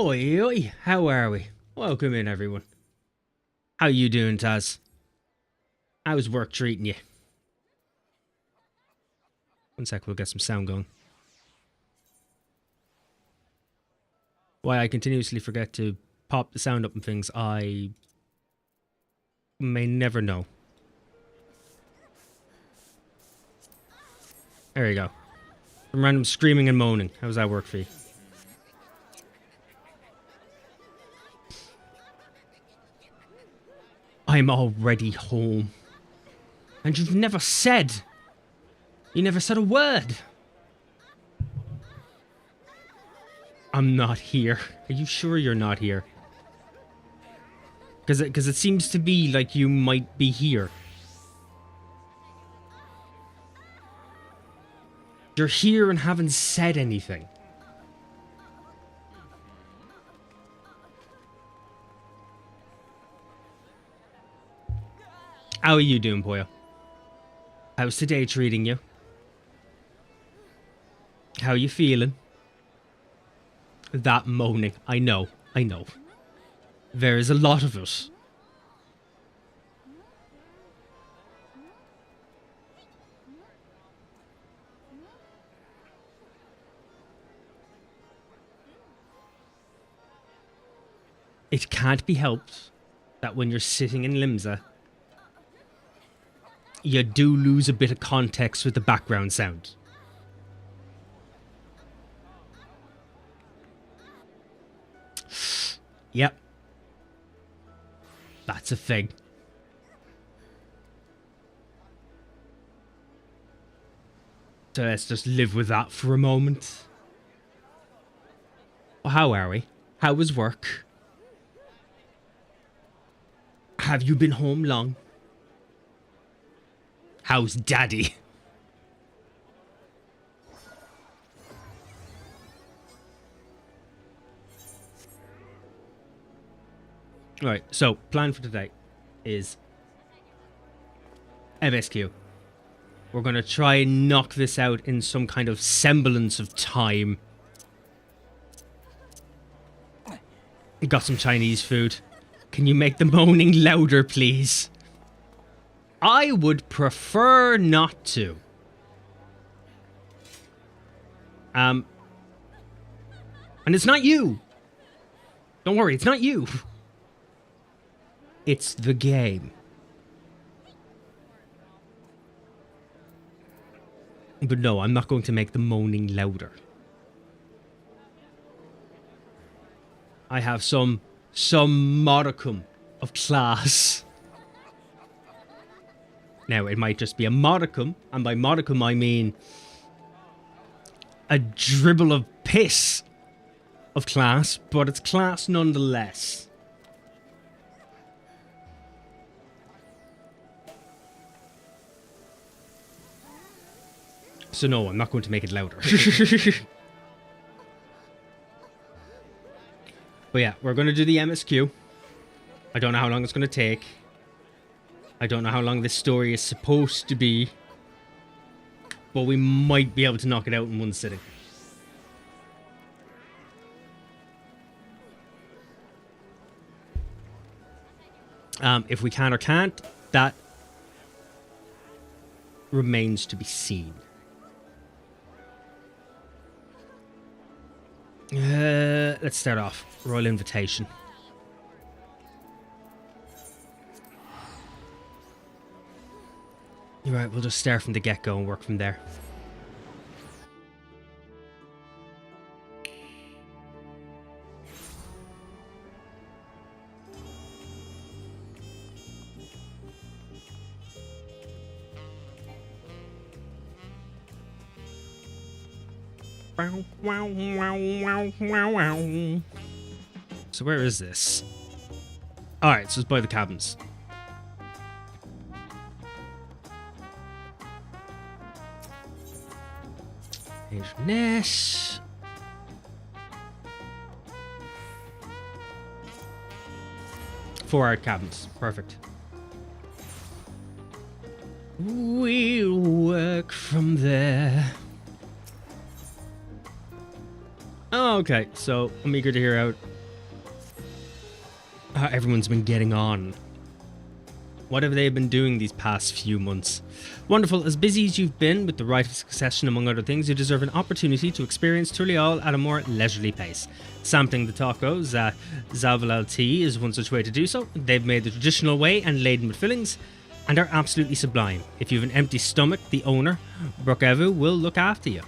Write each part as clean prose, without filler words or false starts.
Oi, oi, how are we? Welcome in, everyone. How you doing, Taz? How's work treating you? One sec, we'll get some sound going. Why I continuously forget to pop the sound up and things, I may never know. There you go. Some random screaming and moaning. How does that work for you? I'm already home. And you've never said. You never said a word. I'm not here. Are you sure you're not here? Because it seems to be like you might be here. You're here and haven't said anything. How are you doing, Poyo? How's today treating you? How are you feeling? That moaning. I know. There is a lot of it. It can't be helped that when you're sitting in Limsa, you do lose a bit of context with the background sound. Yep. That's a thing. So let's just live with that for a moment. Well, how are we? How was work? Have you been home long? How's Daddy? Alright, so plan for today is MSQ. We're going to try and knock this out in some kind of semblance of time. Got some Chinese food. Can you make the moaning louder, please? I would prefer not to. And it's not you. Don't worry, it's not you. It's the game. But no, I'm not going to make the moaning louder. I have some modicum of class. Now, it might just be a modicum, and by modicum I mean a dribble of piss of class, but it's class nonetheless. So no, I'm not going to make it louder. But yeah, we're going to do the MSQ. I don't know how long it's going to take. I don't know how long this story is supposed to be. But we might be able to knock it out in one sitting. If we can or can't, that remains to be seen. Let's start off. Royal Invitation. You're right, we'll just start from the get-go and work from there. So where is this? Alright, so it's by the cabins. Ness. Four-hour cabins. Perfect. We'll work from there. Oh, okay, so I'm eager to hear out how everyone's been getting on. What have they been doing these past few months? Wonderful. As busy as you've been with the Rite of Succession, among other things, you deserve an opportunity to experience Turlial at a more leisurely pace. Sampling the tacos at Zavalal Tea is one such way to do so. They've made the traditional way and laden with fillings, and are absolutely sublime. If you have an empty stomach, the owner, Brokevu, will look after you.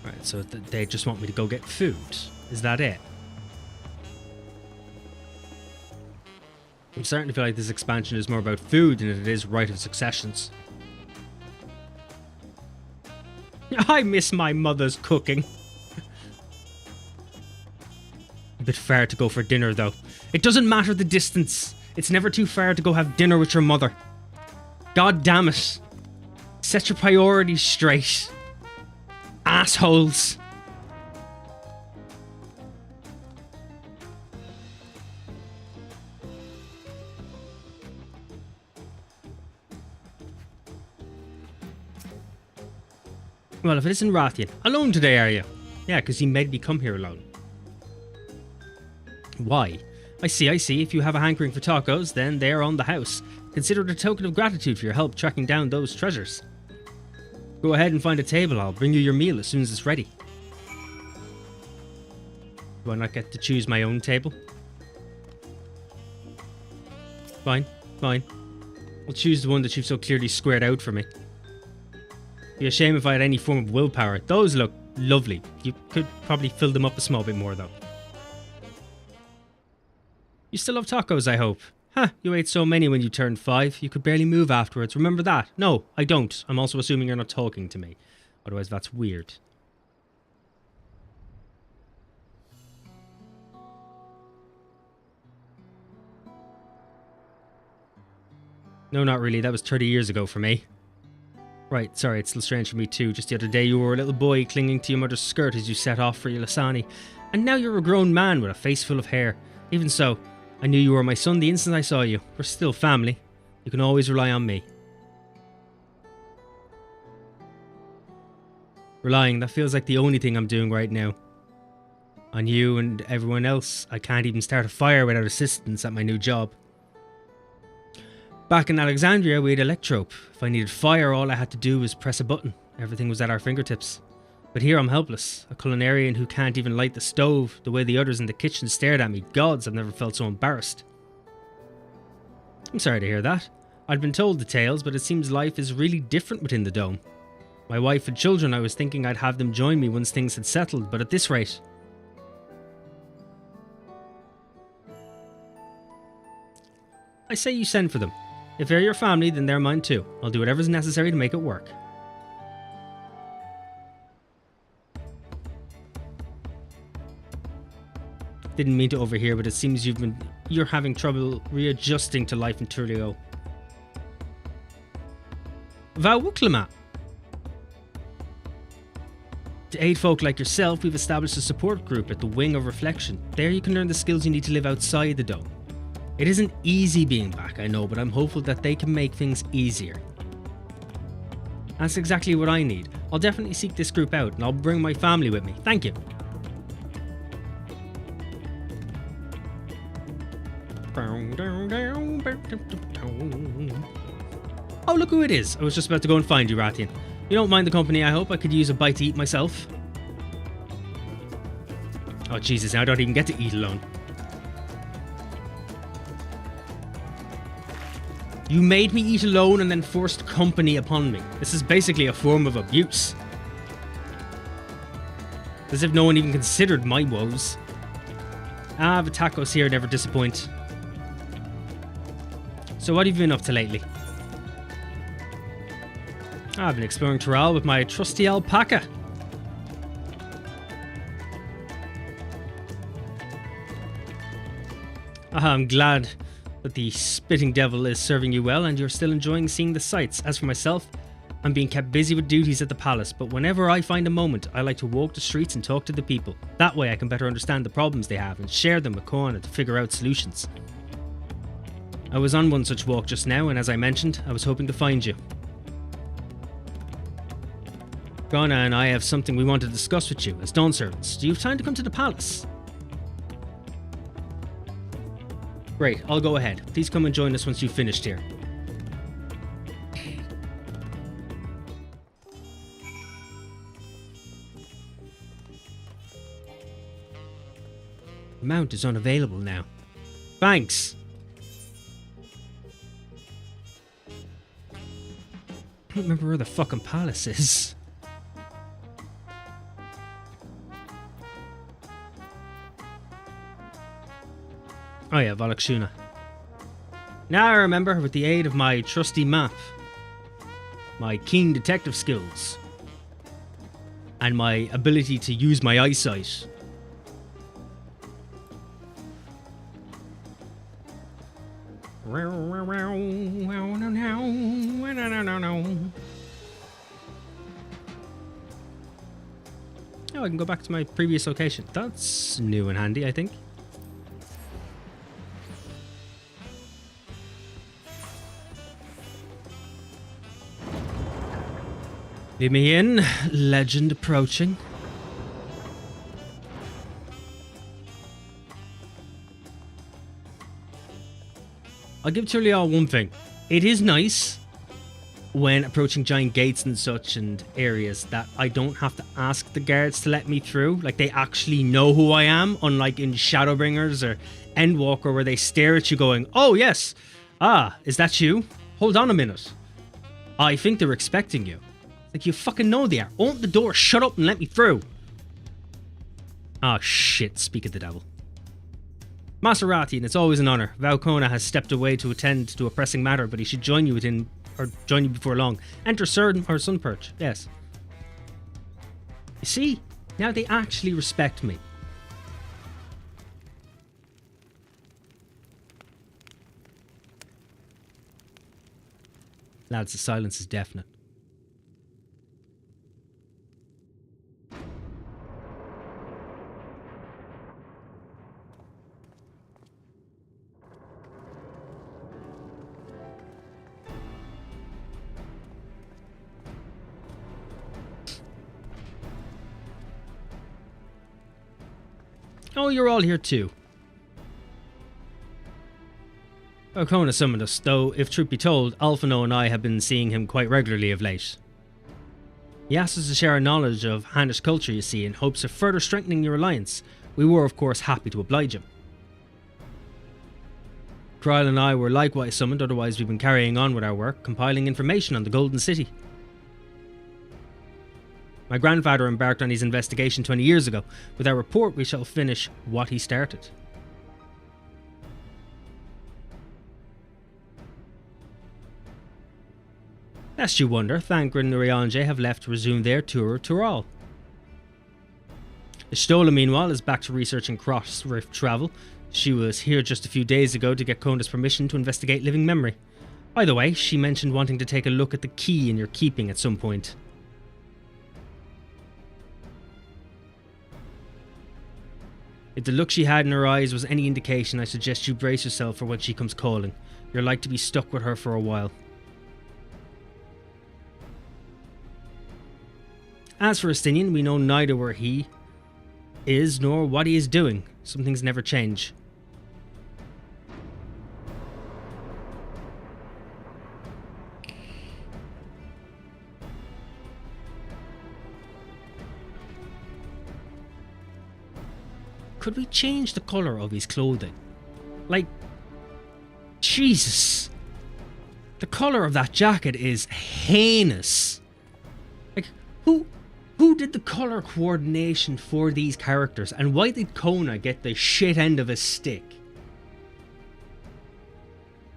Right, so they just want me to go get food. Is that it? I'm starting to feel like this expansion is more about food than it is Rite of Successions. I miss my mother's cooking. A bit far to go for dinner, though. It doesn't matter the distance. It's never too far to go have dinner with your mother. God damn it. Set your priorities straight. Assholes. Well, if it isn't Rathian. Alone today, are you? Yeah, because he made me come here alone. Why? I see. If you have a hankering for tacos, then they're on the house. Consider it a token of gratitude for your help tracking down those treasures. Go ahead and find a table. I'll bring you your meal as soon as it's ready. Do I not get to choose my own table? Fine. I'll choose the one that you've so clearly squared out for me. Be a shame if I had any form of willpower. Those look lovely. You could probably fill them up a small bit more, though. You still love tacos, I hope. Huh, you ate so many when you turned 5. You could barely move afterwards. Remember that? No, I don't. I'm also assuming you're not talking to me. Otherwise, that's weird. No, not really. That was 30 years ago for me. Right, sorry, it's still strange for me too. Just the other day you were a little boy clinging to your mother's skirt as you set off for your Lasani. And now you're a grown man with a face full of hair. Even so, I knew you were my son the instant I saw you. We're still family. You can always rely on me. Relying, that feels like the only thing I'm doing right now. On you and everyone else, I can't even start a fire without assistance at my new job. Back in Alexandria, we had electrope. If I needed fire, all I had to do was press a button. Everything was at our fingertips. But here I'm helpless, a culinarian who can't even light the stove, the way the others in the kitchen stared at me. Gods, I've never felt so embarrassed. I'm sorry to hear that. I'd been told the tales, but it seems life is really different within the dome. My wife and children, I was thinking I'd have them join me once things had settled, but at this rate... I say you send for them. If they're your family, then they're mine too. I'll do whatever's necessary to make it work. Didn't mean to overhear, but it seems you're having trouble readjusting to life in Turlio. Vauklama. To aid folk like yourself, we've established a support group at the Wing of Reflection. There you can learn the skills you need to live outside the dome. It isn't easy being back, I know, but I'm hopeful that they can make things easier. That's exactly what I need. I'll definitely seek this group out, and I'll bring my family with me. Thank you. Oh, look who it is. I was just about to go and find you, Rathian. You don't mind the company, I hope. I could use a bite to eat myself. Oh, Jesus, now I don't even get to eat alone. You made me eat alone and then forced company upon me. This is basically a form of abuse. As if no one even considered my woes. Ah, the tacos here never disappoint. So what have you been up to lately? I've been exploring Toral with my trusty alpaca. I'm glad that the spitting devil is serving you well and you're still enjoying seeing the sights. As for myself, I'm being kept busy with duties at the palace, but whenever I find a moment, I like to walk the streets and talk to the people. That way I can better understand the problems they have and share them with Kona to figure out solutions. I was on one such walk just now, and as I mentioned, I was hoping to find you. Grana and I have something we want to discuss with you as dawn servants. Do you have time to come to the palace? Great, I'll go ahead. Please come and join us once you've finished here. The mount is unavailable now. Thanks! I don't remember where the fucking palace is. Oh yeah, Valakshuna. Now I remember, with the aid of my trusty map, my keen detective skills, and my ability to use my eyesight. Oh, I can go back to my previous location. That's new and handy, I think. Leave me in. Legend approaching. I'll give Turlial one thing. It is nice when approaching giant gates and such and areas that I don't have to ask the guards to let me through. Like, they actually know who I am, unlike in Shadowbringers or Endwalker, where they stare at you going, "Oh yes, is that you? Hold on a minute. I think they're expecting you." Like, you fucking know they are. Open the door, shut up and let me through. Oh shit, speak of the devil. Maserati, and it's always an honour. Valkona has stepped away to attend to a pressing matter, but he should join you before long. Enter Sunperch, yes. You see, now they actually respect me. Lads, the silence is deafening. Oh, you're all here too. Valkona summoned us, though, if truth be told, Alphino and I have been seeing him quite regularly of late. He asked us to share our knowledge of Hannish culture, you see, in hopes of further strengthening your alliance. We were, of course, happy to oblige him. Kryl and I were likewise summoned, otherwise we've been carrying on with our work, compiling information on the Golden City. My grandfather embarked on his investigation 20 years ago. With our report, we shall finish what he started. Lest you wonder, Thancred and Urianger have left to resume their tour of Tural. Ishtola, meanwhile, is back to researching cross-rift travel. She was here just a few days ago to get Kona's permission to investigate living memory. By the way, she mentioned wanting to take a look at the key in your keeping at some point. If the look she had in her eyes was any indication, I suggest you brace yourself for when she comes calling. You're like to be stuck with her for a while. As for Estinian, we know neither where he is nor what he is doing. Some things never change. Could we change the colour of his clothing? Like, Jesus. The colour of that jacket is heinous. Like, who did the colour coordination for these characters? And why did Kona get the shit end of a stick?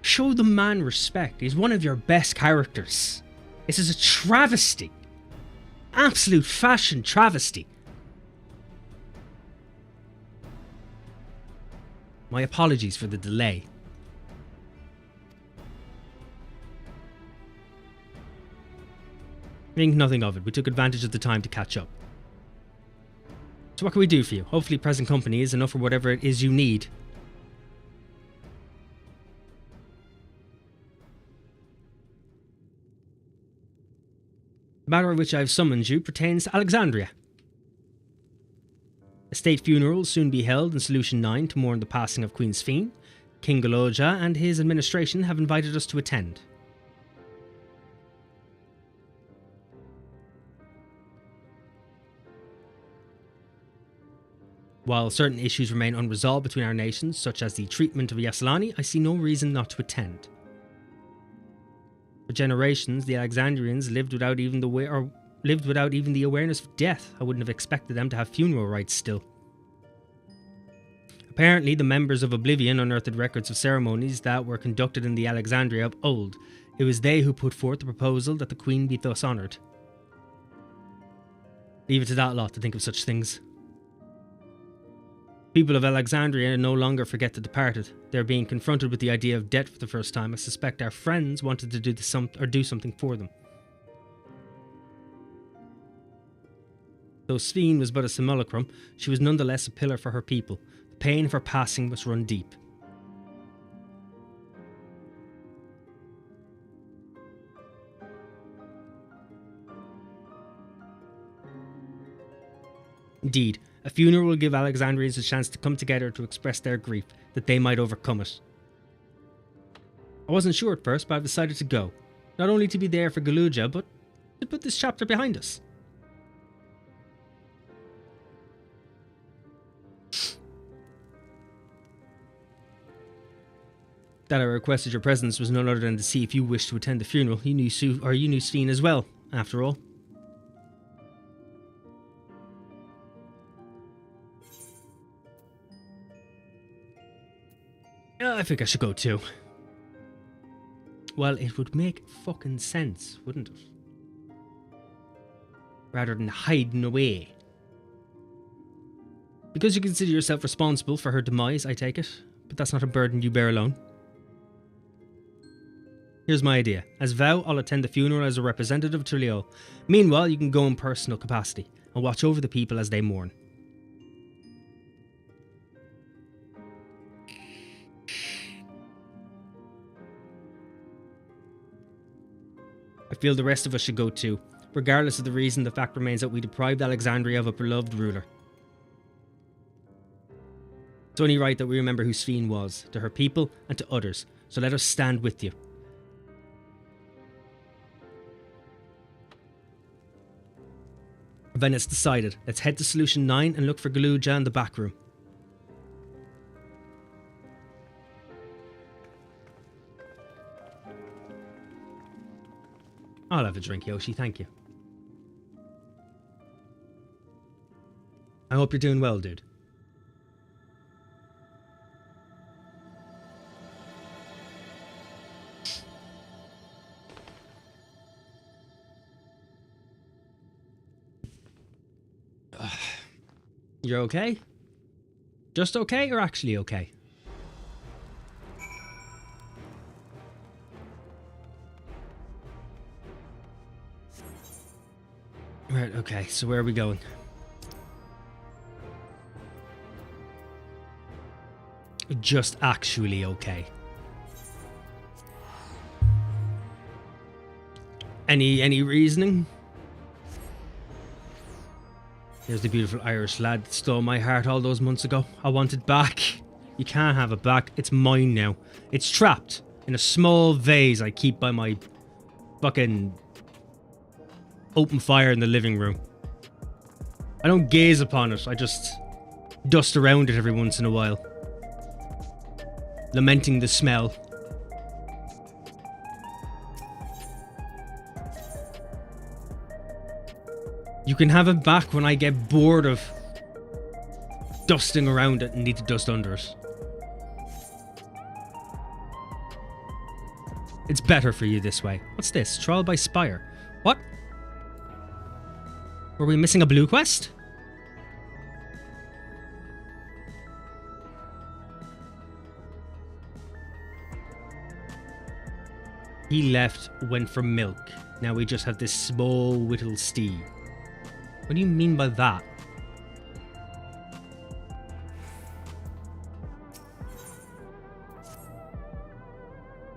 Show the man respect. He's one of your best characters. This is a travesty. Absolute fashion travesty. My apologies for the delay. Think nothing of it. We took advantage of the time to catch up. So what can we do for you? Hopefully present company is enough for whatever it is you need. The matter of which I have summoned you pertains to Alexandria. A state funeral will soon be held in Solution 9 to mourn the passing of Queen Sphene. King Galoja and his administration have invited us to attend. While certain issues remain unresolved between our nations, such as the treatment of Yaslani, I see no reason not to attend. For generations, the Alexandrians lived without even the awareness of death. I wouldn't have expected them to have funeral rites still. Apparently, the members of Oblivion unearthed records of ceremonies that were conducted in the Alexandria of old. It was they who put forth the proposal that the Queen be thus honoured. Leave it to that lot to think of such things. People of Alexandria no longer forget the departed. They're being confronted with the idea of death for the first time. I suspect our friends wanted to do something for them. Though Sphene was but a simulacrum, she was nonetheless a pillar for her people. The pain of her passing must run deep. Indeed, a funeral will give Alexandrians a chance to come together to express their grief, that they might overcome it. I wasn't sure at first, but I've decided to go. Not only to be there for Galuja, but to put this chapter behind us. That I requested your presence was none other than to see if you wished to attend the funeral. You knew Sphene as well, after all. I think I should go too. Well, it would make fucking sense, wouldn't it? Rather than hiding away. Because you consider yourself responsible for her demise, I take it. But that's not a burden you bear alone. Here's my idea. As vow, I'll attend the funeral as a representative of Trilio. Meanwhile, you can go in personal capacity and watch over the people as they mourn. I feel the rest of us should go too. Regardless of the reason, the fact remains that we deprived Alexandria of a beloved ruler. It's only right that we remember who Sphene was, to her people and to others, so let us stand with you. Then it's decided. Let's head to Solution 9 and look for Galuja in the back room. I'll have a drink, Yoshi, thank you. I hope you're doing well, dude. You're okay? Just okay or actually okay? Right, okay, so where are we going? Just actually okay. Any reasoning? Here's the beautiful Irish lad that stole my heart all those months ago. I want it back. You can't have it back. It's mine now. It's trapped in a small vase I keep by my fucking open fire in the living room. I don't gaze upon it. I just dust around it every once in a while, lamenting the smell. You can have it back when I get bored of dusting around it and need to dust under it. It's better for you this way. What's this? Trial by Spire. What? Were we missing a blue quest? He left, went for milk. Now we just have this small whittle steed. What do you mean by that?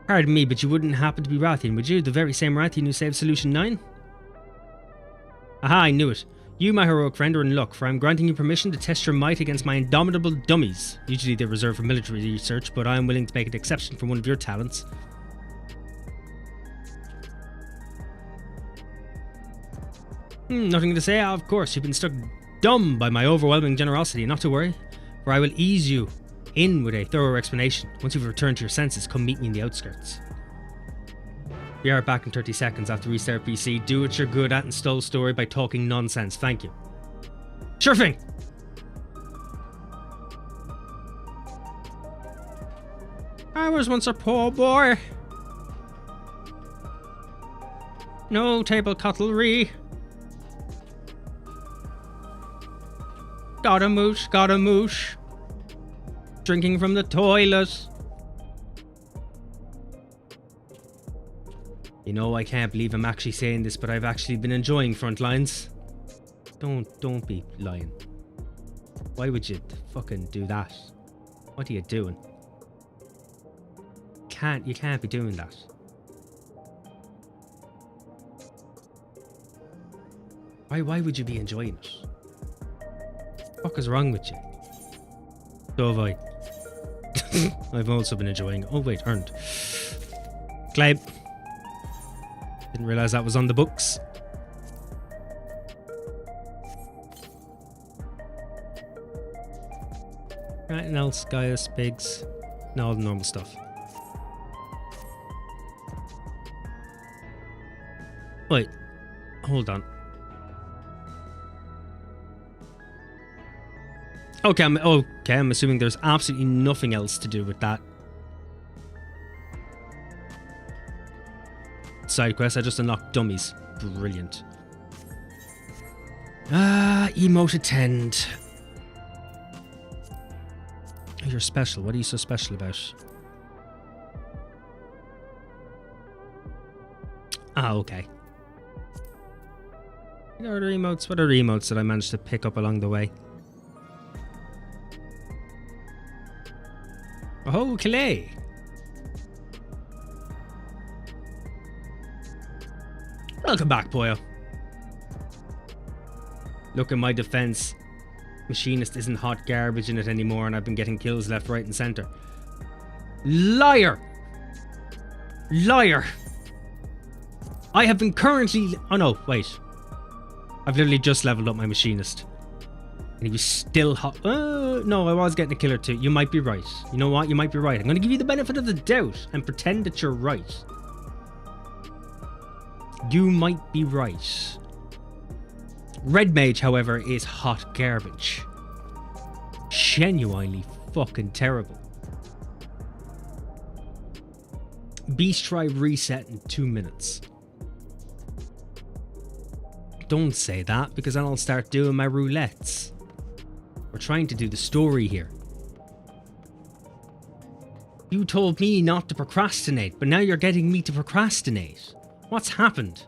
Pardon me, but you wouldn't happen to be Rathian, would you? The very same Rathian who saved Solution 9? Aha, I knew it. You, my heroic friend, are in luck, for I am granting you permission to test your might against my indomitable dummies. Usually they're reserved for military research, but I am willing to make an exception for one of your talents. Nothing to say, of course. You've been struck dumb by my overwhelming generosity. Not to worry, for I will ease you in with a thorough explanation. Once you've returned to your senses, come meet me in the outskirts. We are back in 30 seconds after restart PC. Do what you're good at and stole story by talking nonsense. Thank you. Sure thing. I was once a poor boy. No table cutlery. Got a moosh. Drinking from the toilet. You know, I can't believe I'm actually saying this, but I've actually been enjoying Frontlines. Don't be lying. Why would you fucking do that? What are you doing? You can't be doing that. Why would you be enjoying it? What the fuck is wrong with you? So have I. I've also been enjoying it. Oh wait, earned. Claim. Didn't realise that was on the books. Anything else? Gaius, pigs. No, all the normal stuff. Wait. Hold on. Okay, I'm assuming there's absolutely nothing else to do with that side quest. I just unlocked dummies. Brilliant. Emote attend. You're special. What are you so special about? Okay. What other emotes did I manage to pick up along the way? Oh, Calais. Welcome back, boyo. Look, in my defense, Machinist isn't hot garbage in it anymore, and I've been getting kills left, right, and center. Liar! Liar! I have been currently... Oh no, wait. I've literally just leveled up my Machinist. And he was still hot. No, I was getting a kill or two. You might be right. You know what? You might be right. I'm going to give you the benefit of the doubt and pretend that you're right. You might be right. Red Mage, however, is hot garbage. Genuinely fucking terrible. Beast Tribe reset in 2 minutes. Don't say that, because then I'll start doing my roulettes. We're trying to do the story here. You told me not to procrastinate, but now you're getting me to procrastinate. What's happened?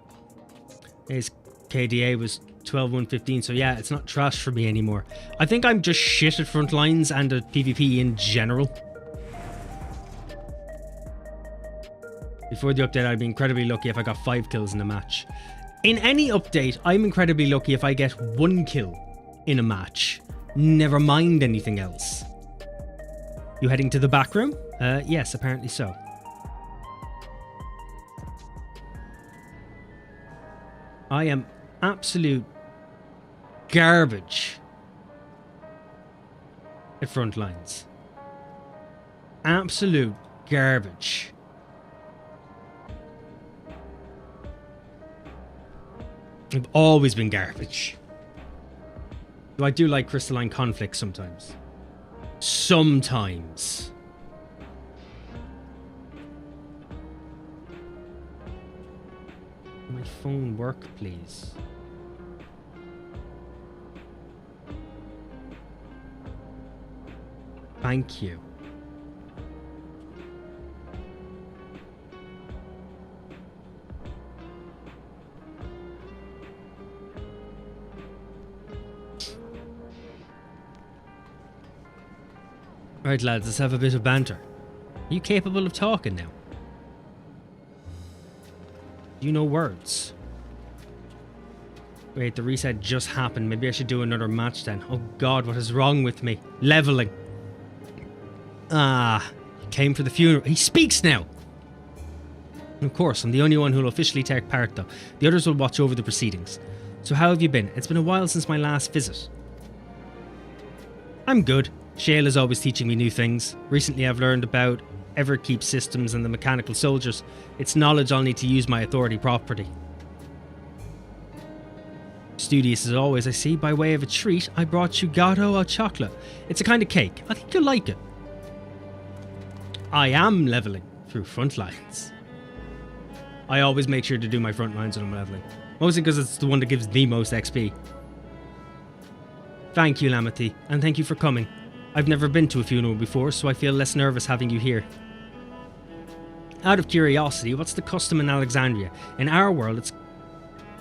His KDA was 12-1-15, so yeah, it's not trash for me anymore. I think I'm just shit at Frontlines and at PvP in general. Before the update, I'd be incredibly lucky if I got 5 kills in a match. In any update, I'm incredibly lucky if I get 1 kill in a match. Never mind anything else. You heading to the back room? Yes, apparently so. I am absolute garbage at Frontlines. Absolute garbage. I've always been garbage. Though I do like crystalline conflict sometimes. Sometimes. My phone work, please. Thank you. Right, lads, let's have a bit of banter. Are you capable of talking now? Do you know words? Wait, the reset just happened. Maybe I should do another match then. Oh god, what is wrong with me? Leveling. Ah, he came for the funeral. He speaks now! Of course, I'm the only one who will officially take part though. The others will watch over the proceedings. So how have you been? It's been a while since my last visit. I'm good. Shale is always teaching me new things. Recently I've learned about Everkeep systems and the mechanical soldiers. It's knowledge I'll need to use my authority properly. Studious as always, I see. By way of a treat, I brought you gato au chocolate. It's a kind of cake. I think you'll like it. I am leveling through front lines. I always make sure to do my front lines when I'm leveling. Mostly because it's the one that gives the most XP. Thank you, Lamity, and thank you for coming. I've never been to a funeral before, so I feel less nervous having you here. Out of curiosity, what's the custom in Alexandria? In our world, it's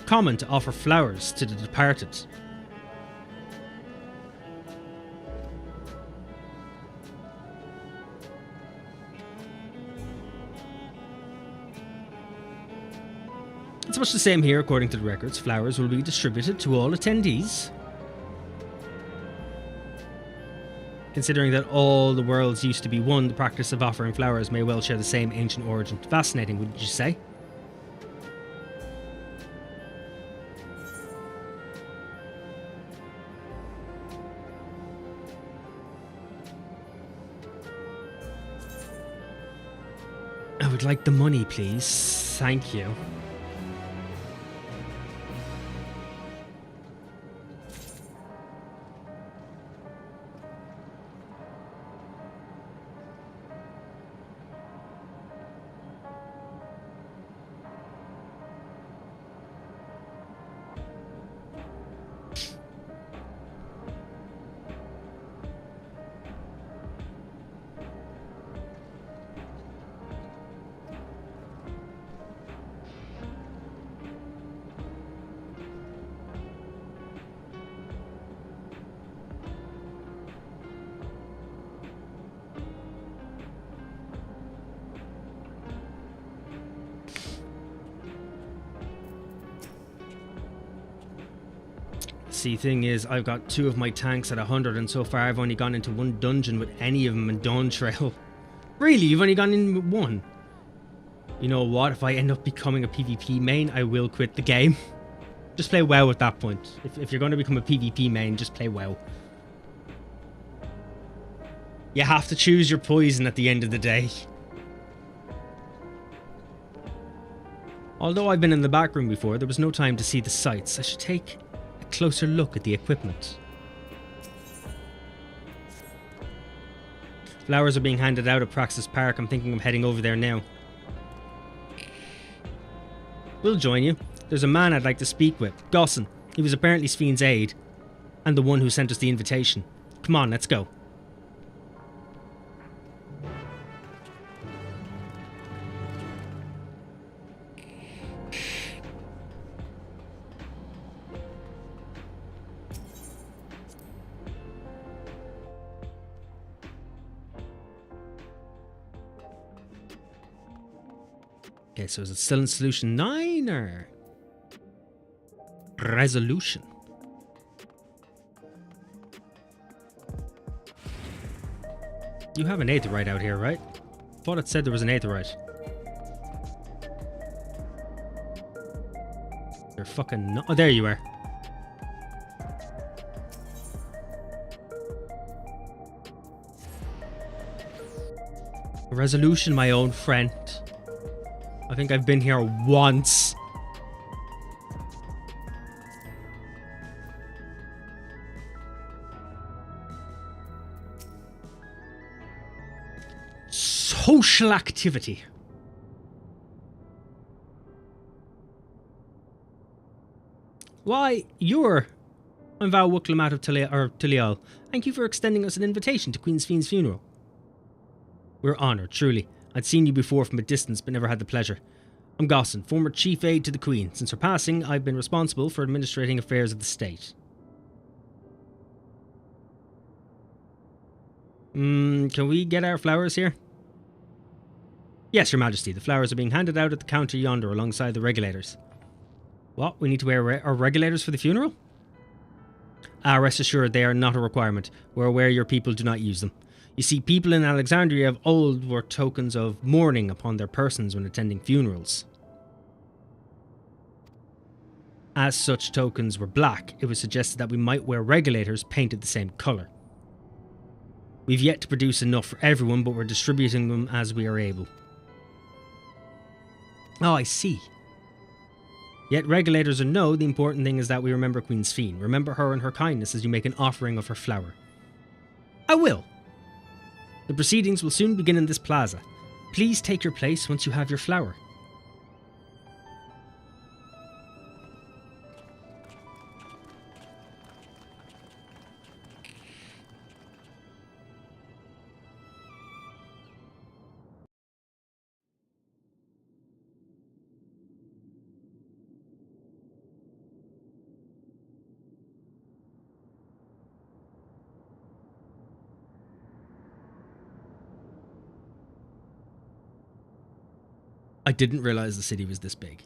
common to offer flowers to the departed. It's much the same here, according to the records. Flowers will be distributed to all attendees. Considering that all the worlds used to be one, the practice of offering flowers may well share the same ancient origin. Fascinating, wouldn't you say? I would like the money, please. Thank you. See, thing is, I've got 2 of my tanks at 100, and so far I've only gone into 1 dungeon with any of them in Dawn Trail. Really? You've only gone in with 1? You know what? If I end up becoming a PvP main, I will quit the game. Just play WoW at that point. If you're going to become a PvP main, just play WoW. You have to choose your poison at the end of the day. Although I've been in the back room before, there was no time to see the sights. I should take a closer look at the equipment. Flowers are being handed out at Praxis Park. I'm thinking of heading over there now. We'll join you. There's a man I'd like to speak with. Gosson. He was apparently Svine's aide, and the one who sent us the invitation. Come on, let's go. Okay, so is it still in solution 9 or resolution? You have an aetheryte out here, right? Thought it said there was an aetheryte. You're fucking no— oh, there you are. Resolution, my own friend. I think I've been here once. Social activity. Why, you're— I'm Val Wuklam out of Tilial. Thank you for extending us an invitation to Queen Svine's funeral. We're honoured, truly. I'd seen you before from a distance, but never had the pleasure. I'm Gosson, former chief aide to the Queen. Since her passing, I've been responsible for administrating affairs of the state. Can we get our flowers here? Yes, Your Majesty. The flowers are being handed out at the counter yonder alongside the regulators. What? We need to wear our regulators for the funeral? Rest assured, they are not a requirement. We're aware your people do not use them. You see, people in Alexandria of old wore tokens of mourning upon their persons when attending funerals. As such tokens were black, it was suggested that we might wear regulators painted the same colour. We've yet to produce enough for everyone, but we're distributing them as we are able. Oh, I see. Yet regulators or no, the important thing is that we remember Queen Sphene. Remember her and her kindness as you make an offering of her flower. I will. The proceedings will soon begin in this plaza. Please take your place once you have your flower. I didn't realize the city was this big.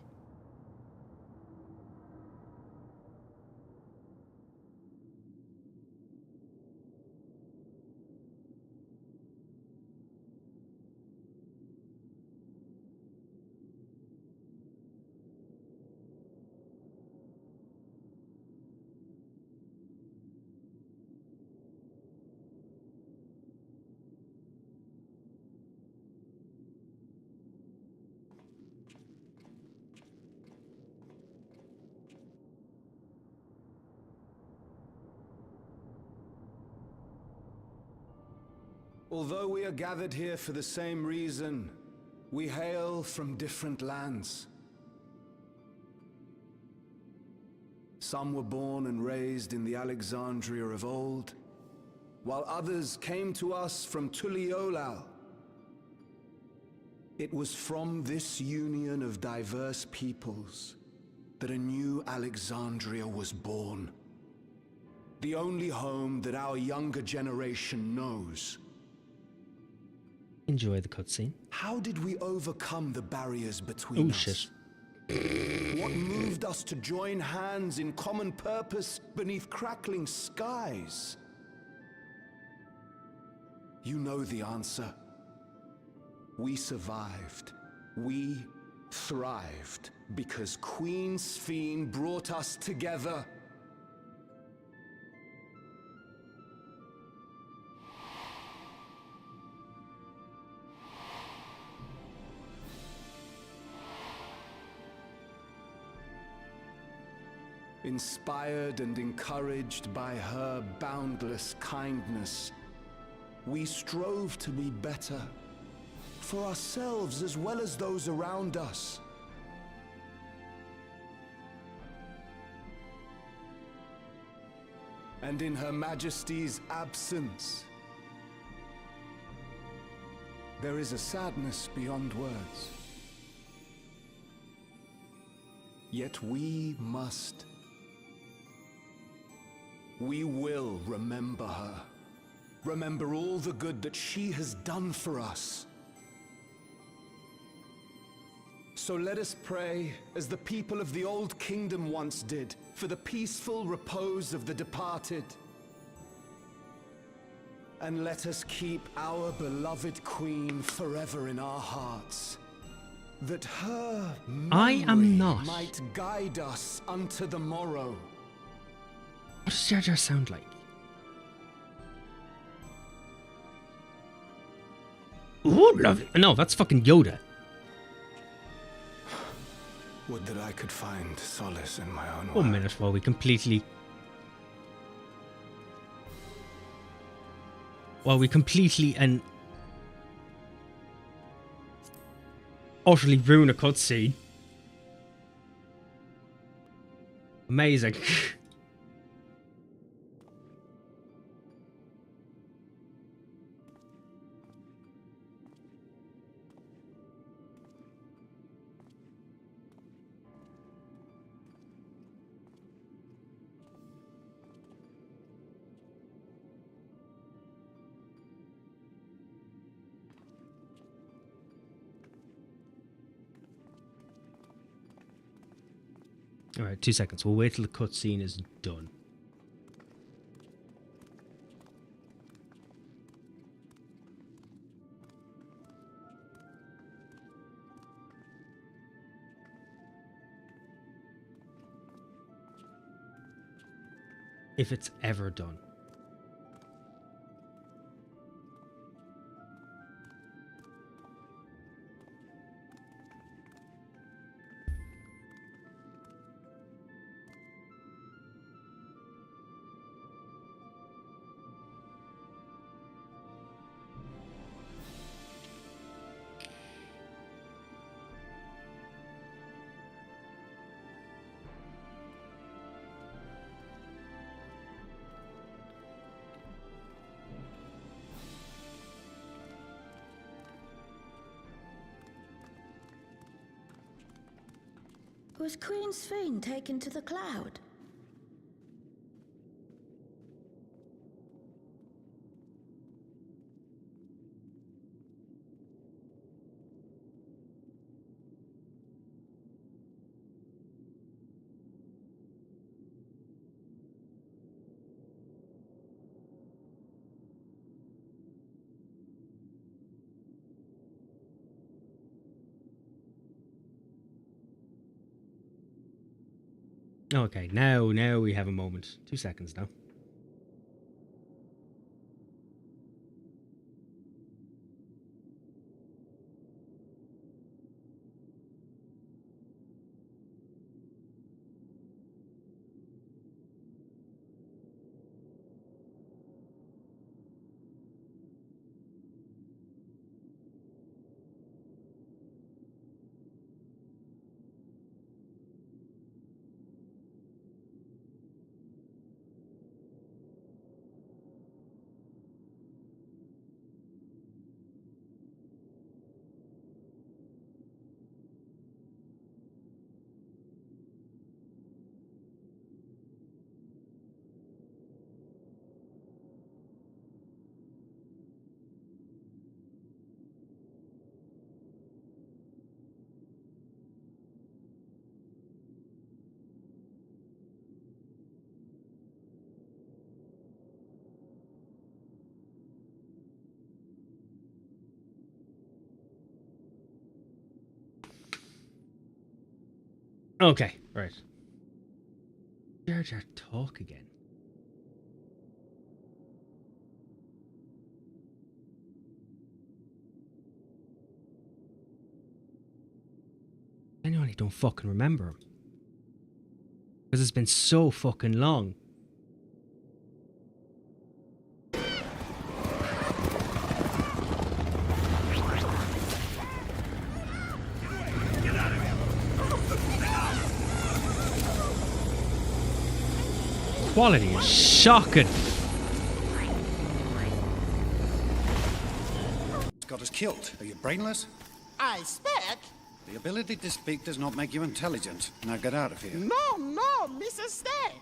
Although we are gathered here for the same reason, we hail from different lands. Some were born and raised in the Alexandria of old, while others came to us from Tuliolal. It was from this union of diverse peoples that a new Alexandria was born. The only home that our younger generation knows. Enjoy the cutscene. How did we overcome the barriers between us? Shit. What moved us to join hands in common purpose beneath crackling skies? You know the answer. We survived. We thrived because Queen Sphene brought us together. Inspired and encouraged by her boundless kindness, we strove to be better, for ourselves as well as those around us. And in Her Majesty's absence, there is a sadness beyond words. Yet we must. We will remember her. Remember all the good that she has done for us. So let us pray, as the people of the Old Kingdom once did, for the peaceful repose of the departed. And let us keep our beloved Queen forever in our hearts, that her memory might guide us unto the morrow. What does Jar Jar sound like? Ooh, lovely. No, that's fucking Yoda. Would that I could find solace in my own way. 1 minute while we completely and utterly ruin a cutscene. Amazing. Alright, 2 seconds. We'll wait till the cutscene is done. If it's ever done. Was Queen Sphene taken to the cloud? Okay, now we have a moment. 2 seconds now. Okay, right. Jar Jar talk again. I genuinely don't fucking remember him. Because it's been so fucking long. Quality is shocking. Got us killed. Are you brainless? I speak? The ability to speak does not make you intelligent. Now get out of here. No, Mr. Stay.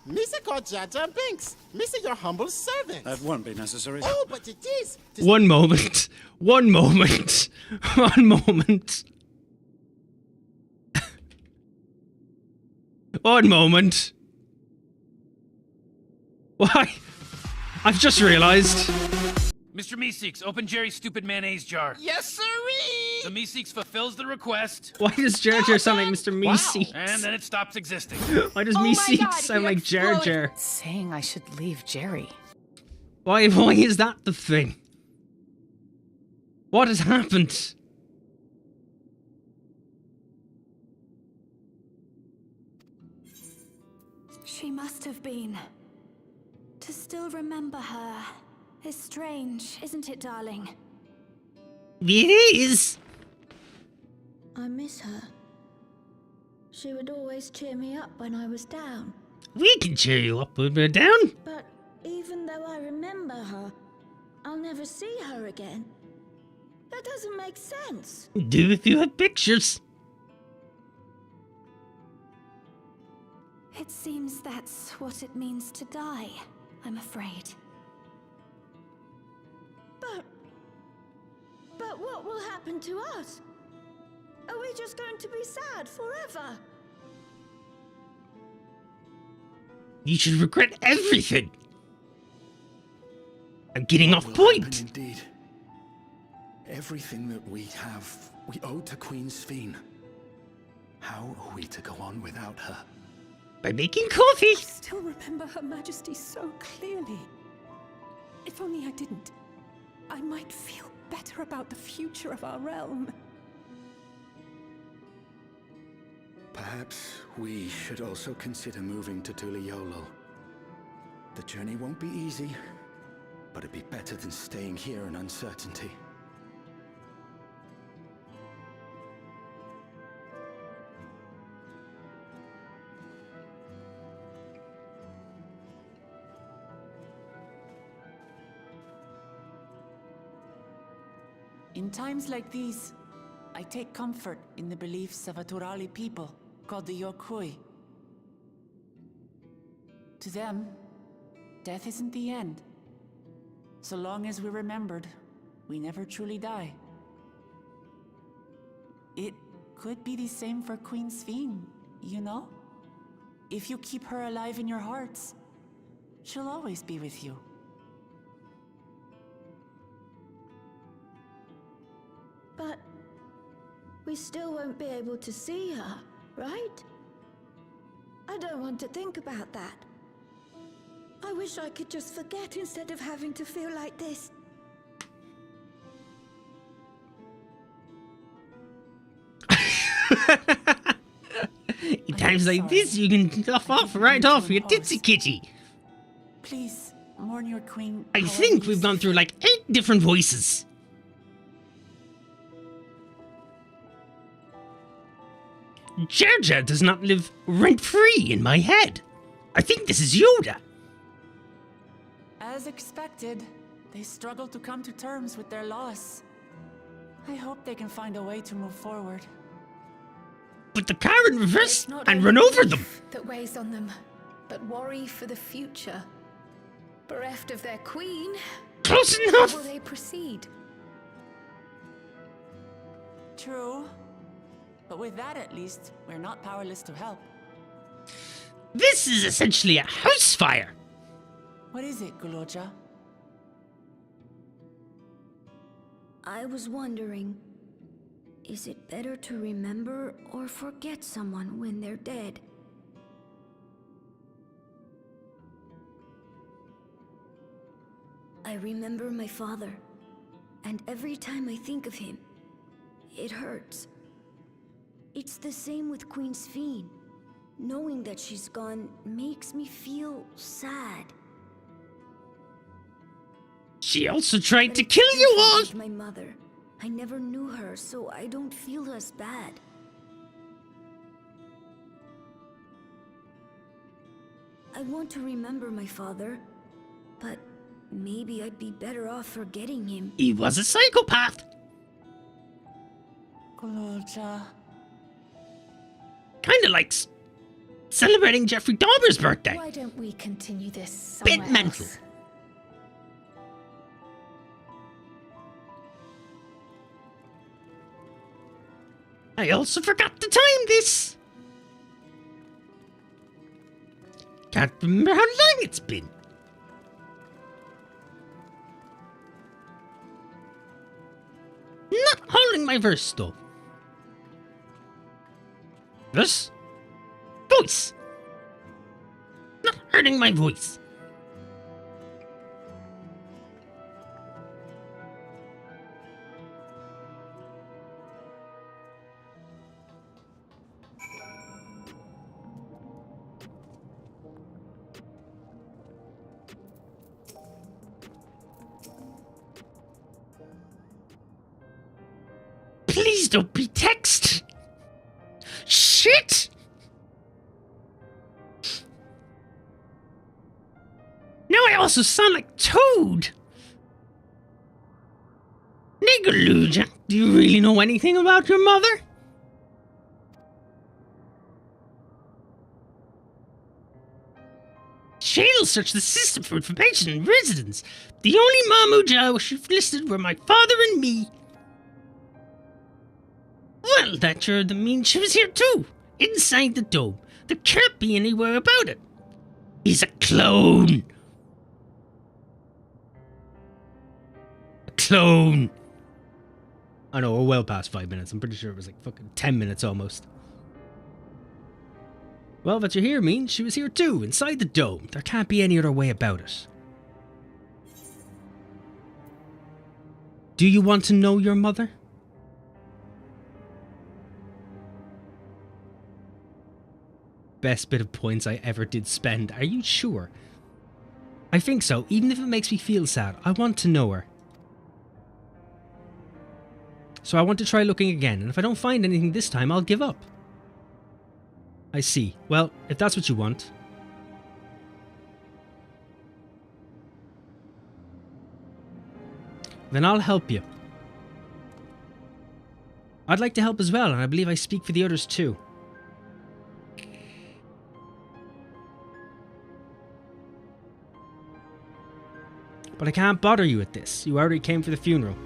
Mr. called Jar Jar Binks. Mr. your humble servant. That won't be necessary. Oh, but it is. One moment. One moment. One moment. One moment. Why? I've just realized. Mr. Meeseeks, open Jerry's stupid mayonnaise jar. Yes, sirree. The Meeseeks fulfills the request, Why does Jar Jar sound like Mr. Meeseeks? and then it stops existing. Why does Oh my Meeseeks God, sound he like Jar exploded. Jar? Saying I should leave Jerry. Why is that the thing? What has happened? She must have been. To still remember her is strange, isn't it, darling? It is. I miss her. She would always cheer me up when I was down. We can cheer you up when we're down. But even though I remember her, I'll never see her again. That doesn't make sense. Do if you had pictures. It seems that's what it means to die, I'm afraid. But what will happen to us? Are we just going to be sad forever? You should regret everything. I'm getting off Will point. happen indeed. Everything that we have, we owe to Queen Sphene. How are we to go on without her? By making coffee. I still remember Her Majesty so clearly. If only I didn't, I might feel better about the future of our realm. Perhaps we should also consider moving to Tuliolo. The journey won't be easy, but it'd be better than staying here in uncertainty. In times like these, I take comfort in the beliefs of a Turali people called the Yokui. To them, death isn't the end. So long as we're remembered, we never truly die. It could be the same for Queen Sphene, you know? If you keep her alive in your hearts, she'll always be with you. But we still won't be able to see her, right? I don't want to think about that. I wish I could just forget instead of having to feel like this. In times like this, you can off right off your titsy kitty. Please, mourn your queen. I however think you we've gone see through fit. like 8 different voices. Jar Jar does not live rent-free in my head. I think this is Yoda. As expected, they struggle to come to terms with their loss. I hope they can find a way to move forward. Put the car in reverse It's not and only run over them. grief that weighs on them, but worry for the future. Bereft of their queen, Close how enough. will they proceed? True. But with that at least, we're not powerless to help. This is essentially a house fire. What is it, Guloja? I was wondering, is it better to remember or forget someone when they're dead? I remember my father, and every time I think of him, it hurts. It's the same with Queen Sphene. Knowing that she's gone makes me feel sad. She also tried But to it's kill you different all. with my mother. I never knew her, so I don't feel as bad. I want to remember my father, but maybe I'd be better off forgetting him. He was a psychopath. Guloja. Kinda like celebrating Jeffrey Dahmer's birthday. Why don't we continue this Bit somewhere mental. else? I also forgot to time this. Can't remember how long it's been. Not holding my verse though. Verse? Voice. Not hurting my voice. Please don't be text. Shit! Now I also sound like Toad. Niggaluja, do you really know anything about your mother? Shad'll search the system for information and residence. The only Mamuja she've listed were my father and me. Well, that sure means she was here too, inside the dome. There can't be anywhere about it. He's a clone! A clone! I know, we're well past 5 minutes. I'm pretty sure it was like fucking 10 minutes almost. Well, that you're here means she was here too, inside the dome. There can't be any other way about it. Do you want to know your mother? Best bit of points I ever did spend. Are you sure? I think so, even if it makes me feel sad. I want to know her. So I want to try looking again, and if I don't find anything this time, I'll give up. I see. Well, if that's what you want. Then I'll help you. I'd like to help as well, and I believe I speak for the others too. But I can't bother you with this. You already came for the funeral.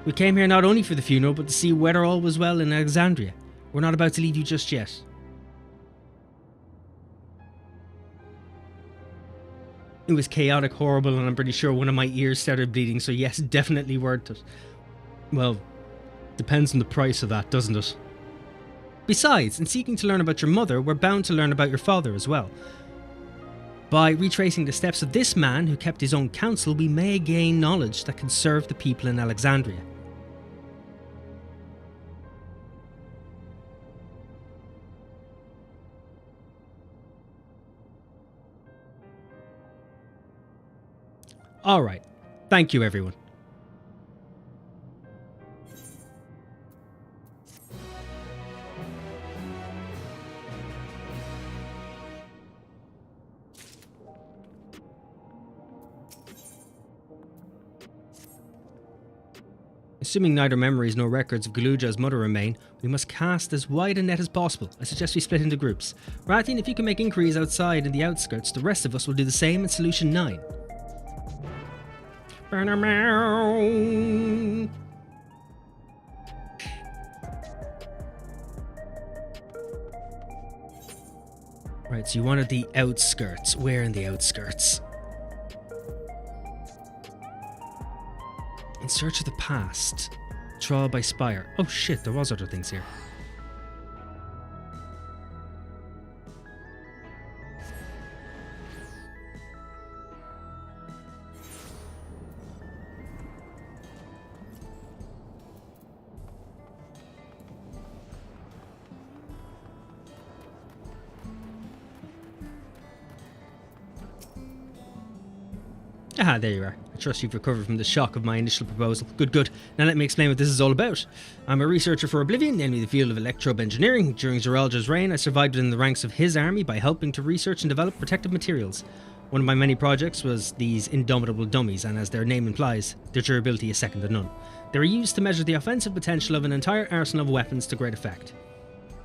We came here not only for the funeral, but to see whether all was well in Alexandria. We're not about to leave you just yet. It was chaotic, horrible, and I'm pretty sure one of my ears started bleeding, so yes, definitely worth it. Well, depends on the price of that, doesn't it? Besides, in seeking to learn about your mother, we're bound to learn about your father as well. By retracing the steps of this man who kept his own counsel, we may gain knowledge that can serve the people in Alexandria. Alright. Thank you, everyone. Assuming neither memories nor records of Galuja's mother remain, we must cast as wide a net as possible. I suggest we split into groups. Rathian, if you can make inquiries outside in the outskirts, the rest of us will do the same in Solution 9. Right, so you wanted the outskirts. Where in the outskirts? In search of the past. Trial by Spire. Oh shit, there was other things here. Ah, there you are. I trust you've recovered from the shock of my initial proposal. Good, good. Now let me explain what this is all about. I'm a researcher for Oblivion, namely the field of electrobe engineering. During Zeralja's reign, I survived within the ranks of his army by helping to research and develop protective materials. One of my many projects was these indomitable dummies, and as their name implies, their durability is second to none. They were used to measure the offensive potential of an entire arsenal of weapons to great effect.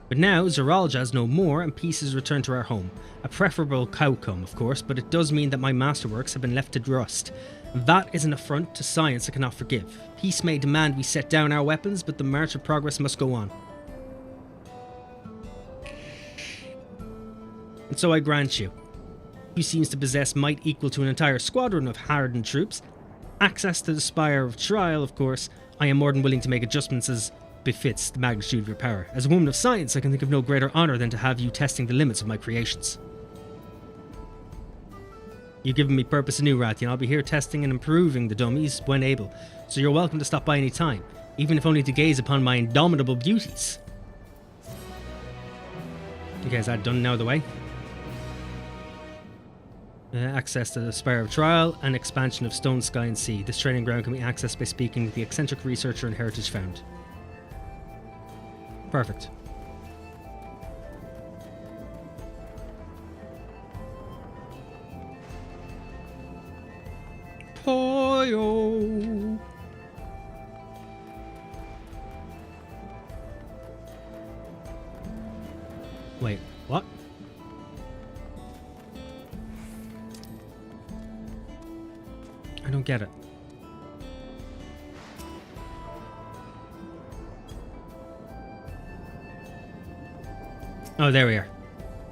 But now, Zeralja's no more, and peace has returned to our home. A preferable outcome, of course, but it does mean that my masterworks have been left to rust. That is an affront to science I cannot forgive. Peace may demand we set down our weapons, but the march of progress must go on. And so I grant you, who seems to possess might equal to an entire squadron of hardened troops, access to the Spire of Trial, of course. I am more than willing to make adjustments as befits the magnitude of your power. As a woman of science, I can think of no greater honour than to have you testing the limits of my creations. You've given me purpose anew, Rathian. I'll be here testing and improving the dummies when able, so you're welcome to stop by any time, even if only to gaze upon my indomitable beauties. Okay, is that done now the way? Access to the Spire of Trial and expansion of Stone, Sky and Sea. This training ground can be accessed by speaking with the eccentric researcher and heritage found. Perfect. Poyo. Wait, what? I don't get it. Oh, there we are.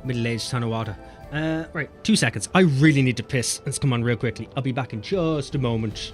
Middle-aged Tanawata. Right, 2 seconds. I really need to piss. Let's come on real quickly. I'll be back in just a moment.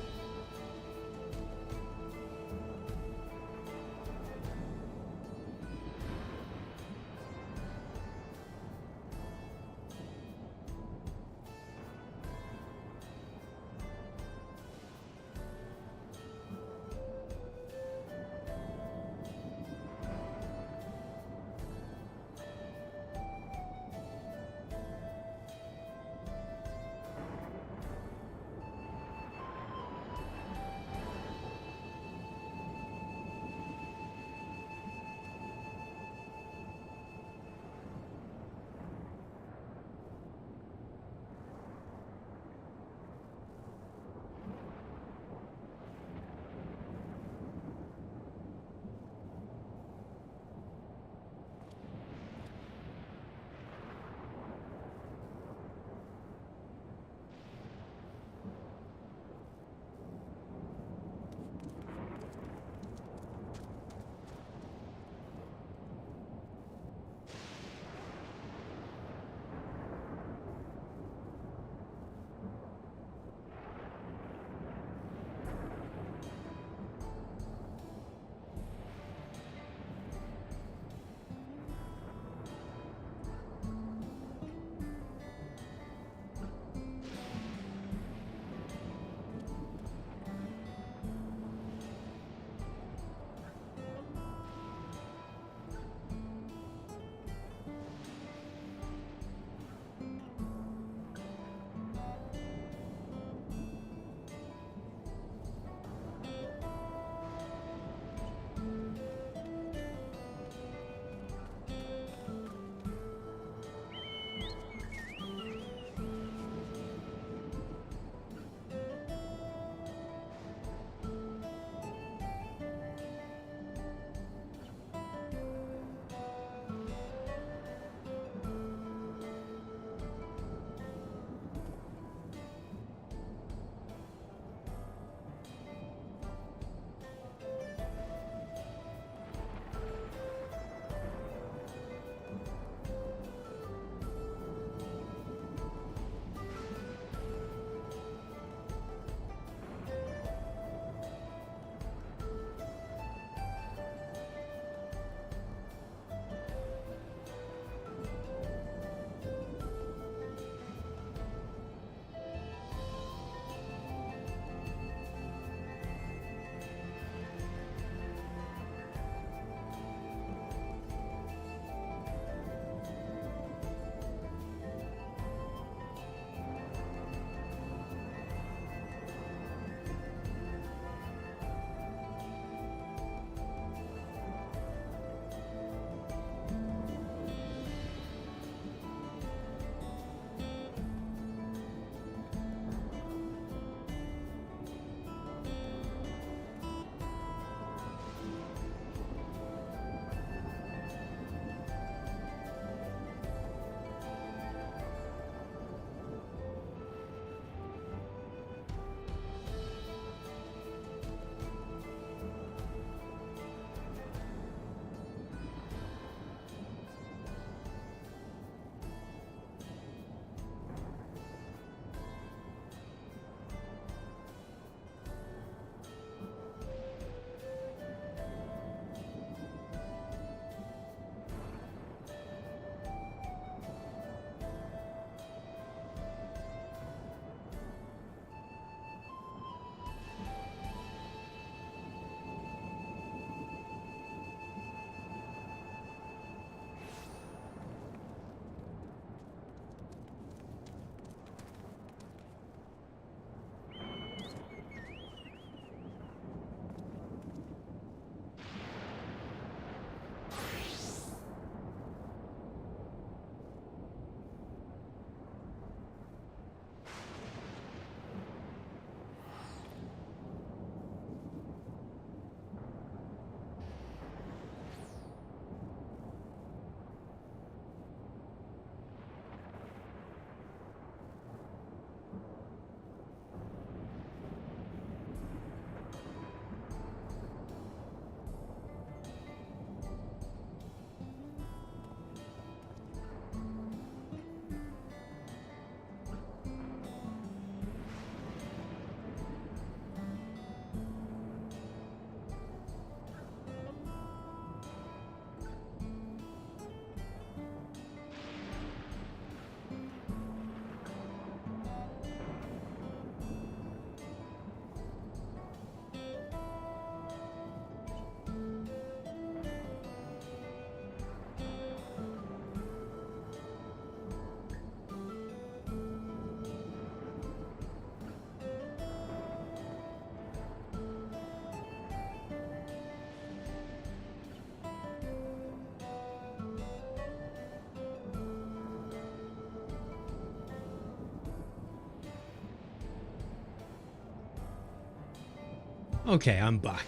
Okay, I'm back.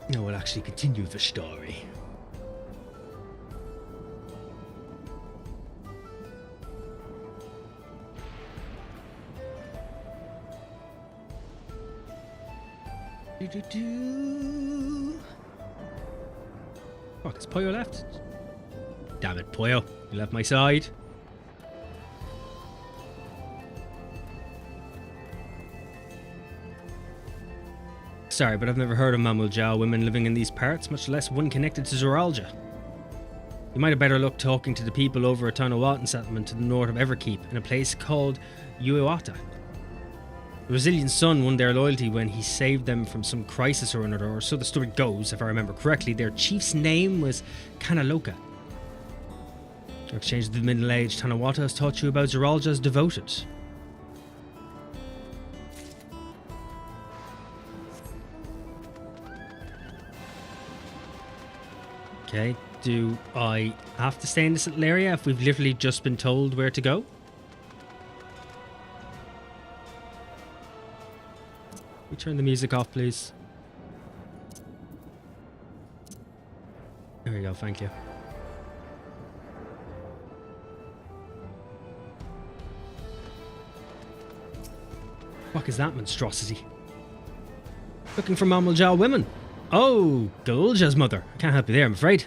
Now we'll actually continue the story. Fuck, is Poyo left? Damn it, Poyo. You left my side. Sorry, but I've never heard of Mamuljal women living in these parts, much less one connected to Zoralja. You might have better luck talking to the people over at Tanawatan settlement to the north of Everkeep, in a place called Uiwata. The Brazilian son won their loyalty when he saved them from some crisis or another, or so the story goes, if I remember correctly. Their chief's name was Kanaloka. Your exchange with the middle-aged Tanawata has taught you about Zoralja's devoted. Okay, do I have to stay in this little area if we've literally just been told where to go? We turn the music off, please. There we go, thank you. What is that monstrosity? Looking for Mamuljal women. Oh, Galulja's mother. I can't help you there, I'm afraid.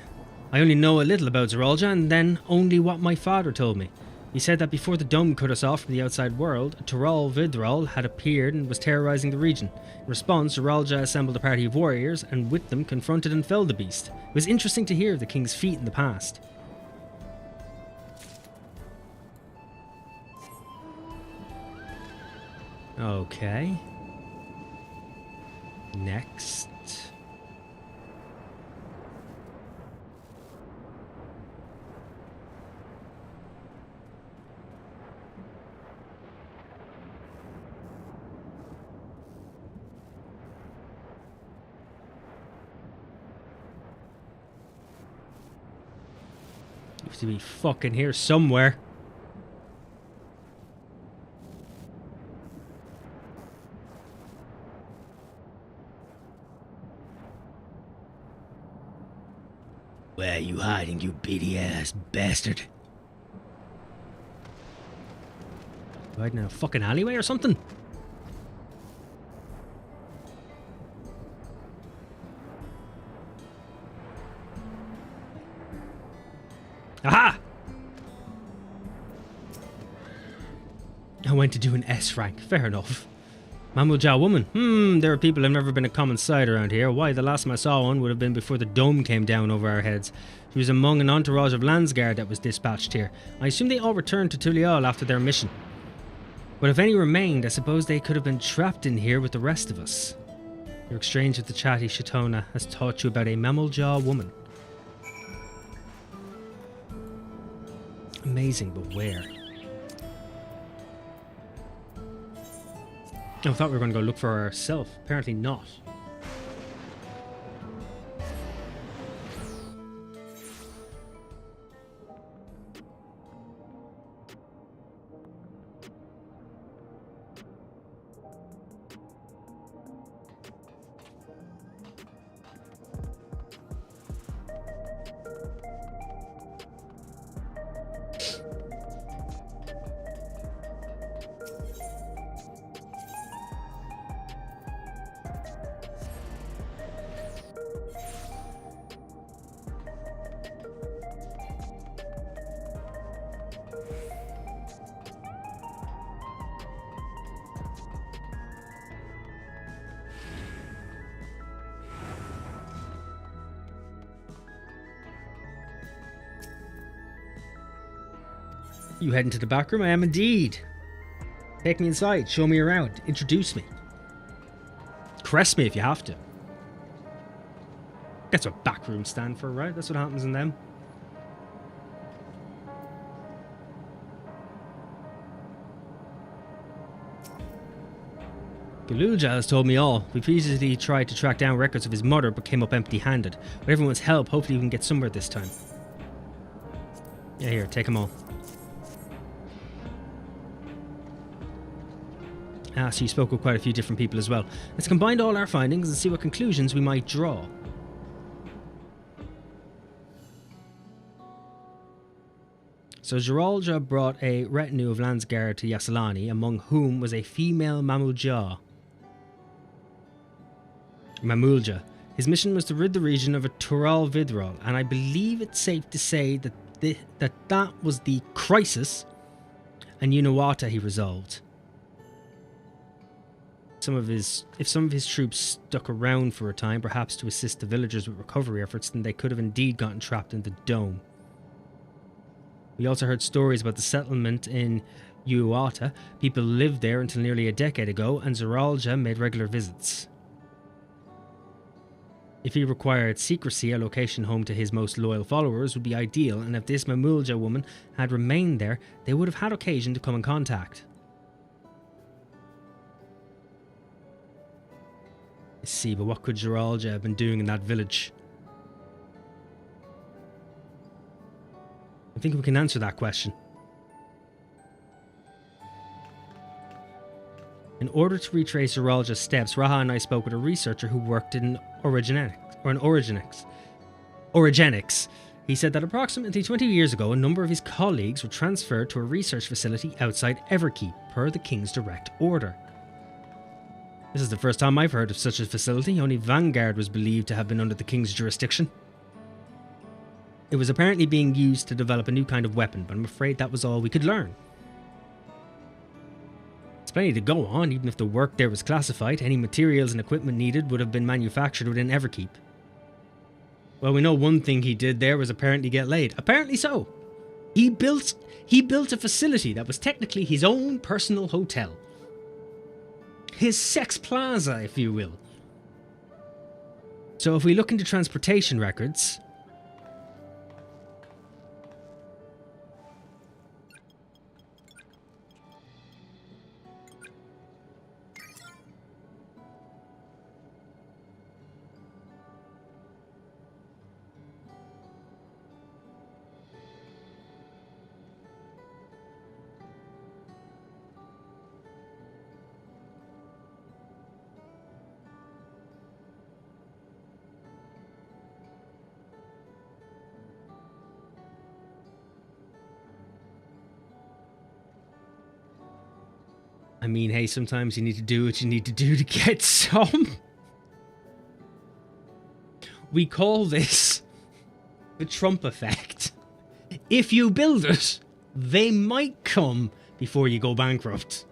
I only know a little about Zoralja, and then only what my father told me. He said that before the dome cut us off from the outside world, Tural Vidral had appeared and was terrorizing the region. In response, Zoralja assembled a party of warriors, and with them confronted and felled the beast. It was interesting to hear of the king's feat in the past. Okay. Next. Used to be fucking here somewhere. Where are you hiding, you beady ass bastard? Hiding in a fucking alleyway or something? Aha! I went to do an S rank. Fair enough. Mamuljal woman. There are people who've never been a common sight around here. Why, the last time I saw one would have been before the dome came down over our heads. She was among an entourage of Landsguard that was dispatched here. I assume they all returned to Tulial after their mission. But if any remained, I suppose they could have been trapped in here with the rest of us. Your exchange with the chatty Shatona has taught you about a Mamuljal woman. Amazing, but where? I thought we were going to go look for her ourselves. Apparently not. You heading to the back room? I am indeed. Take me inside, show me around, introduce me. Caress me if you have to. That's what back rooms stand for, right? That's what happens in them. Galulja has told me all. We previously tried to track down records of his mother, but came up empty-handed. With everyone's help, hopefully we can get somewhere this time. Yeah, here, take them all. So you spoke with quite a few different people as well. Let's combine all our findings and see what conclusions we might draw. So Zeralja brought a retinue of Landsguard to Yassilani, among whom was a female Mamulja. His mission was to rid the region of a Tural Vidral, and I believe it's safe to say that that was the crisis and Unawata he resolved. If some of his troops stuck around for a time, perhaps to assist the villagers with recovery efforts, then they could have indeed gotten trapped in the dome. We also heard stories about the settlement in Uawata. People lived there until nearly a decade ago, and Zeralja made regular visits. If he required secrecy, a location home to his most loyal followers would be ideal, and if this Mamulja woman had remained there, they would have had occasion to come in contact. Let's see, but what could Zeralja have been doing in that village? I think we can answer that question. In order to retrace Zeralja's steps, Raha and I spoke with a researcher who worked in Origenics. He said that approximately 20 years ago, a number of his colleagues were transferred to a research facility outside Everkeep, per the King's direct order. This is the first time I've heard of such a facility. Only Vanguard was believed to have been under the King's jurisdiction. It was apparently being used to develop a new kind of weapon, but I'm afraid that was all we could learn. It's plenty to go on, even if the work there was classified. Any materials and equipment needed would have been manufactured within Everkeep. Well, we know one thing he did there was apparently get laid. Apparently so. He built a facility that was technically his own personal hotel. His sex plaza, if you will. So if we look into transportation records, I mean, hey, sometimes you need to do what you need to do to get some. We call this the Trump effect. If you build it, they might come before you go bankrupt.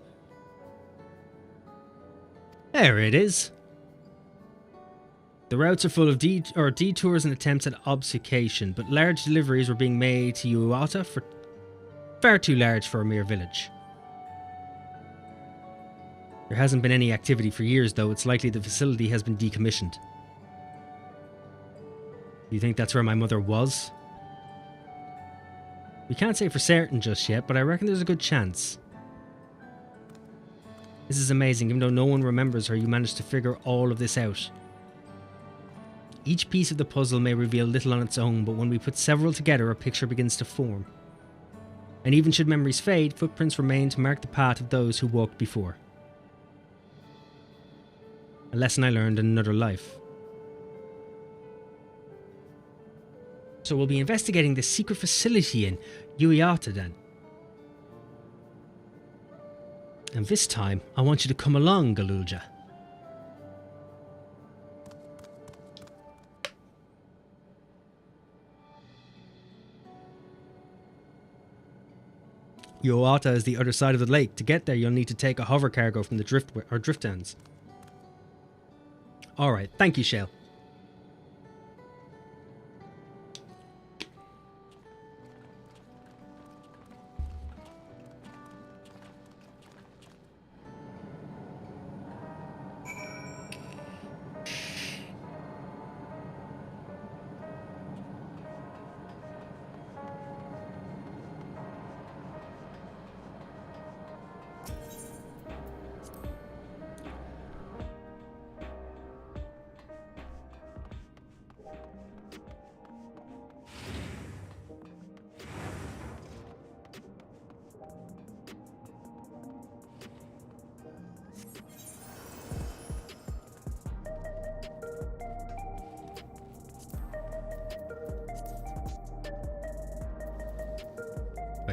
There it is. The routes are full of detours and attempts at obfuscation, but large deliveries were being made to Uawata, for far too large for a mere village. There hasn't been any activity for years, though. It's likely the facility has been decommissioned. Do you think that's where my mother was? We can't say for certain just yet, but I reckon there's a good chance. This is amazing. Even though no one remembers her, you managed to figure all of this out. Each piece of the puzzle may reveal little on its own, but when we put several together, a picture begins to form. And even should memories fade, footprints remain to mark the path of those who walked before. A lesson I learned in another life. So we'll be investigating this secret facility in Uawata then. And this time, I want you to come along, Galulja. Uawata is the other side of the lake. To get there, you'll need to take a hover cargo from the drift ends. Alright, thank you, Shale.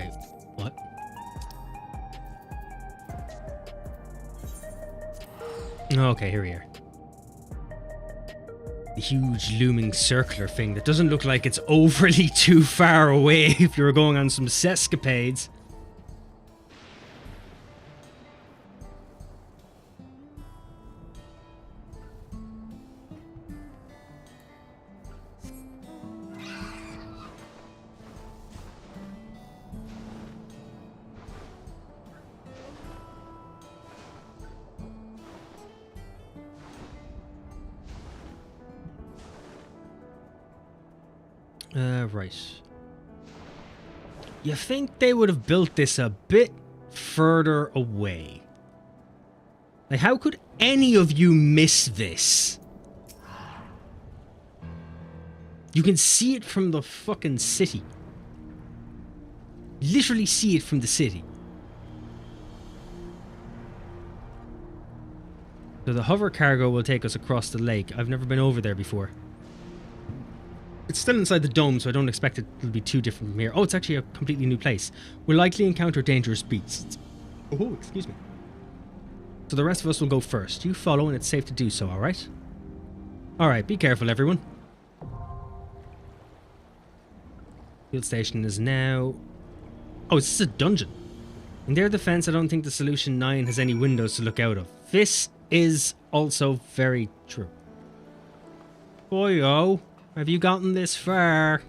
Wait, what? Okay, here we are. The huge looming circular thing that doesn't look like it's overly too far away if you were going on some sescapades. Right. You think they would have built this a bit further away? Like, how could any of you miss this? You can see it from the fucking city. Literally see it from the city. So the hover cargo will take us across the lake. I've never been over there before. It's still inside the dome, so I don't expect it to be too different from here. Oh, it's actually a completely new place. We'll likely encounter dangerous beasts. Oh, excuse me. So the rest of us will go first. You follow, and it's safe to do so, alright? Alright, be careful, everyone. Field station is now... Oh, is this a dungeon? In their defense, I don't think the Solution 9 has any windows to look out of. This is also very true. Boyo. Have you gotten this far?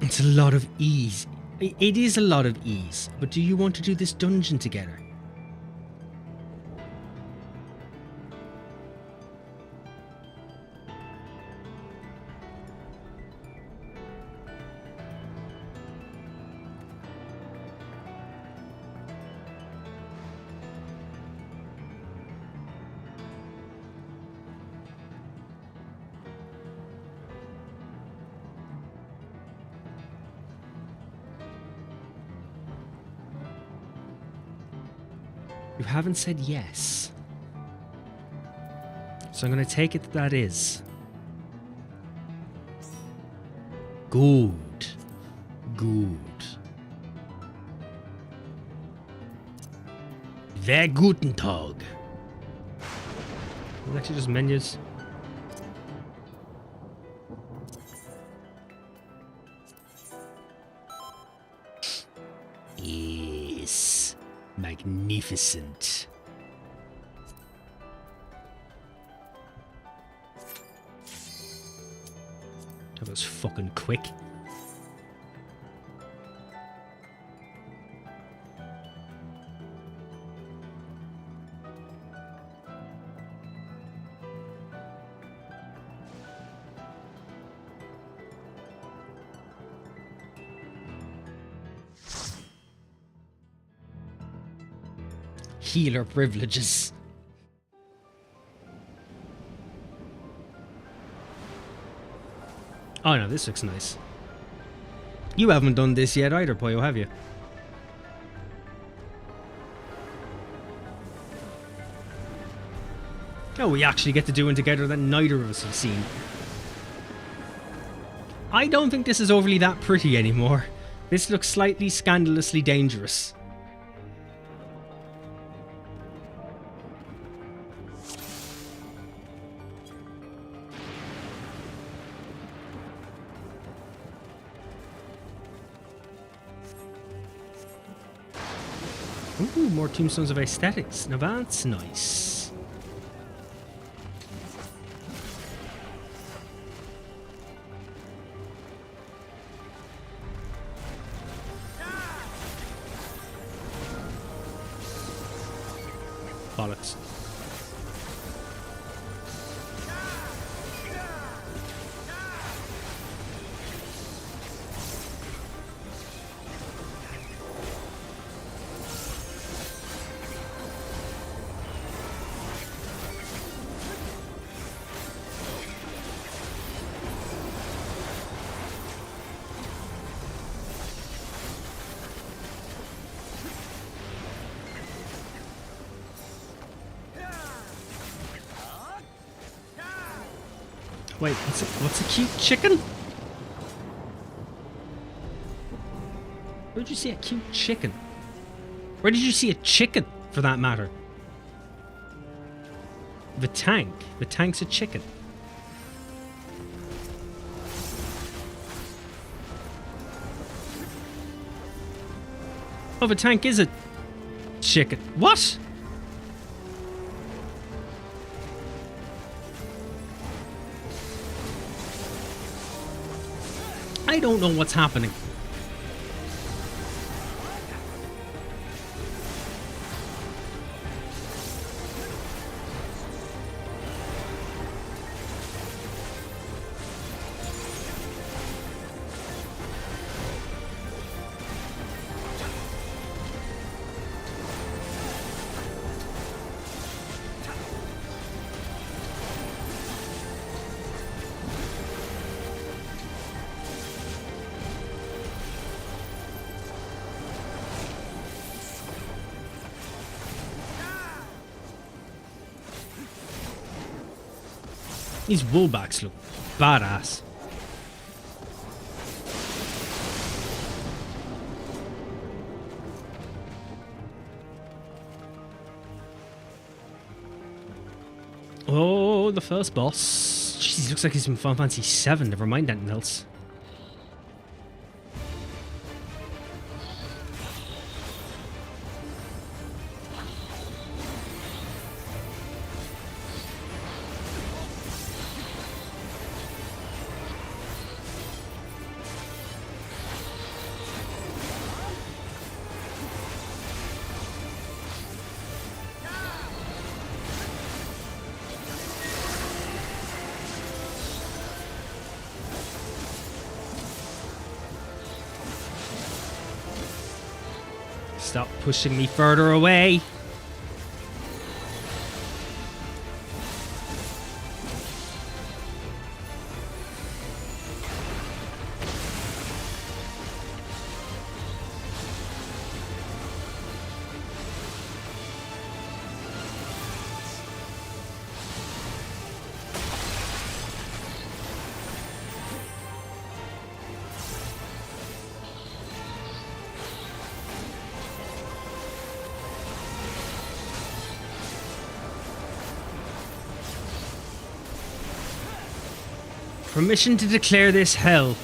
It's a lot of ease. It is a lot of ease, but do you want to do this dungeon together? You haven't said yes. So I'm going to take it that is. Good. Good. Very guten Tag. It's actually just menus. Yes. Magnificent. That was fucking quick. Healer privileges. Oh no, this looks nice. You haven't done this yet either, Poyo, have you? Oh, we actually get to do one together that neither of us have seen. I don't think this is overly that pretty anymore. This looks slightly scandalously dangerous. Ooh, more tombstones of aesthetics. Now that's nice. Bollocks. Wait, what's a cute chicken? Where did you see a cute chicken? Where did you see a chicken, for that matter? The tank. The tank's a chicken. Oh, the tank is a chicken. What? I don't know what's happening. These woolbacks look badass. Oh, the first boss. Jeez, he looks like he's from Final Fantasy XIV, never mind anything else. Stop pushing me further away. Permission to declare this hell.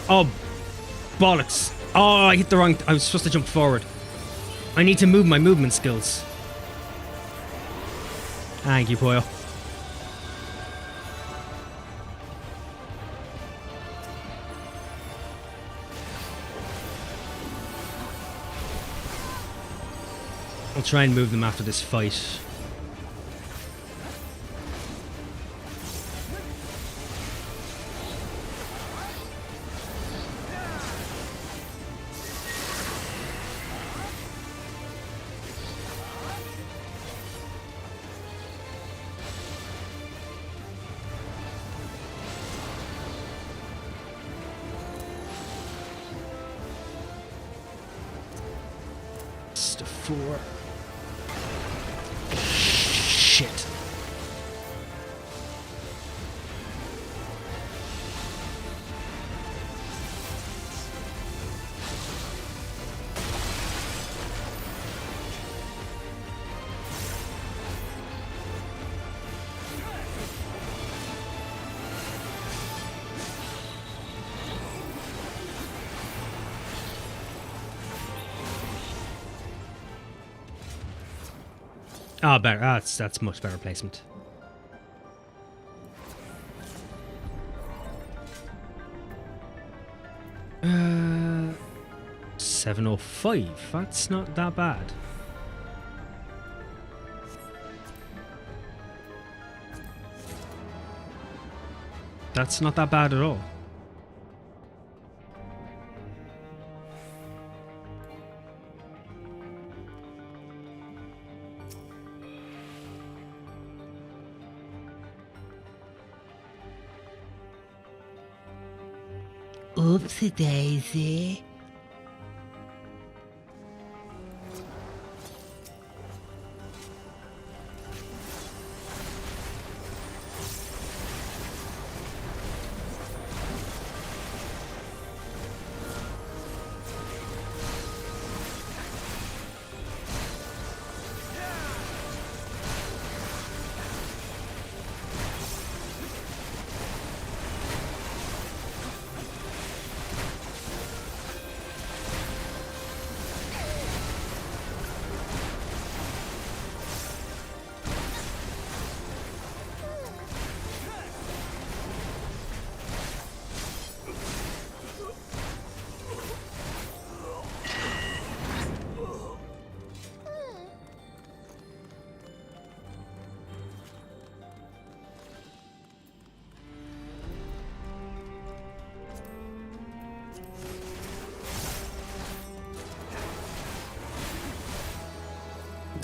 Oh, bollocks. Oh, I hit the wrong... I was supposed to jump forward. I need to move my movement skills. Thank you, Poyo. I'll try and move them after this fight. Just a 4. Shit. Ah, better. Ah, that's much better placement. Uh, 705. That's not that bad. That's not that bad at all. Oopsie daisy.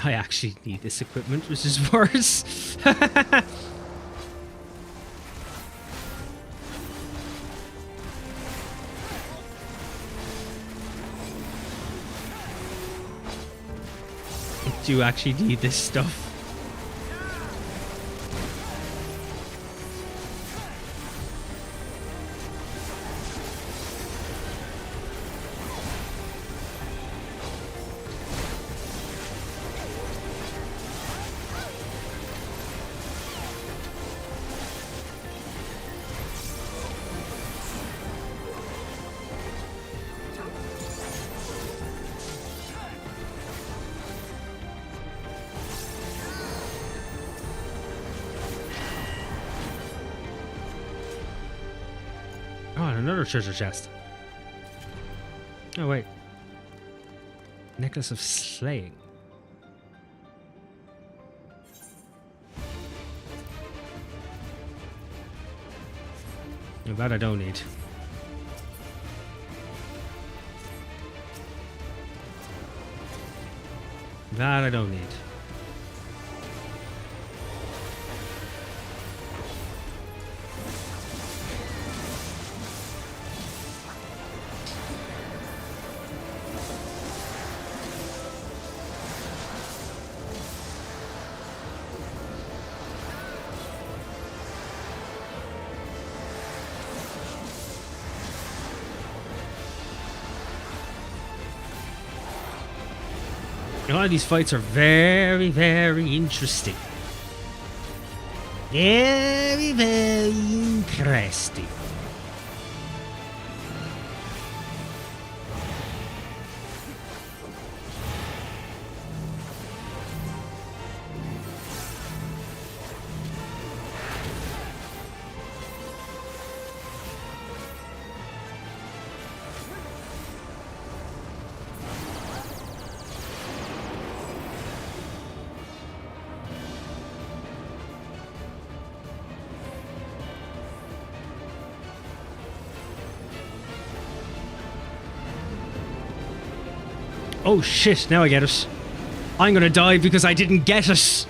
I actually need this equipment, which is worse. I do actually need this stuff. Oh, and another treasure chest. Oh, wait. Necklace of Slaying. That I don't need. That I don't need. A lot of these fights are very, very interesting. Very, very interesting. Oh shit, now I get it. I'm gonna die because I didn't get it.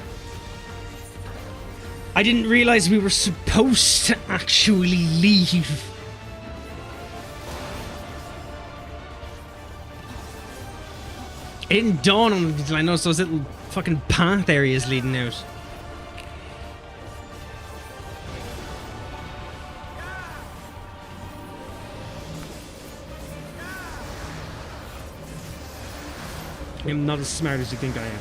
I didn't realize we were supposed to actually leave. It didn't dawn on me until I noticed those little fucking path areas leading out. I'm not as smart as you think I am.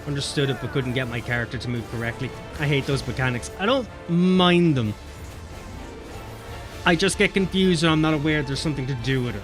understood it but couldn't get my character to move correctly. I hate those mechanics. I don't mind them. I just get confused and I'm not aware there's something to do with it.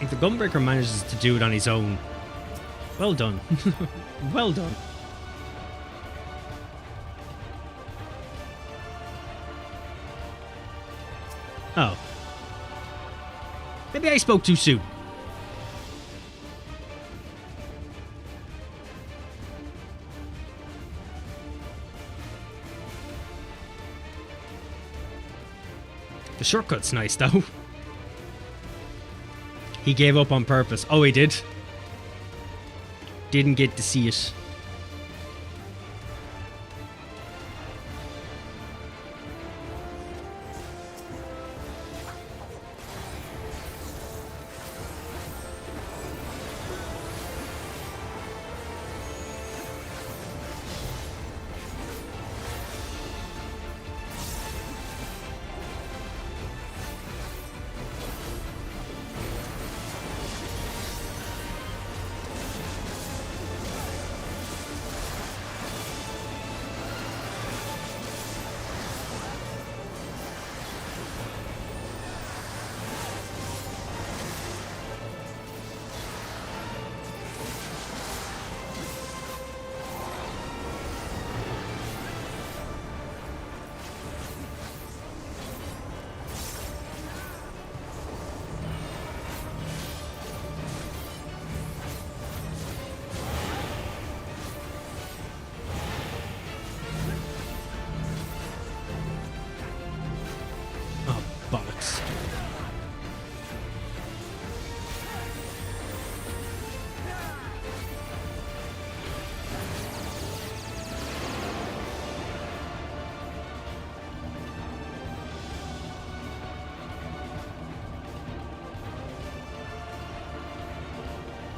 If the Gunbreaker manages to do it on his own, well done. Well done. Oh. Maybe I spoke too soon. The shortcut's nice, though. He gave up on purpose. Oh, he did? Didn't get to see it. Bollocks.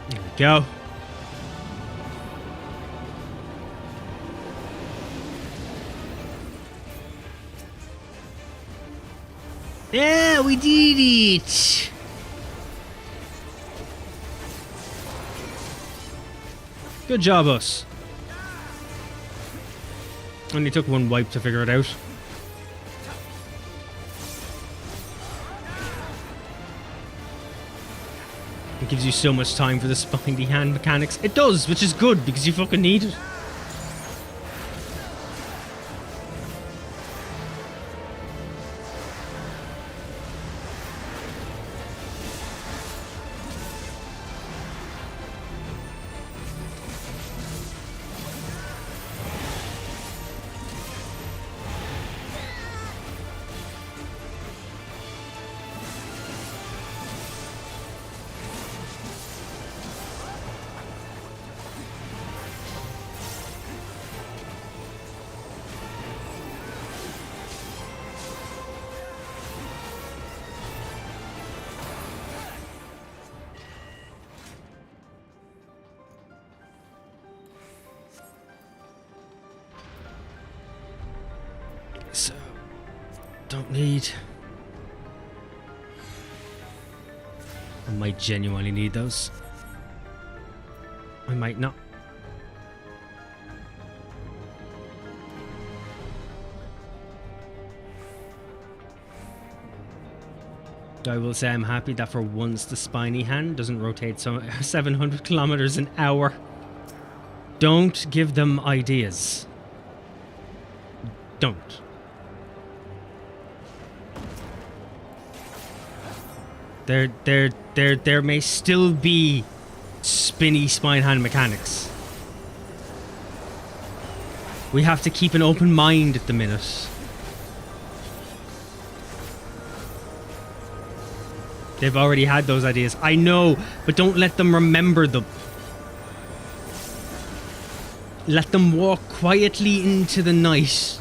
There we go. Yeah, we did it! Good job, us. Only took one wipe to figure it out. It gives you so much time for the spindy hand mechanics. It does, which is good, because you fucking need it. So, don't need. I might genuinely need those. I might not. I will say I'm happy that for once the spiny hand doesn't rotate so 700 kilometers an hour. Don't give them ideas. Don't. There may still be spinny spine hand mechanics. We have to keep an open mind at the minute. They've already had those ideas. I know, but don't let them remember them. Let them walk quietly into the night.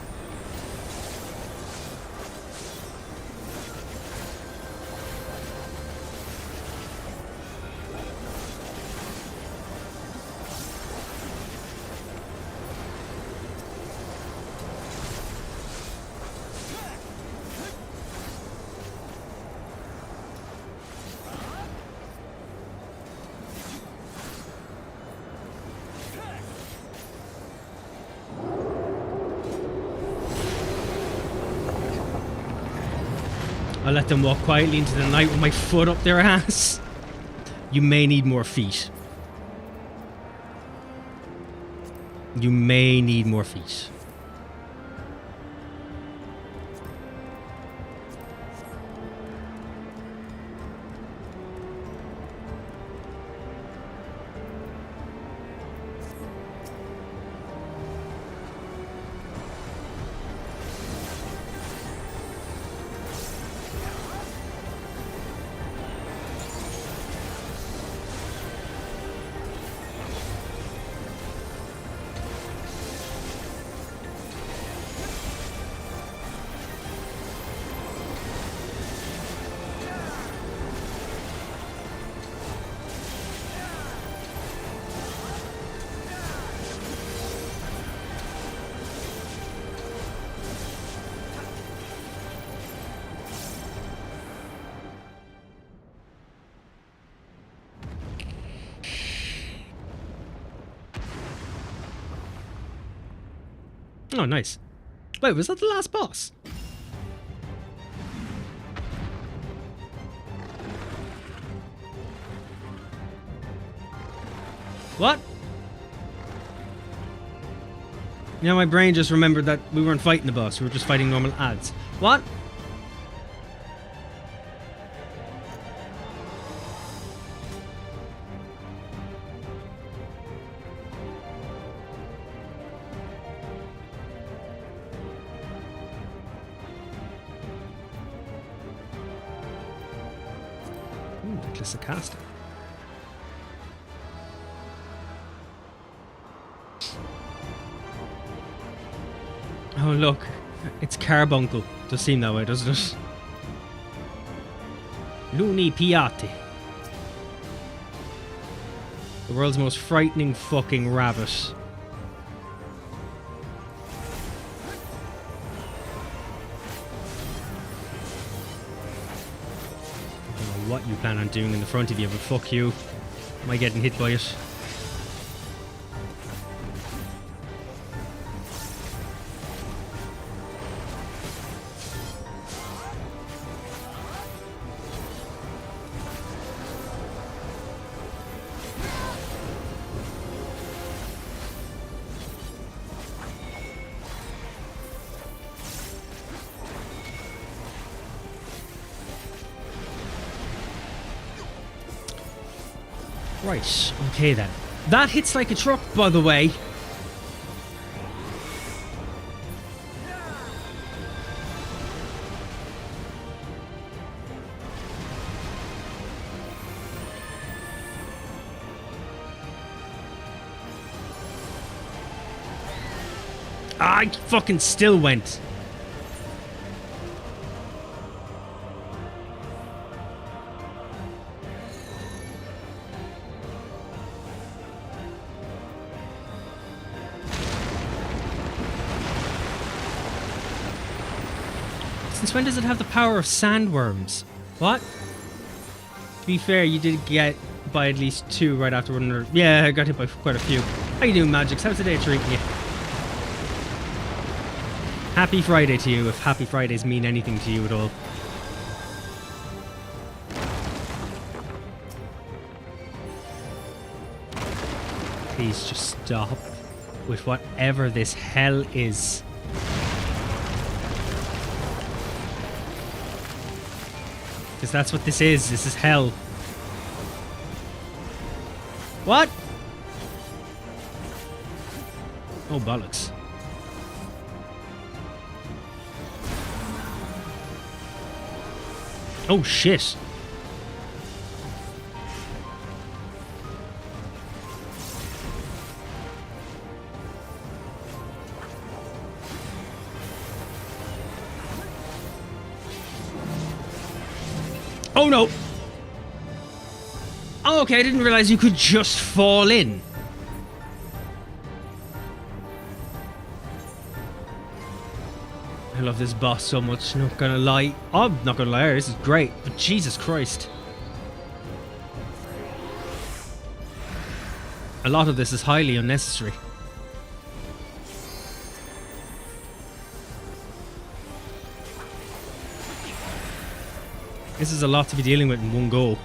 I'll let them walk quietly into the night with my foot up their ass. You may need more feet. You may need more feet. Oh, nice. Wait, was that the last boss? What? You know, my brain just remembered that we weren't fighting the boss. We were just fighting normal ads. What? Necklace of casting. Oh look, it's Carbuncle. Does seem that way, doesn't it? Looney Piatti. The world's most frightening fucking rabbit. What you plan on doing in the front of you, but fuck you. Am I getting hit by it? Right, okay then. That hits like a truck, by the way. I fucking still went. Since when does it have the power of sandworms? What? To be fair, you did get by at least 2 right after one another. Yeah, I got hit by quite a few. How you doing, Magix? How's the day treating you? Happy Friday to you, if Happy Fridays mean anything to you at all. Please just stop with whatever this hell is. Because that's what this is. This is hell. What? Oh, bollocks. Oh, shit. Oh, no. Oh, okay, I didn't realize you could just fall in. I love this boss so much, not gonna lie. I'm not gonna lie, this is great, but Jesus Christ. A lot of this is highly unnecessary. This is a lot to be dealing with in one go.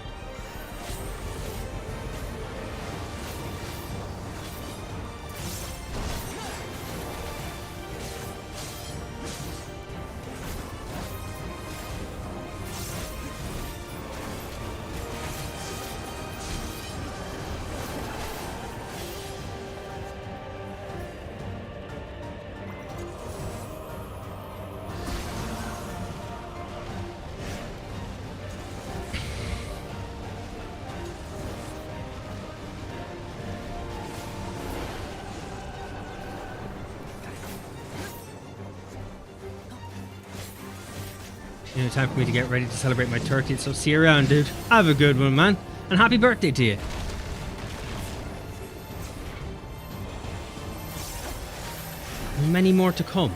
You know, time for me to get ready to celebrate my 30th, so see you around, dude. Have a good one, man. And happy birthday to you. Many more to come.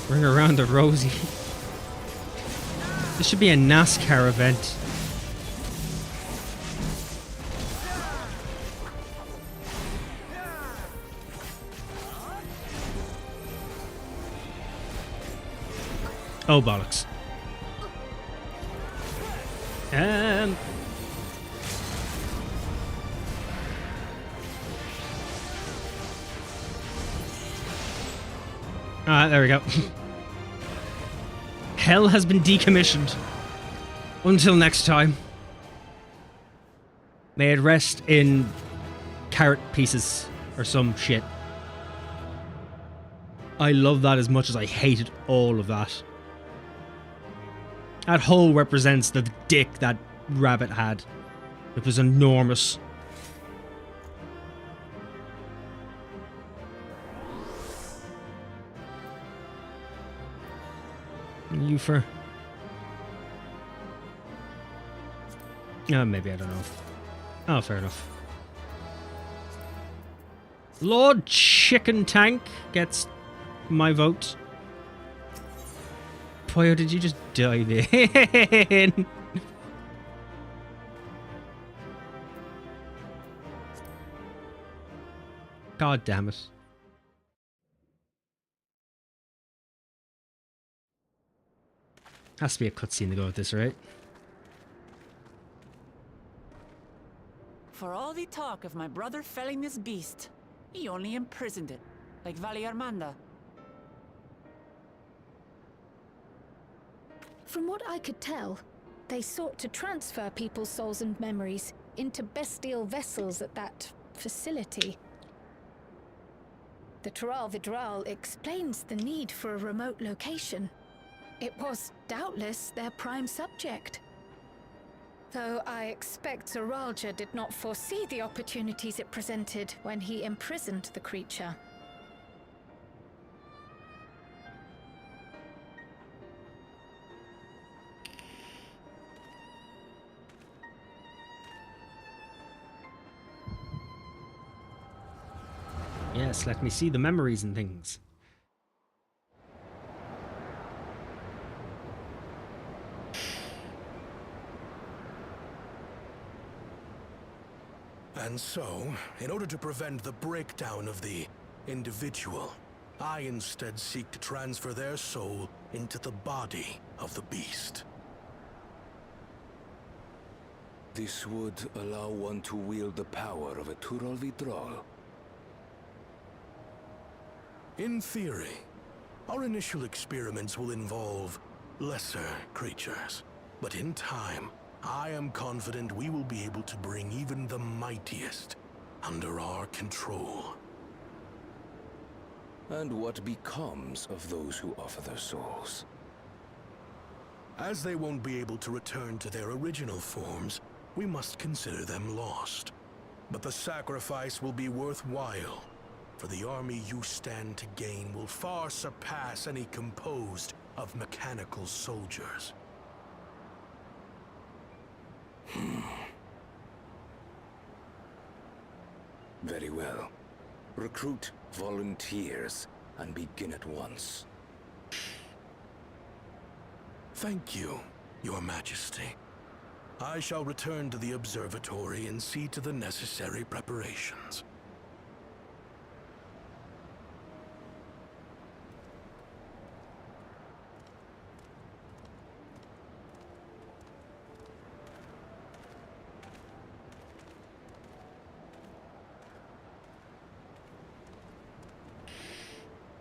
Bring around the Rosie. This should be a NASCAR event. Oh, bollocks. There we go. Hell has been decommissioned. Until next time. May it rest in carrot pieces or some shit. I love that as much as I hated all of that. That hole represents the dick that rabbit had. It was enormous. You for... maybe, I don't know. Oh, fair enough. Lord Chicken Tank gets my vote. Boy, did you just dive in? God damn it. Has to be a cutscene to go with this, right? For all the talk of my brother felling this beast, he only imprisoned it, like Vali Armanda. From what I could tell, they sought to transfer people's souls and memories into bestial vessels at that facility. The Tural Vidral explains the need for a remote location. It was doubtless their prime subject. Though I expect Zoralja did not foresee the opportunities it presented when he imprisoned the creature. Yes, let me see the memories and things. And so, in order to prevent the breakdown of the individual, I instead seek to transfer their soul into the body of the beast. This would allow one to wield the power of a Turol Vidrol. In theory, our initial experiments will involve lesser creatures. But in time, I am confident we will be able to bring even the mightiest under our control. And what becomes of those who offer their souls? As they won't be able to return to their original forms, we must consider them lost. But the sacrifice will be worthwhile, for the army you stand to gain will far surpass any composed of mechanical soldiers. Very well. Recruit volunteers and begin at once. Thank you, Your Majesty. I shall return to the observatory and see to the necessary preparations.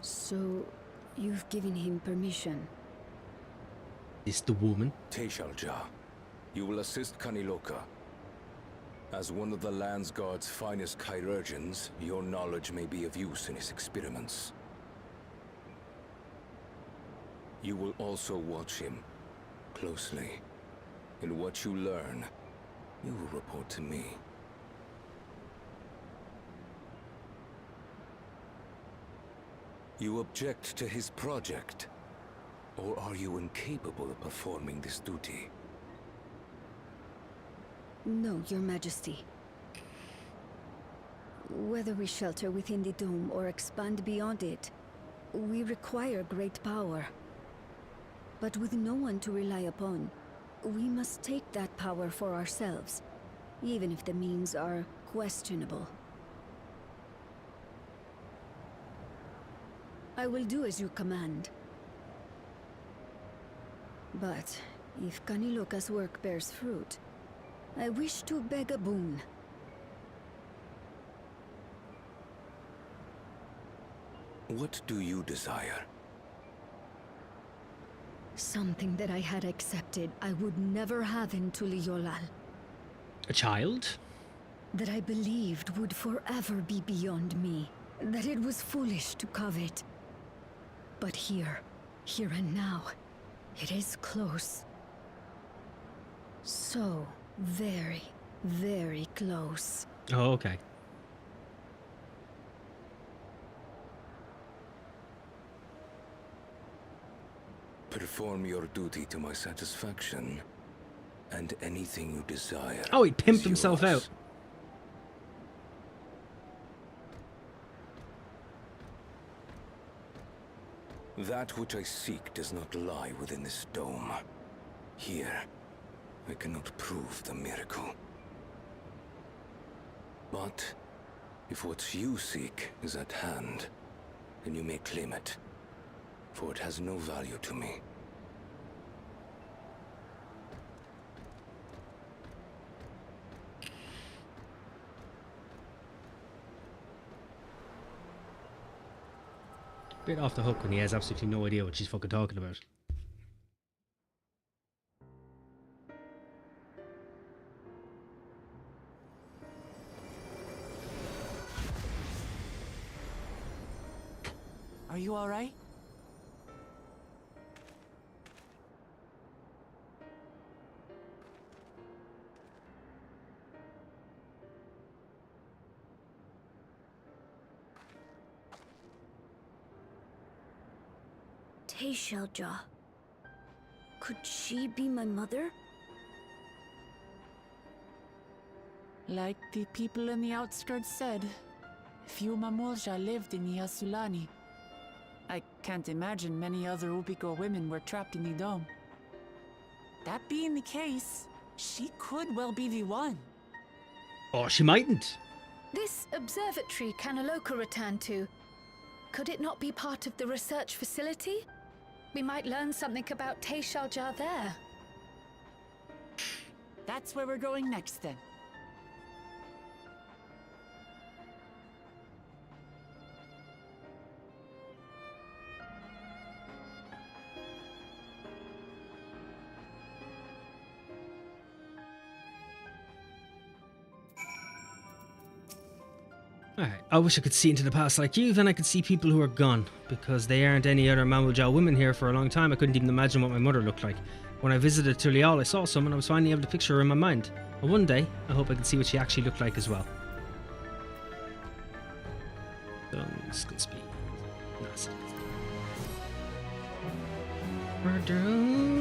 So, you've given him permission? Is the woman? Teshalja, you will assist Kaniloka. As one of the Landsguard's finest chirurgeons, your knowledge may be of use in his experiments. You will also watch him closely. In what you learn, you will report to me. You object to his project? Or are you incapable of performing this duty? No, Your Majesty. Whether we shelter within the dome or expand beyond it, we require great power. But with no one to rely upon, we must take that power for ourselves, even if the means are questionable. I will do as you command. But if Kaniloka's work bears fruit, I wish to beg a boon. What do you desire? Something that I had accepted I would never have in Tuliolal. A child? That I believed would forever be beyond me. That it was foolish to covet. But here and now, it is close. So very, very close. Oh, okay. Perform your duty to my satisfaction, and anything you desire. Oh, he pimped is himself yours. out. That which I seek does not lie within this dome. Here, I cannot prove the miracle. But if what you seek is at hand, then you may claim it, for it has no value to me. Bit off the hook when he has absolutely no idea what she's fucking talking about. Are you all right? Teishelja. Could she be my mother? Like the people in the outskirts said, few Mamulja lived in the Yasulani. I can't imagine many other Ubiko women were trapped in the dome. That being the case, she could well be the one. Or she mightn't. This observatory Kanaloka returned to, could it not be part of the research facility? We might learn something about Teishelja there. That's where we're going next then. Alright, I wish I could see into the past like you, then I could see people who are gone. Because they aren't any other Mamulja women here for a long time, I couldn't even imagine what my mother looked like. When I visited Tulial, I saw some and I was finally able to picture her in my mind. And one day, I hope I can see what she actually looked like as well. Skill speed. Nice. Murder.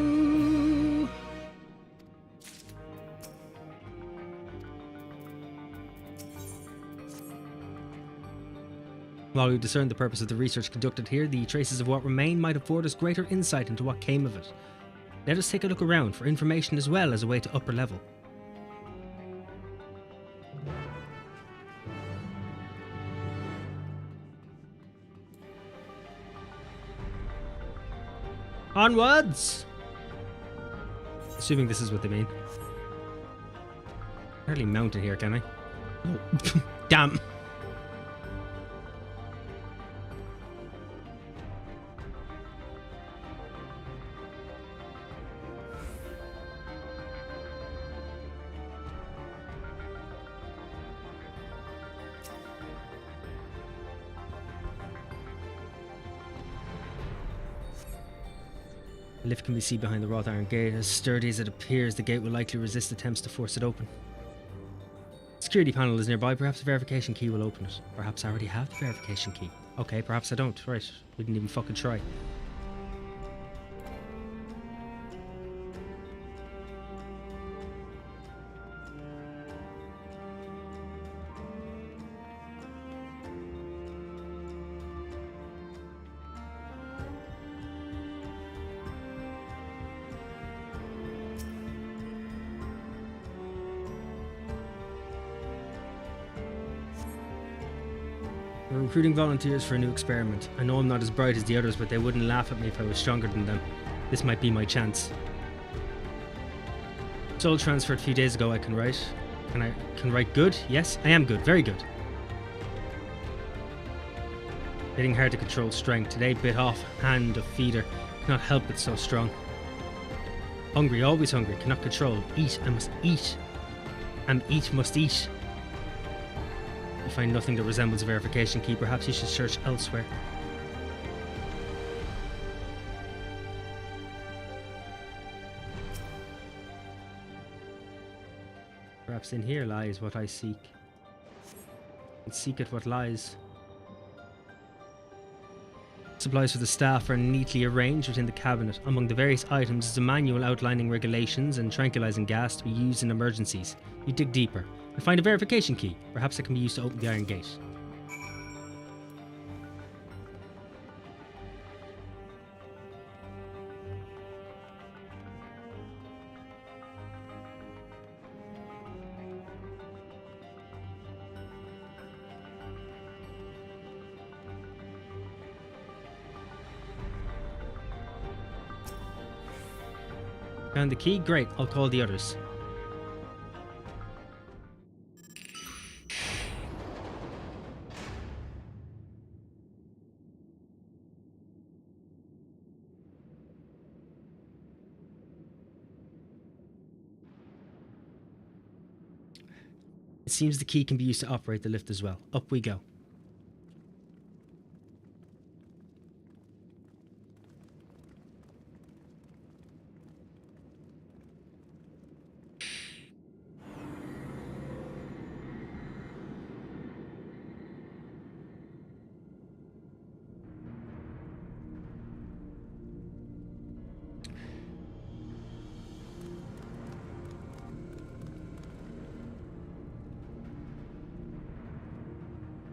While we discern the purpose of the research conducted here, the traces of what remain might afford us greater insight into what came of it. Let us take a look around for information as well as a way to upper level. Onwards! Assuming this is what they mean. Hardly mount it here, can I? Oh. Damn! The lift can be seen behind the wrought iron gate. As sturdy as it appears, the gate will likely resist attempts to force it open. Security panel is nearby. Perhaps a verification key will open it. Perhaps I already have the verification key. Okay, perhaps I don't. Right, we didn't even fucking try. We're recruiting volunteers for a new experiment. I know I'm not as bright as the others, but they wouldn't laugh at me if I was stronger than them. This might be my chance. Soul transferred a few days ago. I can write. And I can write good? Yes, I am good. Very good. Getting hard to control strength. Today bit off hand of feeder. Cannot help it, so strong. Hungry, always hungry. Cannot control. Eat, I must eat. And eat must eat. You find nothing that resembles a verification key. Perhaps you should search elsewhere. Perhaps in here lies what I seek. And seeketh what lies. Supplies for the staff are neatly arranged within the cabinet. Among the various items is a manual outlining regulations and tranquilizing gas to be used in emergencies. You dig deeper and find a verification key. Perhaps it can be used to open the iron gate. Found the key? Great, I'll call the others. It seems the key can be used to operate the lift as well. Up we go.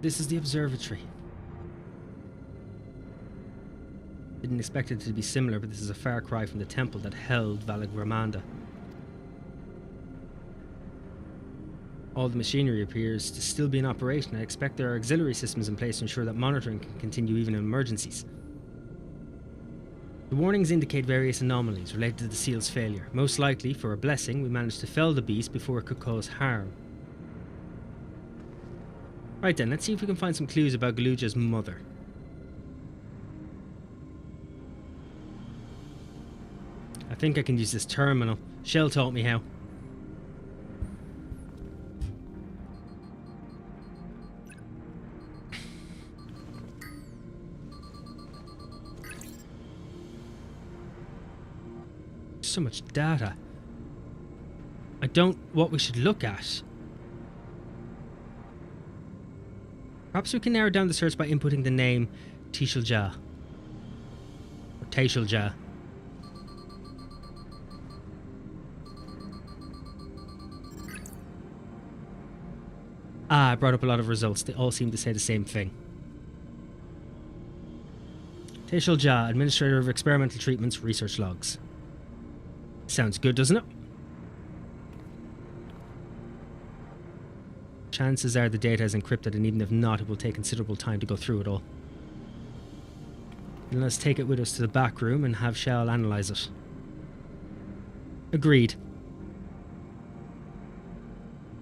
This is the observatory. Didn't expect it to be similar, but this is a far cry from the temple that held Valagramanda. All the machinery appears to still be in operation. I expect there are auxiliary systems in place to ensure that monitoring can continue even in emergencies. The warnings indicate various anomalies related to the seal's failure. Most likely, for a blessing, we managed to fell the beast before it could cause harm. Right then, let's see if we can find some clues about Galuja's mother. I think I can use this terminal. Shell taught me how. So much data. I don't know what we should look at. Perhaps we can narrow down the search by inputting the name Tishalja. Or Taishalja. I brought up a lot of results. They all seem to say the same thing. Taishalja, Administrator of Experimental Treatments, Research Logs. Sounds good, doesn't it? Chances are the data is encrypted, and even if not, it will take considerable time to go through it all. And let's take it with us to the back room and have Shell analyze it. Agreed.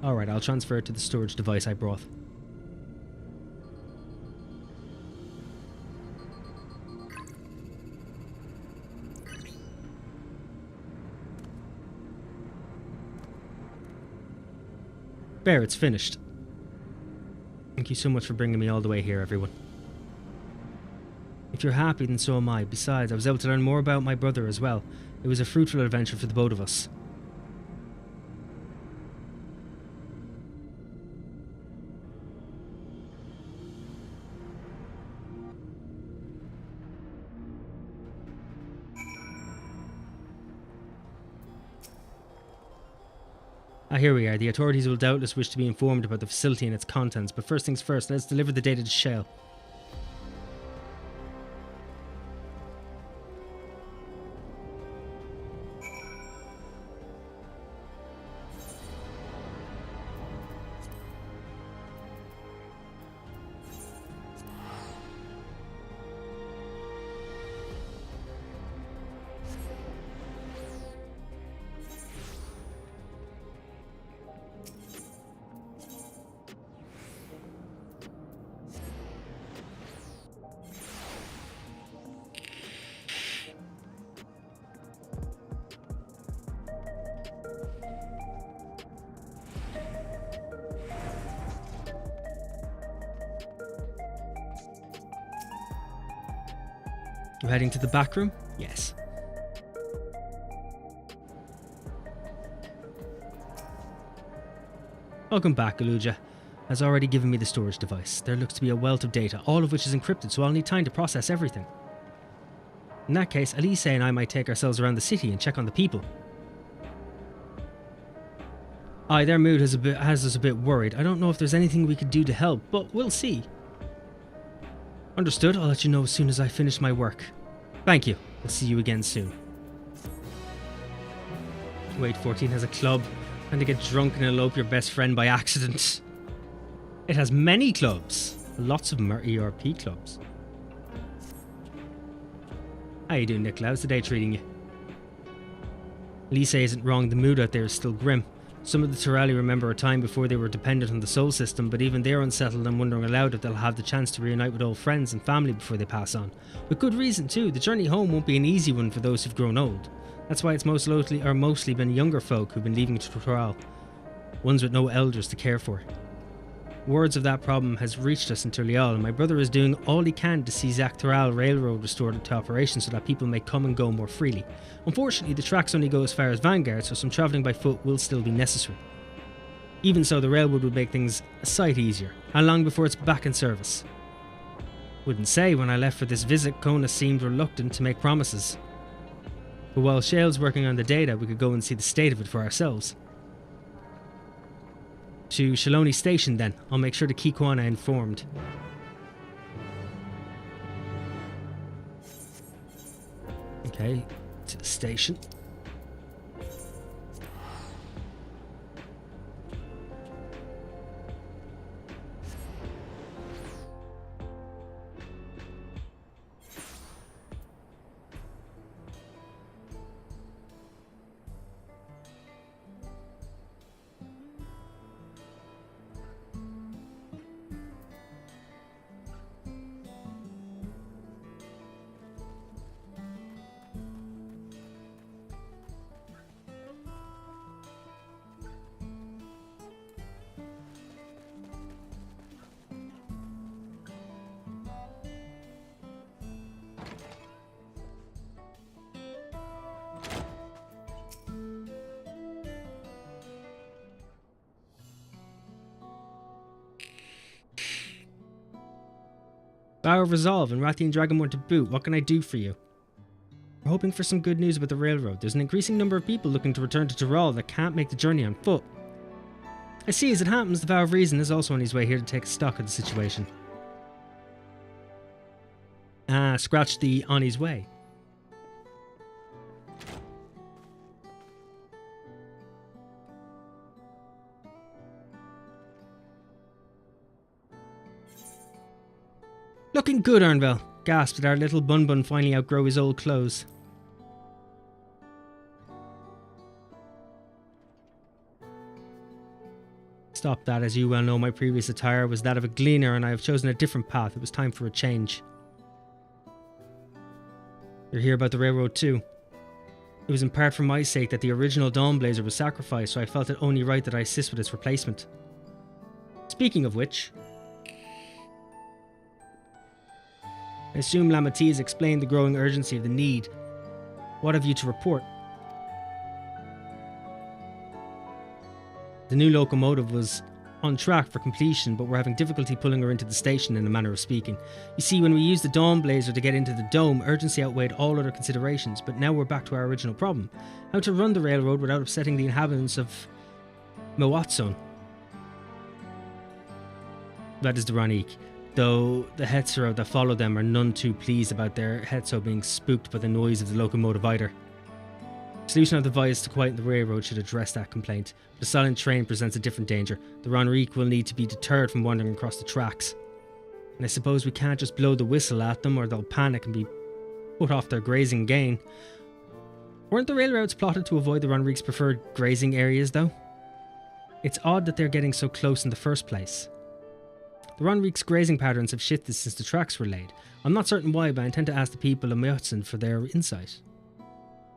Alright, I'll transfer it to the storage device I brought. There, it's finished. Thank you so much for bringing me all the way here, everyone. If you're happy, then so am I. Besides, I was able to learn more about my brother as well. It was a fruitful adventure for the both of us. Here we are. The authorities will doubtless wish to be informed about the facility and its contents, but first things first, let's deliver the data to Shell. We're heading to the back room? Yes. Welcome back, Galuja. Has already given me the storage device. There looks to be a wealth of data, all of which is encrypted, so I'll need time to process everything. In that case, Elise and I might take ourselves around the city and check on the people. Aye, their mood has us a bit worried. I don't know if there's anything we could do to help, but we'll see. Understood. I'll let you know as soon as I finish my work. Thank you. I'll see you again soon. Wait, 14 has a club. And to get drunk and elope your best friend by accident. It has many clubs. Lots of them are ERP clubs. How you doing, Nicola? How's the day treating you? Lisa isn't wrong. The mood out there is still grim. Some of the Turali remember a time before they were dependent on the soul system, but even they're unsettled and wondering aloud if they'll have the chance to reunite with old friends and family before they pass on. With good reason too. The journey home won't be an easy one for those who've grown old. That's why it's mostly been younger folk who've been leaving Tural, ones with no elders to care for. Words of that problem has reached us in Turlial, and my brother is doing all he can to see Zac Tural Railroad restored to operation so that people may come and go more freely. Unfortunately, the tracks only go as far as Vanguard, so some travelling by foot will still be necessary. Even so, the railroad would make things a sight easier, and long before it's back in service. Wouldn't say when I left for this visit, Kona seemed reluctant to make promises. But while Shale's working on the data, we could go and see the state of it for ourselves. To Shaloni Station then. I'll make sure to keep Kwana informed. Okay, to the station. Bow of Resolve and Rathian Dragonborn to boot. What can I do for you? We're hoping for some good news about the railroad. There's an increasing number of people looking to return to Tyrol that can't make the journey on foot. I see, as it happens, the Vow of Reason is also on his way here to take stock of the situation. Scratch the on his way. Looking good, Ernville. Gasped, did our little Bun finally outgrow his old clothes? Stop that, as you well know, my previous attire was that of a gleaner and I have chosen a different path. It was time for a change. You're here about the railroad too. It was in part for my sake that the original Dawnblazer was sacrificed, so I felt it only right that I assist with its replacement. Speaking of which, I assume Lamati has explained the growing urgency of the need. What have you to report? The new locomotive was on track for completion, but we're having difficulty pulling her into the station, in a manner of speaking. You see, when we used the Dawnblazer to get into the dome, urgency outweighed all other considerations, but now we're back to our original problem. How to run the railroad without upsetting the inhabitants of Mewatson. That is the Ranique, though the Hetzero that follow them are none too pleased about their Hetzo being spooked by the noise of the locomotive either. The solution I've devised to quieten the railroad should address that complaint, but a silent train presents a different danger. The Ranique will need to be deterred from wandering across the tracks. And I suppose we can't just blow the whistle at them or they'll panic and be put off their grazing gain. Weren't the railroads plotted to avoid the Ranique's preferred grazing areas though? It's odd that they're getting so close in the first place. The Ranique's grazing patterns have shifted since the tracks were laid. I'm not certain why, but I intend to ask the people of Mewatson for their insight.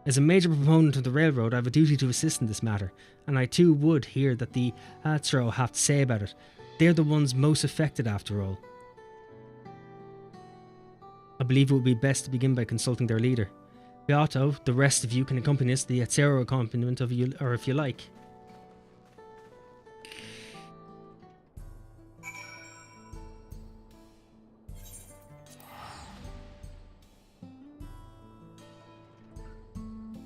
As a major proponent of the railroad, I have a duty to assist in this matter, and I too would hear that the Hetzero have to say about it. They're the ones most affected after all. I believe it would be best to begin by consulting their leader. Beato, the rest of you can accompany us, the Hetzero accompaniment of you, or if you like.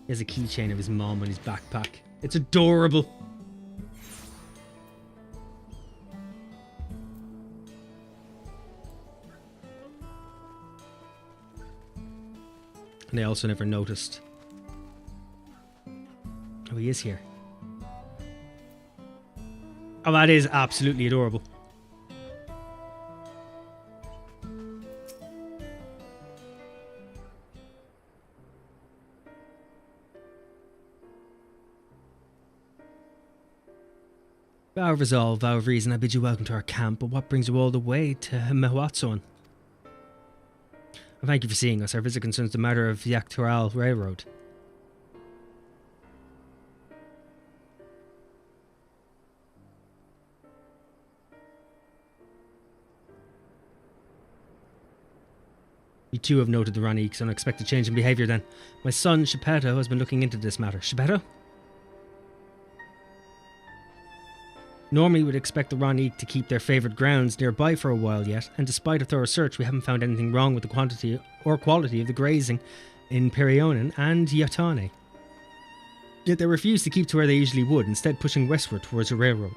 He has a keychain of his mom on his backpack. It's adorable. And I also never noticed. Oh, he is here. Oh, that is absolutely adorable. Vow of Resolve, Vow of Reason, I bid you welcome to our camp, but what brings you all the way to Mewatson? Well, thank you for seeing us. Our visit concerns the matter of the Yaktural Railroad. You too have noted the Ranique's unexpected change in behaviour then. My son, Shepetto, has been looking into this matter. Shepetto? Normally we'd expect the Ranique to keep their favoured grounds nearby for a while yet, and despite a thorough search we haven't found anything wrong with the quantity or quality of the grazing in Perionen and Yatane. Yet they refuse to keep to where they usually would, instead pushing westward towards a railroad.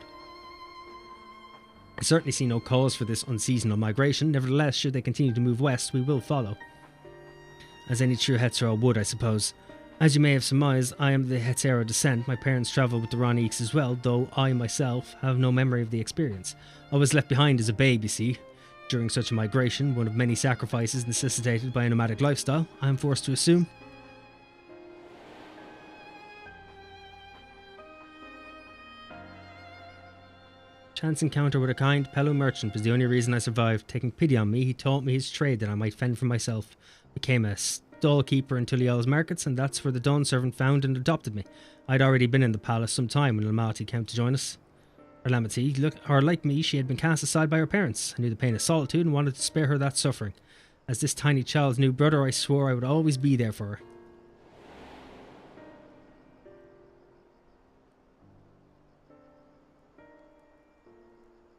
I certainly see no cause for this unseasonal migration. Nevertheless, should they continue to move west, we will follow. As any true Hetero would, I suppose. As you may have surmised, I am of the Hetero descent. My parents travelled with the Roniques as well, though I myself have no memory of the experience. I was left behind as a babe, you see. During such a migration, one of many sacrifices necessitated by a nomadic lifestyle, I am forced to assume. Chance encounter with a kind fellow merchant was the only reason I survived. Taking pity on me, he taught me his trade that I might fend for myself. Became a stall keeper in Tuliel's markets, and that's where the dawn servant found and adopted me. I'd already been in the palace some time when Lamati came to join us. Or like me, she had been cast aside by her parents. I knew the pain of solitude and wanted to spare her that suffering. As this tiny child's new brother, I swore I would always be there for her.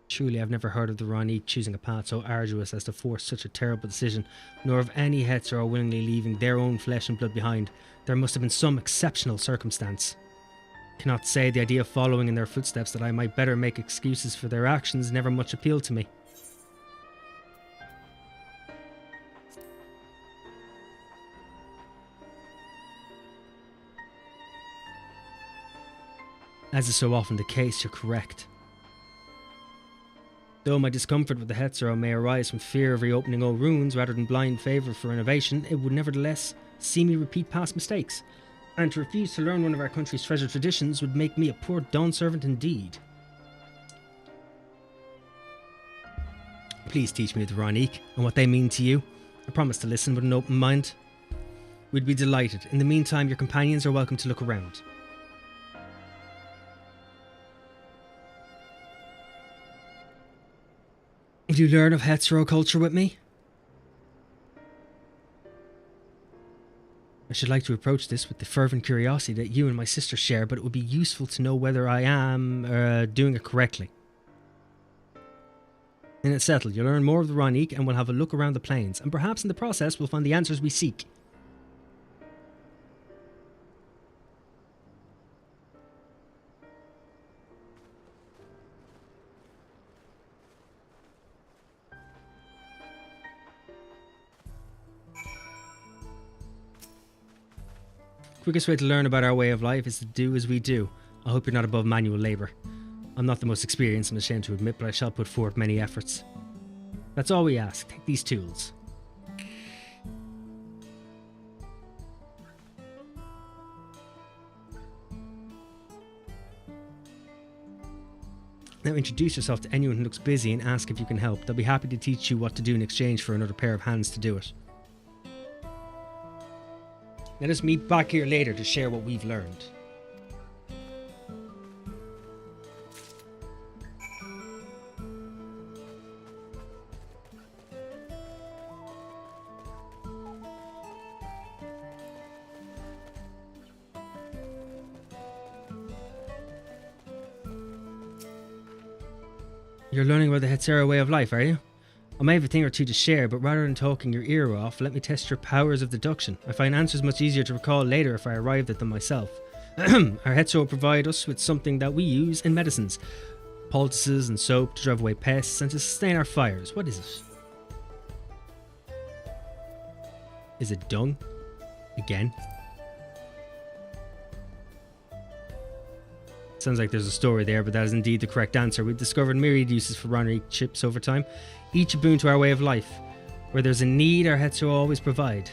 Truly, I've never heard of the Ronique choosing a path so arduous as to force such a terrible decision, nor of any Hetero willingly leaving their own flesh and blood behind. There must have been some exceptional circumstance. Cannot say the idea of following in their footsteps that I might better make excuses for their actions never much appealed to me. As is so often the case, you're correct. Though my discomfort with the Hetero may arise from fear of reopening old wounds rather than blind favour for innovation, it would nevertheless see me repeat past mistakes. And to refuse to learn one of our country's treasured traditions would make me a poor dawn servant indeed. Please teach me the Ronique and what they mean to you. I promise to listen with an open mind. We'd be delighted. In the meantime, your companions are welcome to look around. Would you learn of Hetero culture with me? I should like to approach this with the fervent curiosity that you and my sister share, but it would be useful to know whether I am doing it correctly. Then it's settled. You'll learn more of the Ronique and we'll have a look around the plains, and perhaps in the process we'll find the answers we seek. Quickest way to learn about our way of life is to do as we do. I hope you're not above manual labour. I'm not the most experienced, I'm ashamed to admit, but I shall put forth many efforts. That's all we ask. Take these tools. Now introduce yourself to anyone who looks busy and ask if you can help. They'll be happy to teach you what to do in exchange for another pair of hands to do it. Let us meet back here later to share what we've learned. You're learning about the Hetero way of life, are you? I may have a thing or two to share, but rather than talking your ear off, let me test your powers of deduction. I find answers much easier to recall later if I arrived at them myself. Our Hetero provide us with something that we use in medicines. Poultices and soap to drive away pests and to sustain our fires. What is it? Is it dung? Again? Sounds like there's a story there, but that is indeed the correct answer. We've discovered myriad uses for Ronique chips over time, each a boon to our way of life. Where there's a need, our Hetero always provide.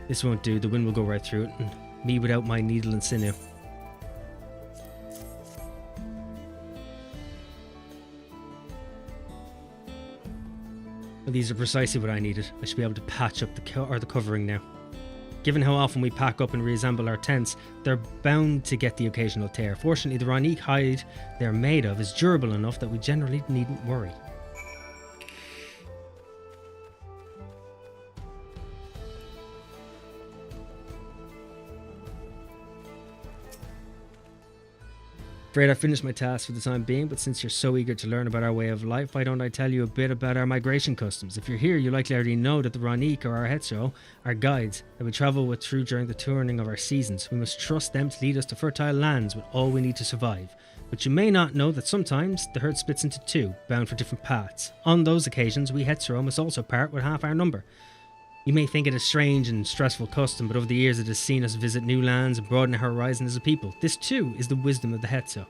This won't do, the wind will go right through it, and me without my needle and sinew. Well, these are precisely what I needed. I should be able to patch up the covering now. Given how often we pack up and reassemble our tents, they're bound to get the occasional tear. Fortunately, the Ronique hide they're made of is durable enough that we generally needn't worry. Afraid I finished my task for the time being, but since you're so eager to learn about our way of life, why don't I tell you a bit about our migration customs? If you're here, you likely already know that the Raniq, or our Hetzo, are guides that we travel with through during the turning of our seasons. We must trust them to lead us to fertile lands with all we need to survive. But you may not know that sometimes the herd splits into two, bound for different paths. On those occasions, we Hetzo must also part with half our number. You may think it a strange and stressful custom, but over the years it has seen us visit new lands and broaden our horizon as a people. This too is the wisdom of the Hetzo.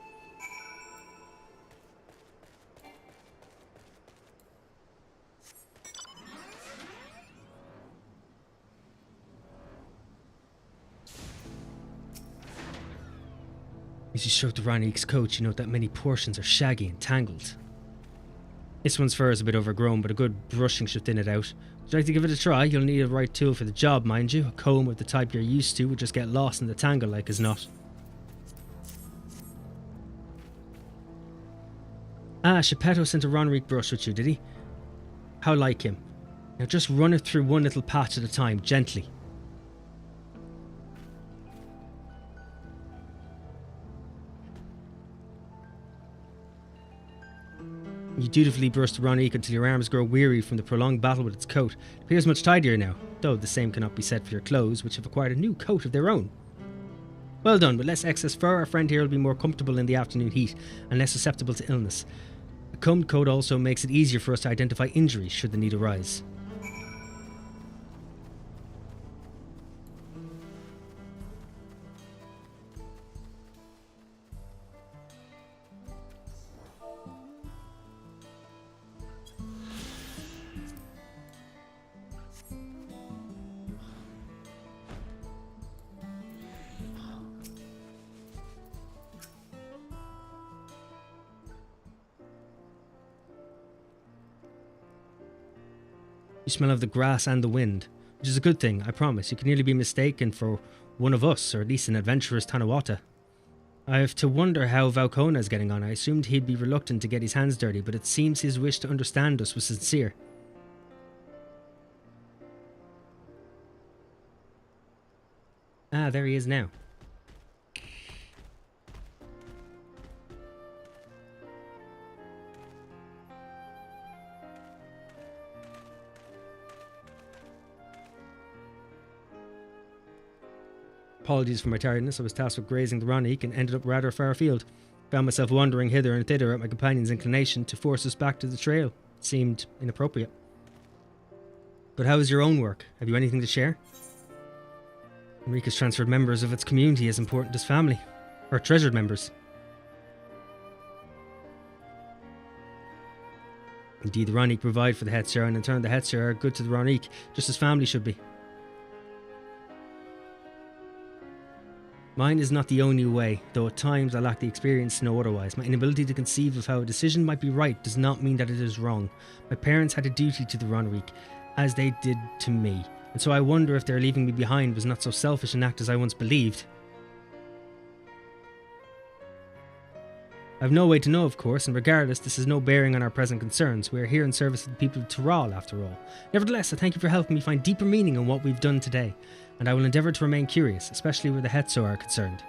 As you stroke the Raniq's coat, you note that many portions are shaggy and tangled. This one's fur is a bit overgrown, but a good brushing should thin it out. Would you like to give it a try? You'll need the right tool for the job, mind you. A comb of the type you're used to would just get lost in the tangle like as not. Ah, Geppetto sent a Raniq brush with you, did he? How like him. Now just run it through one little patch at a time, gently. You dutifully brush the Raniq until your arms grow weary from the prolonged battle with its coat. It appears much tidier now, though the same cannot be said for your clothes, which have acquired a new coat of their own. Well done. With less excess fur, our friend here will be more comfortable in the afternoon heat and less susceptible to illness. A combed coat also makes it easier for us to identify injuries should the need arise. You smell of the grass and the wind, which is a good thing, I promise. You can nearly be mistaken for one of us, or at least an adventurous Tanawata. I have to wonder how Valkona is getting on. I assumed he'd be reluctant to get his hands dirty, but it seems his wish to understand us was sincere. Ah, there he is now. Apologies for my tiredness. I was tasked with grazing the Raniq and ended up rather far afield. Found myself wandering hither and thither at my companion's inclination to force us back to the trail. It seemed inappropriate. But how is your own work? Have you anything to share? Enrique's transferred members of its community as important as family. Or treasured members. Indeed, the Raniq provide for the Hetzer, and in turn the Hetzer are good to the Raniq, just as family should be. Mine is not the only way, though at times I lack the experience to know otherwise. My inability to conceive of how a decision might be right does not mean that it is wrong. My parents had a duty to the Raniq, as they did to me, and so I wonder if their leaving me behind was not so selfish an act as I once believed. I have no way to know, of course, and regardless, this has no bearing on our present concerns. We are here in service of the people of Tyrol, after all. Nevertheless, I thank you for helping me find deeper meaning in what we've done today, and I will endeavour to remain curious, especially where the Hetzo are concerned.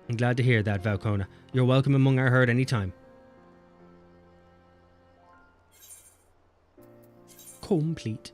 I'm glad to hear that, Valkona. You're welcome among our herd any time. Complete.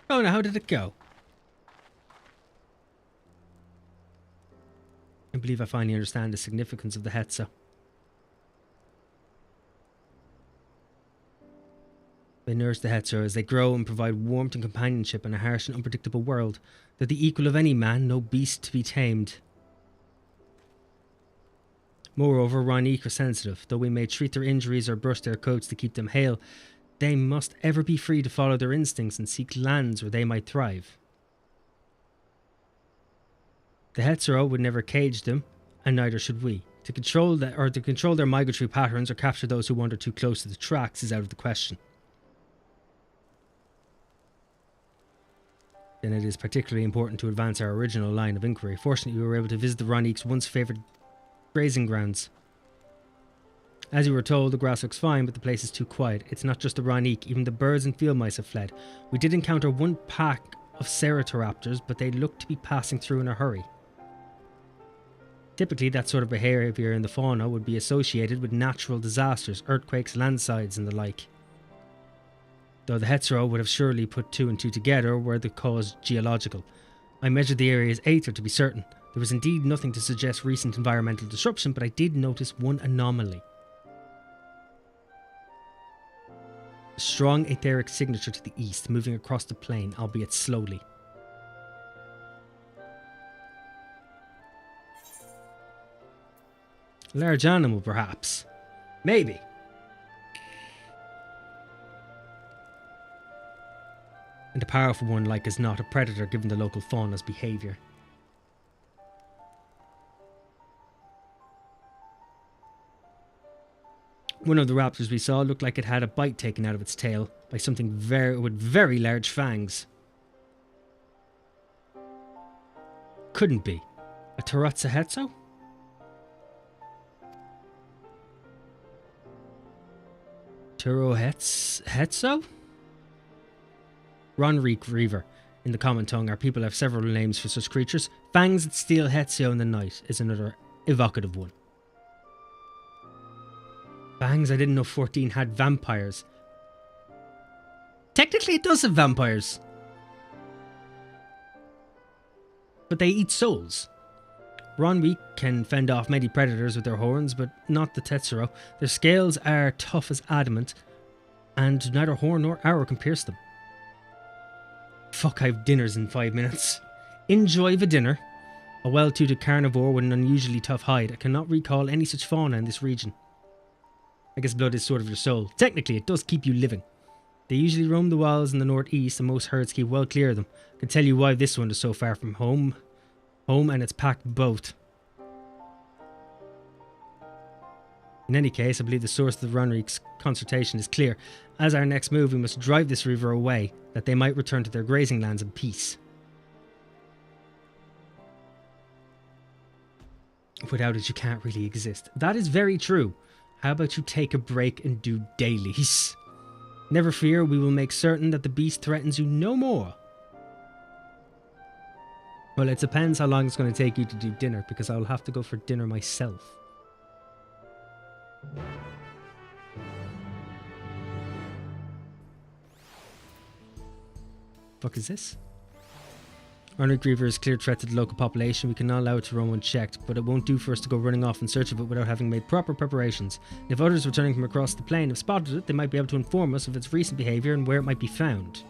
Oh no, how did it go? I believe I finally understand the significance of the Hetzo. They nourish the Hetzo as they grow and provide warmth and companionship in a harsh and unpredictable world. They're the equal of any man, no beast to be tamed. Moreover, Ranique are sensitive. Though we may treat their injuries or brush their coats to keep them hale, they must ever be free to follow their instincts and seek lands where they might thrive. The Hetzero would never cage them, and neither should we. To control their migratory patterns or capture those who wander too close to the tracks is out of the question. Then it is particularly important to advance our original line of inquiry. Fortunately, we were able to visit the Ranique's once favoured grazing grounds. As you were told, the grass looks fine, but the place is too quiet. It's not just the Ranique, even the birds and field mice have fled. We did encounter one pack of Ceratoraptors, but they looked to be passing through in a hurry. Typically, that sort of behaviour in the fauna would be associated with natural disasters, earthquakes, landslides and the like. Though the Hetzero would have surely put 2 and 2 together were the cause geological. I measured the area's aether to be certain. There was indeed nothing to suggest recent environmental disruption, but I did notice one anomaly. A strong etheric signature to the east, moving across the plain, albeit slowly. A large animal, perhaps. Maybe. And a powerful one like as not, a predator given the local fauna's behaviour. One of the raptors we saw looked like it had a bite taken out of its tail by something with very large fangs. Couldn't be. A Taratsa Hetzo? Turo Hetzo? Ronreek Reaver. In the common tongue, our people have several names for such creatures. Fangs that steal Hetzo in the night is another evocative one. Fangs, I didn't know 14 had vampires. Technically it does have vampires. But they eat souls. Ronreek can fend off many predators with their horns, but not the Tetsuro. Their scales are tough as adamant, and neither horn nor arrow can pierce them. Fuck, I have dinners in 5 minutes. Enjoy the dinner. A well-tutored carnivore with an unusually tough hide. I cannot recall any such fauna in this region. I guess blood is sort of your soul. Technically, it does keep you living. They usually roam the wilds in the northeast, and most herds keep well clear of them. I can tell you why this one is so far from home. And it's packed both. In any case, I believe the source of the Ronreek's consultation is clear. As our next move, we must drive this river away, that they might return to their grazing lands in peace. Without it, you can't really exist. That is very true. How about you take a break and do dailies? Never fear, we will make certain that the beast threatens you no more. Well, it depends how long it's going to take you to do dinner, because I'll have to go for dinner myself. Fuck is this? Ronreek Reaver is a clear threat to the local population. We cannot allow it to roam unchecked, but it won't do for us to go running off in search of it without having made proper preparations. If others returning from across the plain have spotted it, they might be able to inform us of its recent behaviour and where it might be found.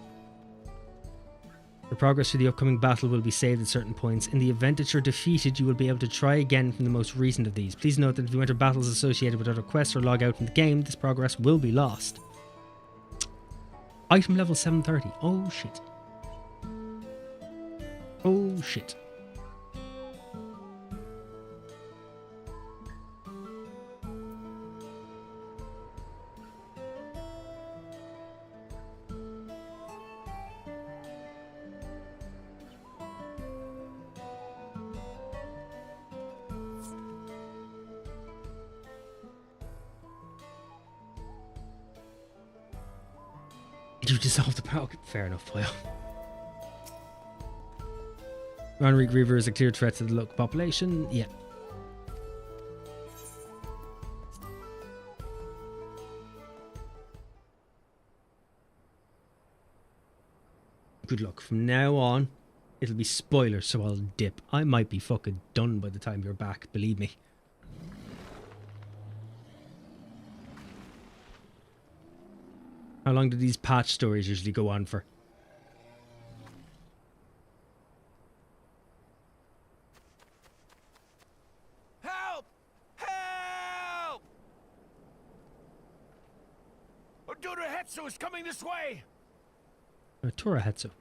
Your progress through the upcoming battle will be saved at certain points. In the event that you're defeated, you will be able to try again from the most recent of these. Please note that if you enter battles associated with other quests or log out from the game, this progress will be lost. Item level 730. Oh shit. Oh shit. You dissolved the power. Fair enough, player. Ronreek Reaver is a clear threat to the local population. Yeah. Good luck. From now on, it'll be spoilers, so I'll dip. I might be fucking done by the time you're back, believe me. How long do these patch stories usually go on for? Help! Help! Lord Durahetsu is coming this way! Torahetsu.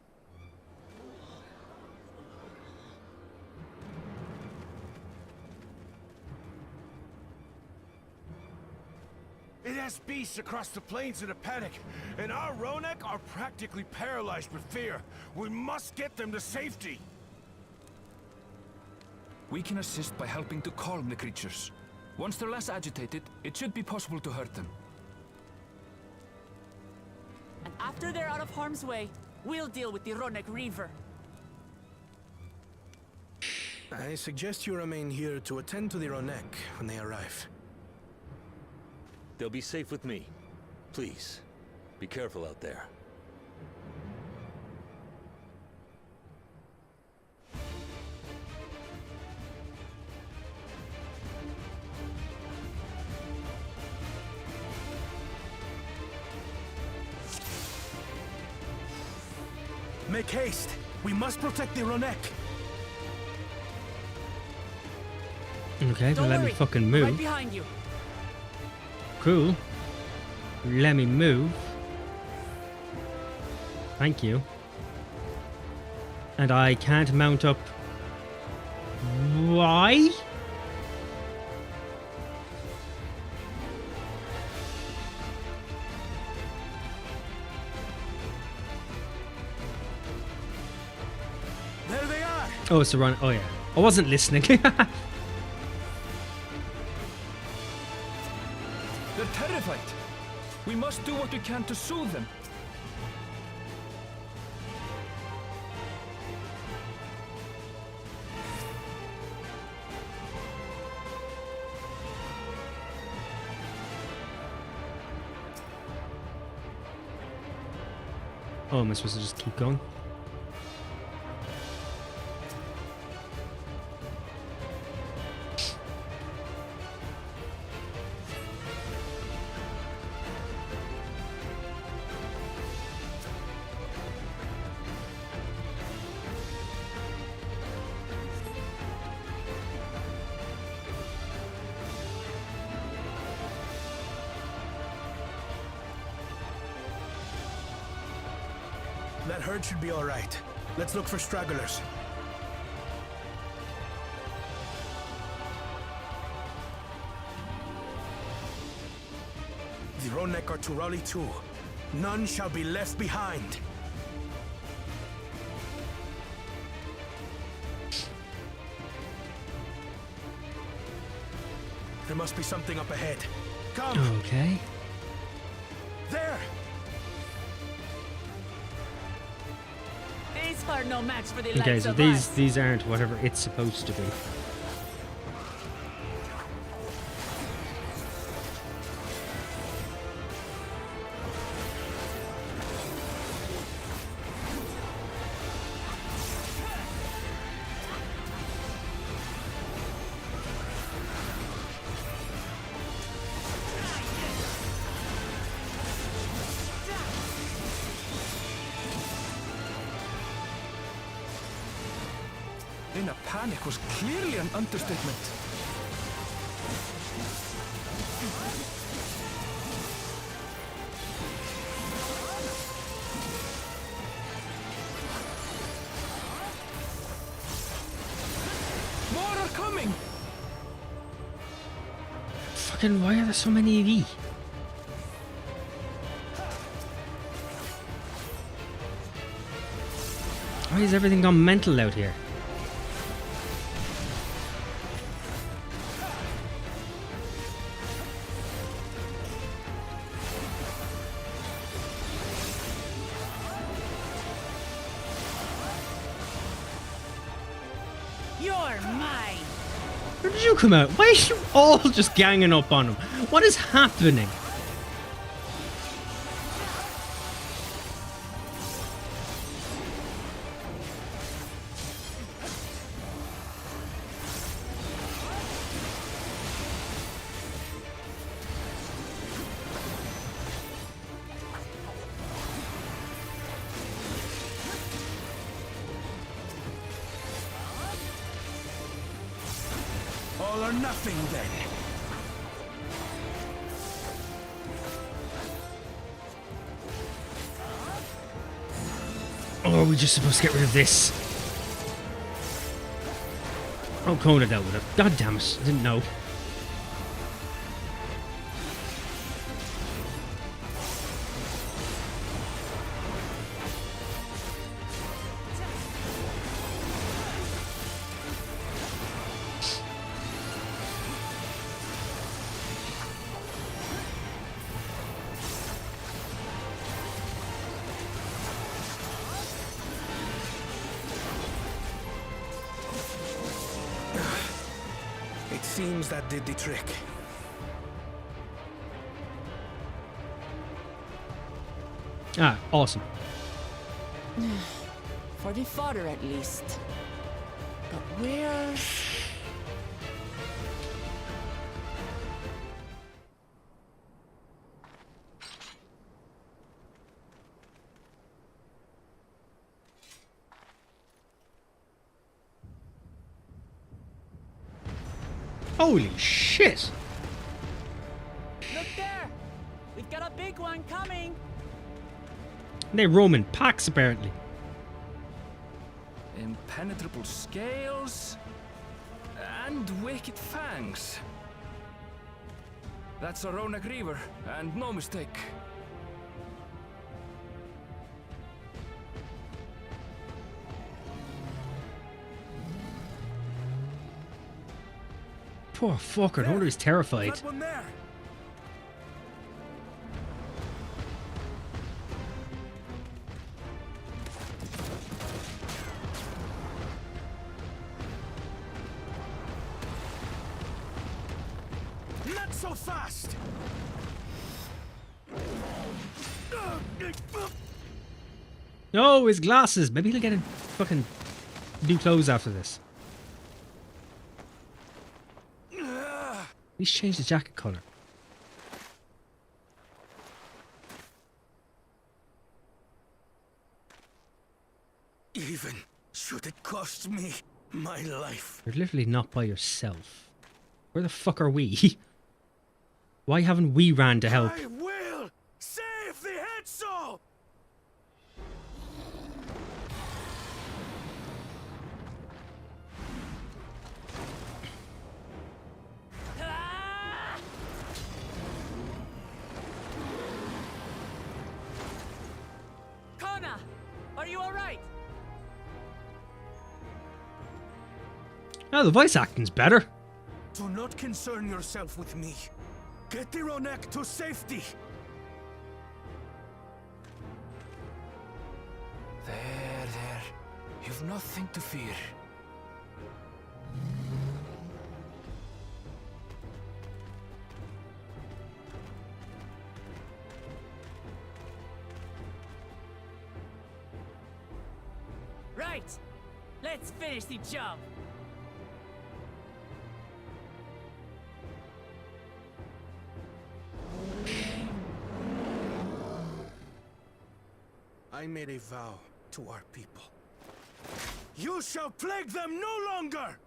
It has beasts across the plains in a panic, and our Ronek are practically paralyzed with fear. We must get them to safety. We can assist by helping to calm the creatures. Once they're less agitated, it should be possible to hurt them. And after they're out of harm's way, we'll deal with the Ronek Reaver. I suggest you remain here to attend to the Ronek when they arrive. They'll be safe with me. Please, be careful out there. Make haste! We must protect the Ronek! Okay, then let me fucking move. Right behind you. Cool. Let me move. Thank you. And I can't mount up. Why? There they are! Oh, it's the run. Oh, yeah. I wasn't listening. They're terrified. We must do what we can to soothe them. Oh, am I supposed to just keep going? That herd should be all right. Let's look for stragglers. The Ronek are to rally too. None shall be left behind. There must be something up ahead. Come! Okay. There! These are no match for the Okay, likes so of us. these aren't whatever it's supposed to be. In a panic was clearly an understatement. More are coming! Fucking, why are there so many of these? Why has everything gone mental out here? You're mine. Where did you come out? Why are you all just ganging up on him? What is happening? All or nothing, then. Or are we just supposed to get rid of this? Oh, Kona dealt with it. God damn it. I didn't know. Seems that did the trick. Ah, awesome. For the fodder, at least. But where's... Holy shit! Look there! We've got a big one coming! They roam in packs, apparently. Impenetrable scales and wicked fangs. That's a Ronak Reaver, and no mistake. Poor fucker, no wonder he's terrified. That one there. Not so fast. No, his glasses. Maybe he'll get a fucking new clothes after this. He's changed the jacket color. Even should it cost me my life. You're literally not by yourself. Where the fuck are we? Why haven't we ran to help? I will save the head soul. Are you alright? Oh, the voice acting's better. Do not concern yourself with me. Get the Ronak to safety. There. You've nothing to fear. Right! Let's finish the job! I made a vow to our people. You shall plague them no longer!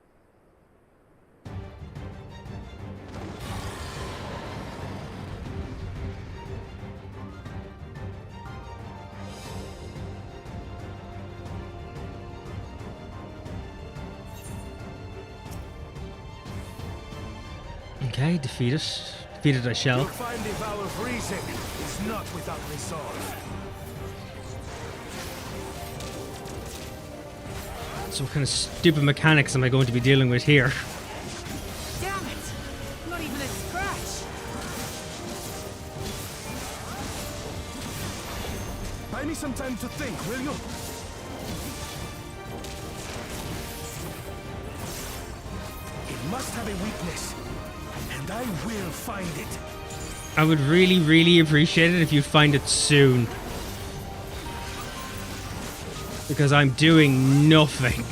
Okay, defeat it. Defeat it I shall. You'll find the vow of reason is not without resolve. So what kind of stupid mechanics am I going to be dealing with here? Damn it! Not even a scratch! Buy me some time to think, will you? It must have a weakness, and I will find it. I would really, really appreciate it if you find it soon. Because I'm doing nothing.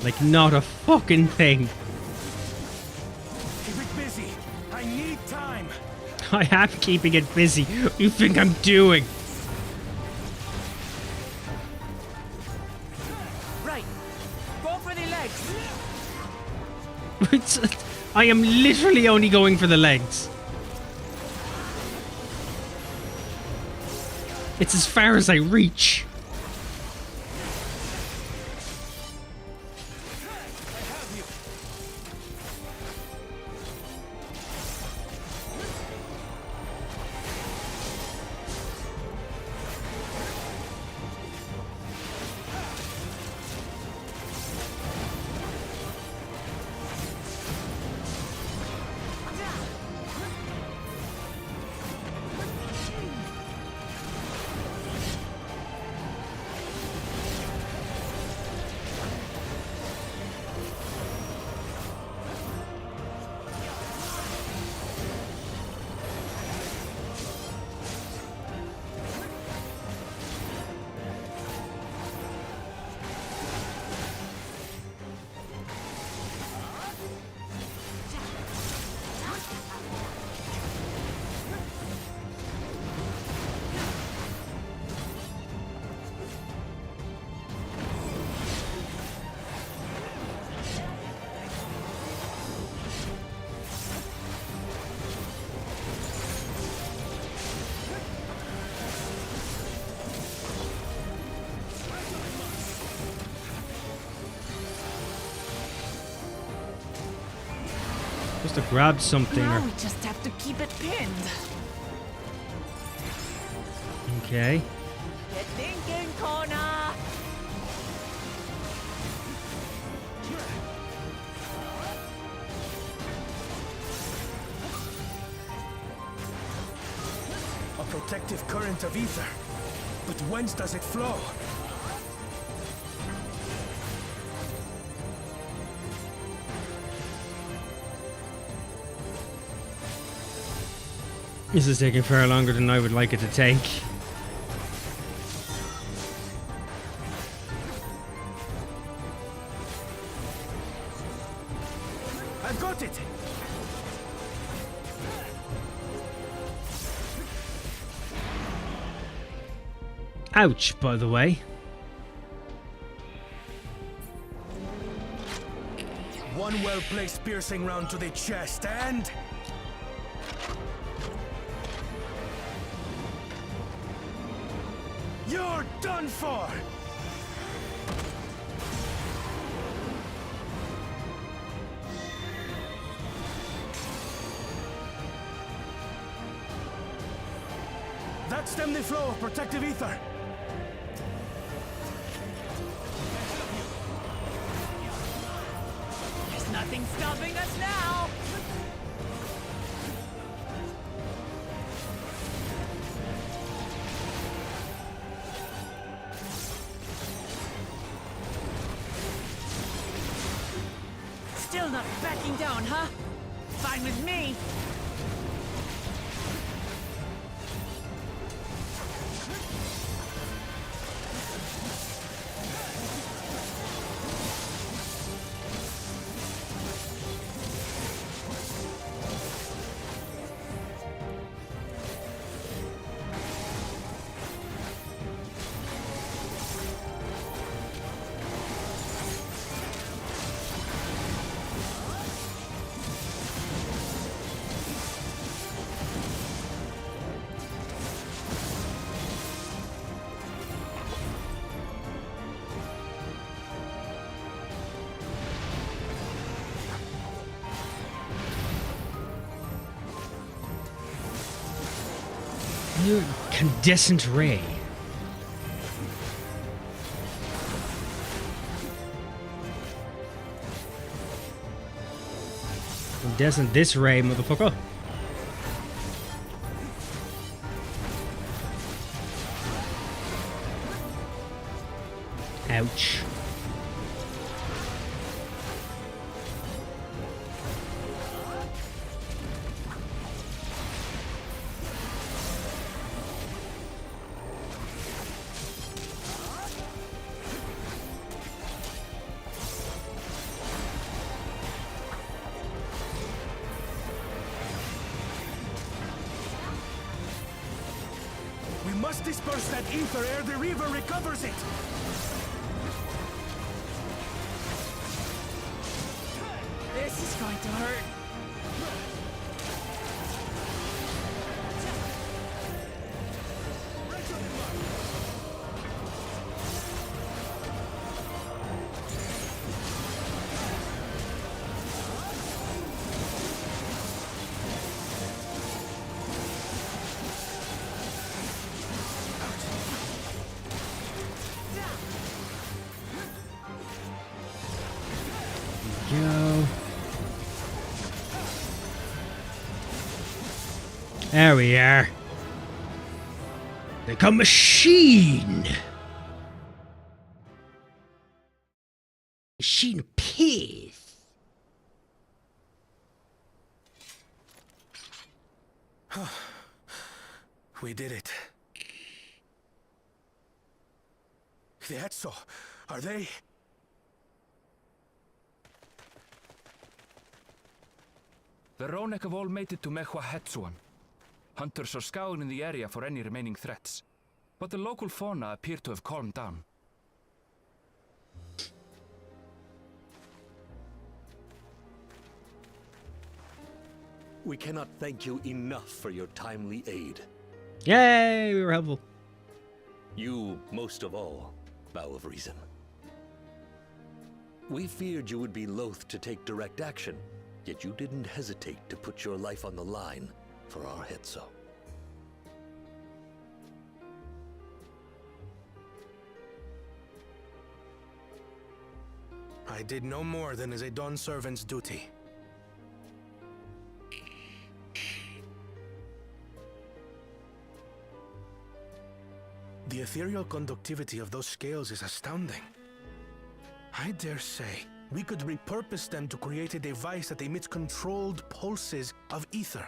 Like, not a fucking thing. Keep it busy. I need time. I am keeping it busy. What do you think I'm doing? Right. Go for the legs. I am literally only going for the legs. It's as far as I reach. Just to grab something. Now Or... we just have to keep it pinned. Okay. Get thinking, Kona! A protective current of ether. But whence does it flow? This is taking far longer than I would like it to take. I've got it! Ouch, by the way. One well-placed piercing round to the chest and... You're done for! That stemmed the flow of protective ether. There's nothing stopping us now! Still not backing down, huh? Fine with me. Incandescent ray. Incandescent this ray, motherfucker. Ouch. We must disperse that ether ere the river recovers it! This is going to hurt. go. There we are. Like a machine. Machine piece. We did it. The Etso, are they? The Ronek have all made it to Mehua Hetsuan. Hunters are scouring the area for any remaining threats, but the local fauna appear to have calmed down. We cannot thank you enough for your timely aid. Yay, we were helpful. You, most of all, Bow of Reason. We feared you would be loath to take direct action, yet you didn't hesitate to put your life on the line for our Hetso. I did no more than is a Dawn servant's duty. The ethereal conductivity of those scales is astounding. I dare say we could repurpose them to create a device that emits controlled pulses of ether.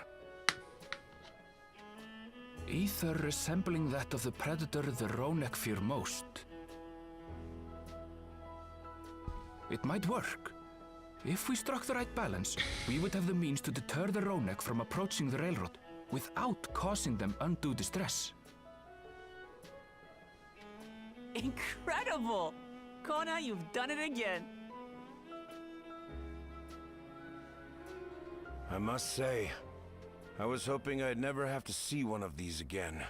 Ether resembling that of the predator the Ronek fear most. It might work. If we struck the right balance, we would have the means to deter the Ronek from approaching the railroad without causing them undue distress. Incredible! Kona, you've done it again. I must say, I was hoping I'd never have to see one of these again.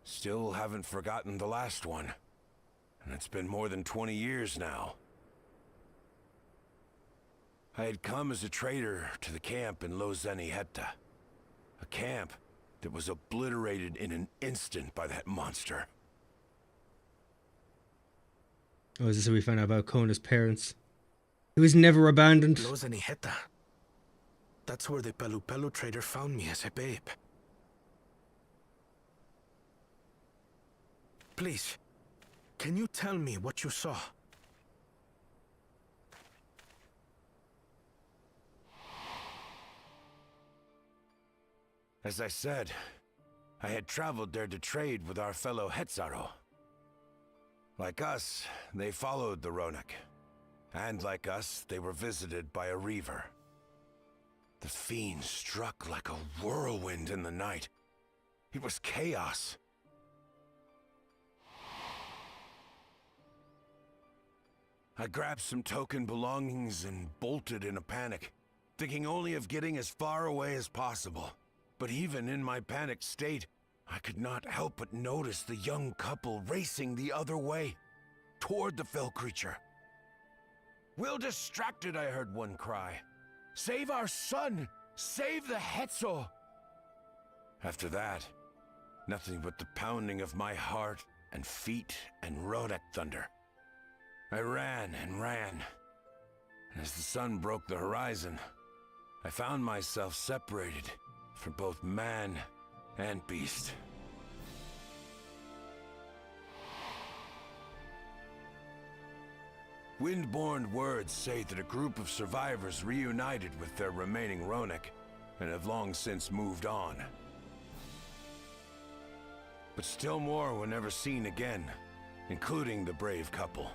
Still haven't forgotten the last one. And it's been more than 20 years now. I had come as a trader to the camp in Lozeni Hetta. A camp that was obliterated in an instant by that monster. Oh, is this how we found out about Kona's parents? He was never abandoned. Lozeni Hetta. That's where the Pelu Pelu trader found me as a babe. Please, can you tell me what you saw? As I said, I had traveled there to trade with our fellow Hetzaro. Like us, they followed the Ronek. And like us, they were visited by a reaver. The fiend struck like a whirlwind in the night. It was chaos. I grabbed some token belongings and bolted in a panic, thinking only of getting as far away as possible. But even in my panicked state, I could not help but notice the young couple racing the other way, toward the fell creature. Will distracted, I heard one cry. Save our son! Save the Hetso! After that, nothing but the pounding of my heart and feet and Ronek thunder. I ran and ran, and as the sun broke the horizon, I found myself separated from both man and beast. Windborne words say that a group of survivors reunited with their remaining Ronek and have long since moved on. But still more were never seen again, including the brave couple.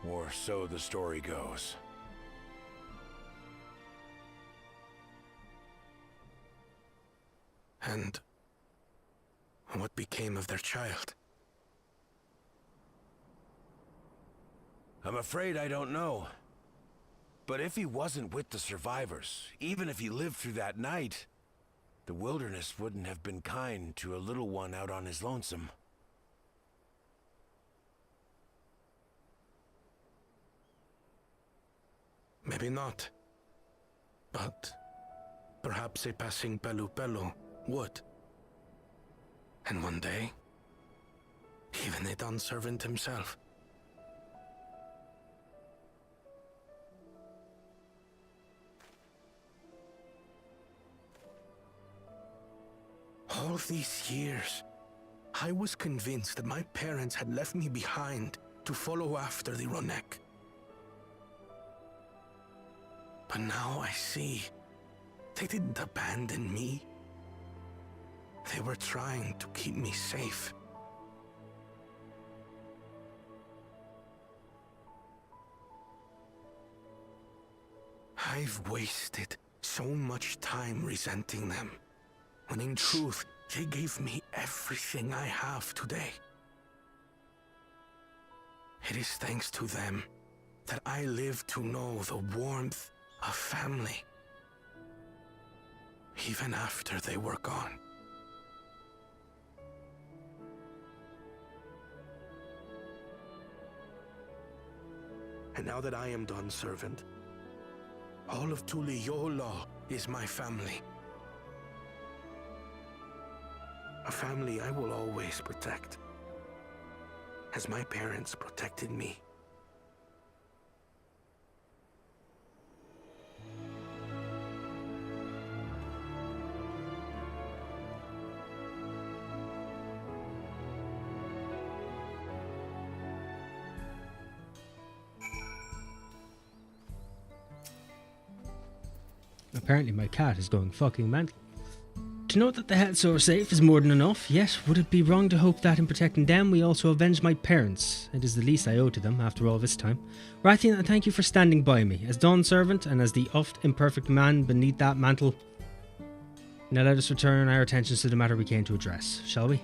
Or so the story goes. And what became of their child? I'm afraid I don't know. But if he wasn't with the survivors, even if he lived through that night, the wilderness wouldn't have been kind to a little one out on his lonesome. Maybe not. But perhaps a passing Pelu Pelu would. And one day, even a Dawn servant himself. All these years, I was convinced that my parents had left me behind to follow after the Ronek. But now I see they didn't abandon me. They were trying to keep me safe. I've wasted so much time resenting them, when in truth, they gave me everything I have today. It is thanks to them that I live to know the warmth of family, even after they were gone. And now that I am done, servant, all of Tuliyola is my family. A family I will always protect, as my parents protected me. Apparently my cat is going fucking mental. To know that the heads are safe is more than enough, yet would it be wrong to hope that in protecting them we also avenge my parents? It is the least I owe to them after all this time. Rathian, thank you for standing by me, as Dawn's servant and as the oft imperfect man beneath that mantle. Now let us return our attentions to the matter we came to address, shall we?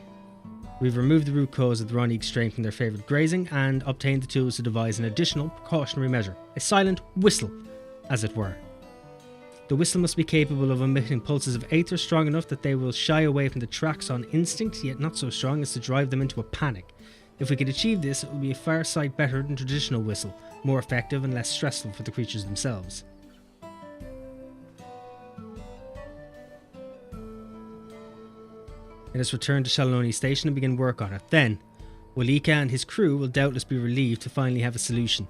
We've removed the root cause of the Ronig strain from their favoured grazing and obtained the tools to devise an additional precautionary measure, a silent whistle, as it were. The whistle must be capable of emitting pulses of aether strong enough that they will shy away from the tracks on instinct, yet not so strong as to drive them into a panic. If we could achieve this, it would be a far sight better than traditional whistle, more effective and less stressful for the creatures themselves. Let us return to Shaloni Station and begin work on it. Then, Walika and his crew will doubtless be relieved to finally have a solution.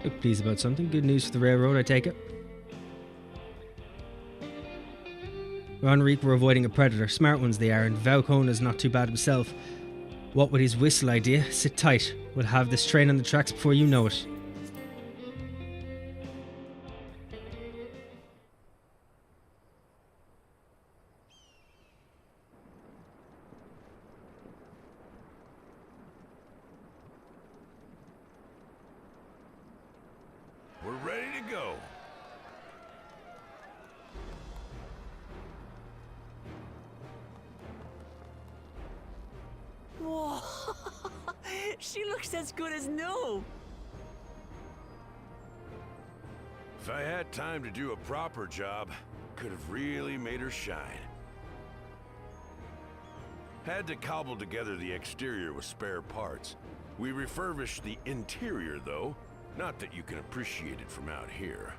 Look pleased about something. Good news for the railroad, I take it. Ronrik were avoiding a predator. Smart ones they are, and Vaucona's not too bad himself. What with his whistle idea? Sit tight. We'll have this train on the tracks before you know it. We're ready to go. Whoa! She looks as good as new! If I had time to do a proper job, could have really made her shine. Had to cobble together the exterior with spare parts. We refurbished the interior, though. Not that you can appreciate it from out here.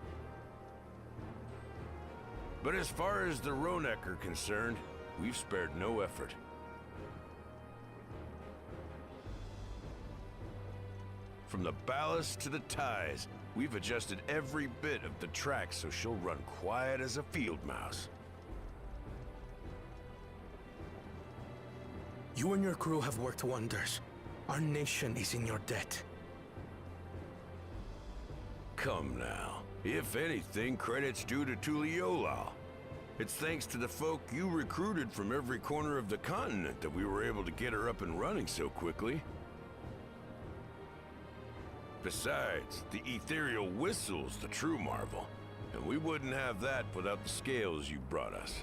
But as far as the Ronek are concerned, we've spared no effort. From the ballast to the ties, we've adjusted every bit of the track so she'll run quiet as a field mouse. You and your crew have worked wonders. Our nation is in your debt. Come now. If anything, credit's due to Tuliyola. It's thanks to the folk you recruited from every corner of the continent that we were able to get her up and running so quickly. Besides, the ethereal whistle's the true marvel, and we wouldn't have that without the scales you brought us.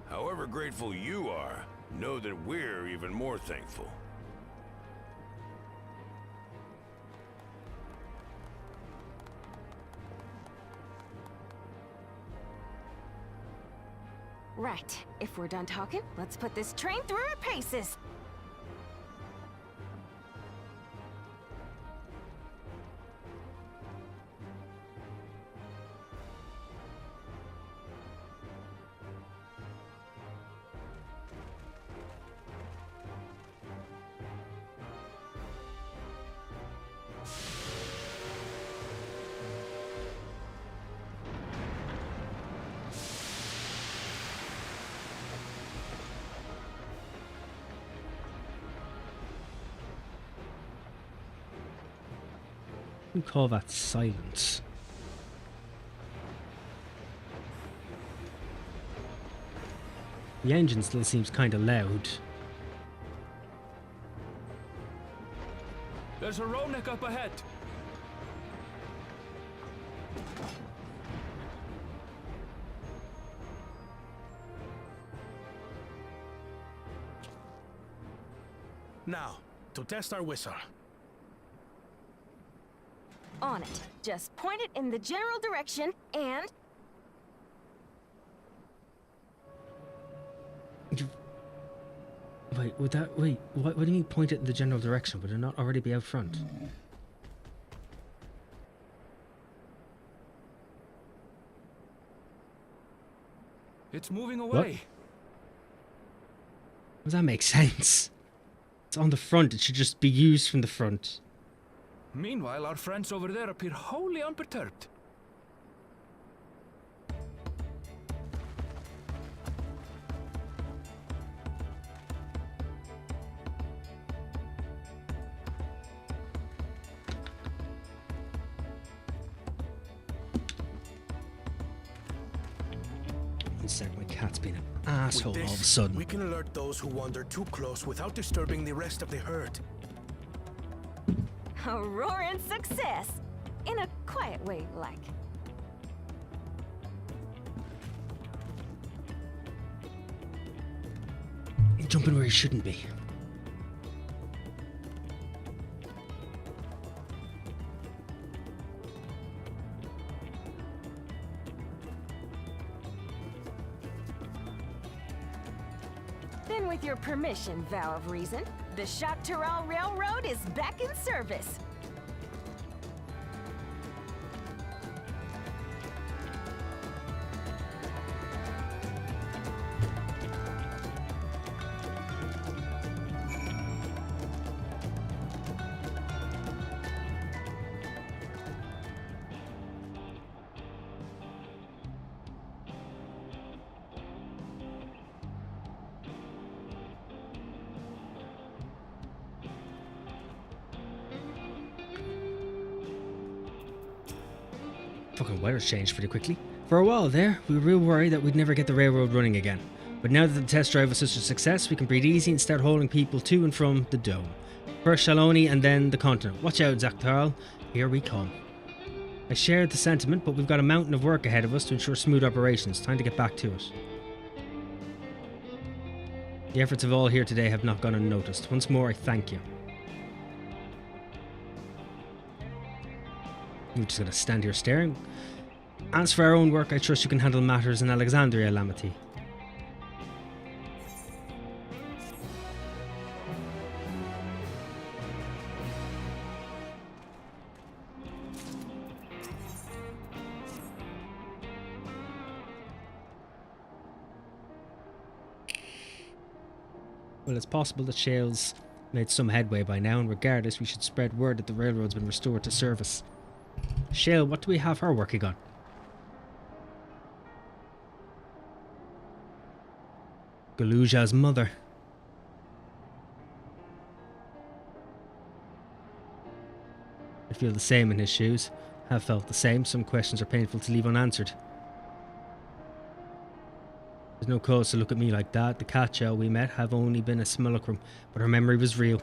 However grateful you are, know that we're even more thankful. Right. If we're done talking, let's put this train through her paces. We call that silence. The engine still seems kind of loud. There's a Ronek up ahead. Now, to test our whistle. On it. Just point it in the general direction and... Wait, would that... Wait, what do you mean point it in the general direction? Would it not already be out front? It's moving away. What? Does that make sense? It's on the front. It should just be used from the front. Meanwhile, our friends over there appear wholly unperturbed. One sec, my cat's being an asshole With this, all of a sudden. we can alert those who wander too close without disturbing the rest of the herd. a roaring success! In a quiet way, like. You're jumping where you shouldn't be. Then with your permission, Vow of Reason, the Choctaral Railroad is back in service. Fucking weather's changed pretty quickly. For a while there, we were real worried that we'd never get the railroad running again. But now that the test drive was such a success, we can breathe easy and start hauling people to and from the dome. First Shaloni and then the continent. Watch out, Zaktaral. Here we come. I shared the sentiment, but we've got a mountain of work ahead of us to ensure smooth operations. Time to get back to it. The efforts of all here today have not gone unnoticed. Once more, I thank you. We're just going to stand here staring. As for our own work, I trust you can handle matters in Alexandria, Lamity. Well, it's possible that Shale's made some headway by now, and regardless, we should spread word that the railroad's been restored to service. Shale, what do we have her working on? Galuja's mother. I feel the same in his shoes. Have felt the same. Some questions are painful to leave unanswered. There's no cause to look at me like that. The Katja we met have only been a simulacrum, but her memory was real.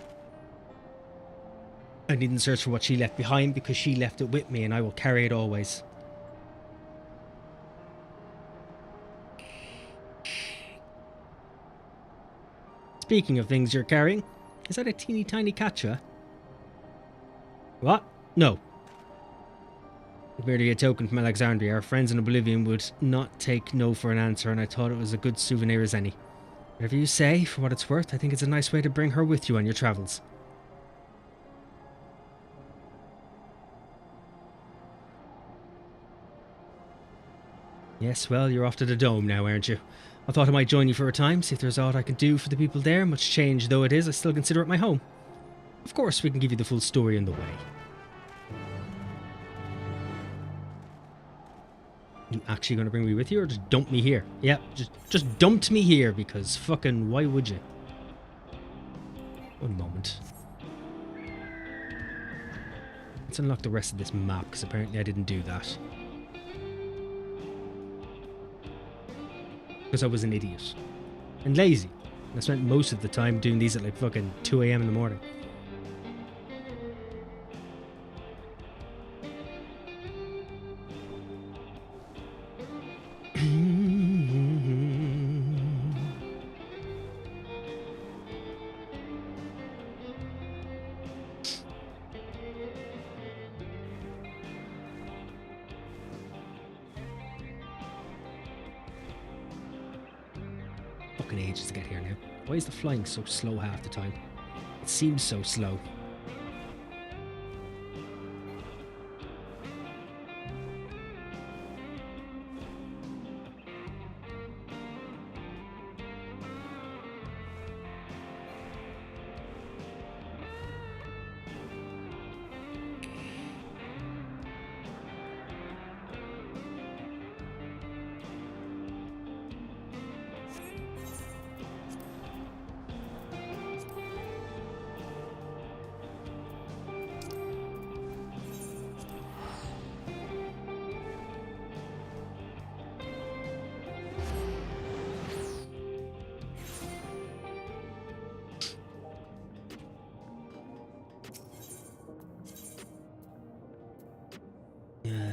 I needn't search for what she left behind because she left it with me, and I will carry it always. Speaking of things you're carrying, is that a teeny tiny catcher? What? No. Merely a token from Alexandria. Our friends in Oblivion would not take no for an answer, and I thought it was a good souvenir as any. Whatever you say, for what it's worth, I think it's a nice way to bring her with you on your travels. Yes, well, you're off to the Dome now, aren't you? I thought I might join you for a time, see if there's aught I can do for the people there. Much change though it is, I still consider it my home. Of course, we can give you the full story on the way. You actually going to bring me with you, or just dump me here? Yeah, just dumped me here, because fucking why would you? One moment. Let's unlock the rest of this map, because apparently I didn't do that. Because I was an idiot. And lazy. I spent most of the time doing these at like fucking 2 AM in the morning. Fucking ages to get here now. Why is the flying so slow half the time? It seems so slow.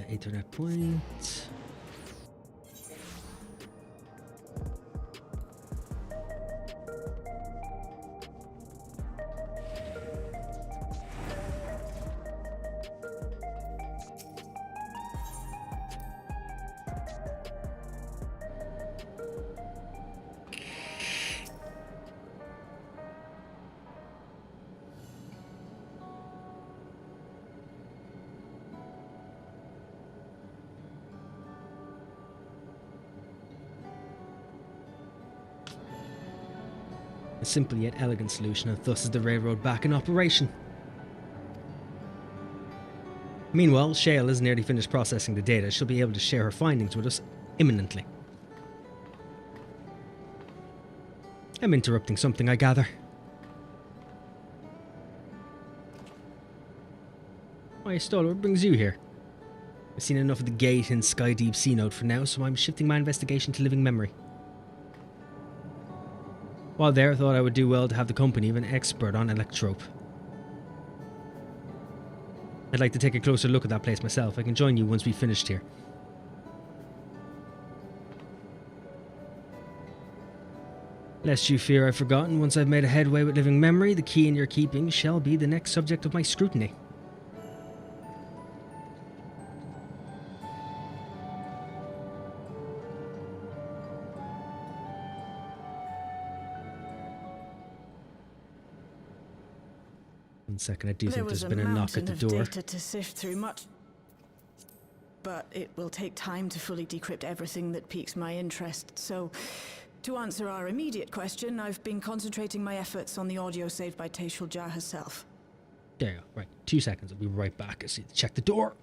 Ethernet point. A simple yet elegant solution, and thus is the railroad back in operation. Meanwhile, Shale has nearly finished processing the data. She'll be able to share her findings with us imminently. I'm interrupting something, I gather. Why, Stoller, what brings you here? I've seen enough of the gate in Sky Deep Sea Note for now, so I'm shifting my investigation to living memory. While there, I thought I would do well to have the company of an expert on electrope. I'd like to take a closer look at that place myself. I can join you once we've finished here. Lest you fear I've forgotten, once I've made a headway with living memory, the key in your keeping shall be the next subject of my scrutiny. One second, I do think there's been a knock at the door. There was a mountain of data to sift through, much, but it will take time to fully decrypt everything that piques my interest. So, to answer our immediate question, I've been concentrating my efforts on the audio saved by Taishulja herself. There you go. Right, 2 seconds. I'll be right back. I see to check the door.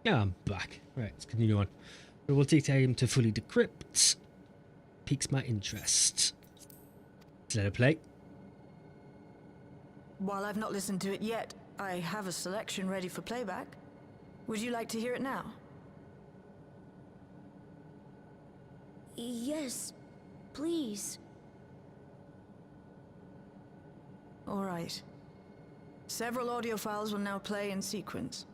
Yeah, I'm back. Right, let's continue on. It will take time to fully decrypt. Piques my interest. Let's let it play. While I've not listened to it yet, I have a selection ready for playback. Would you like to hear it now? Yes, please. All right. Several audio files will now play in sequence.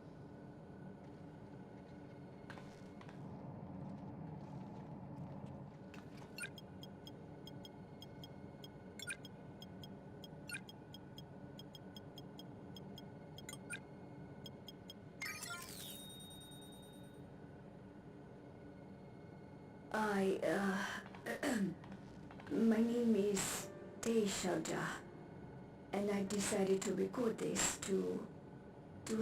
My name is Teishalja, and I decided to record this to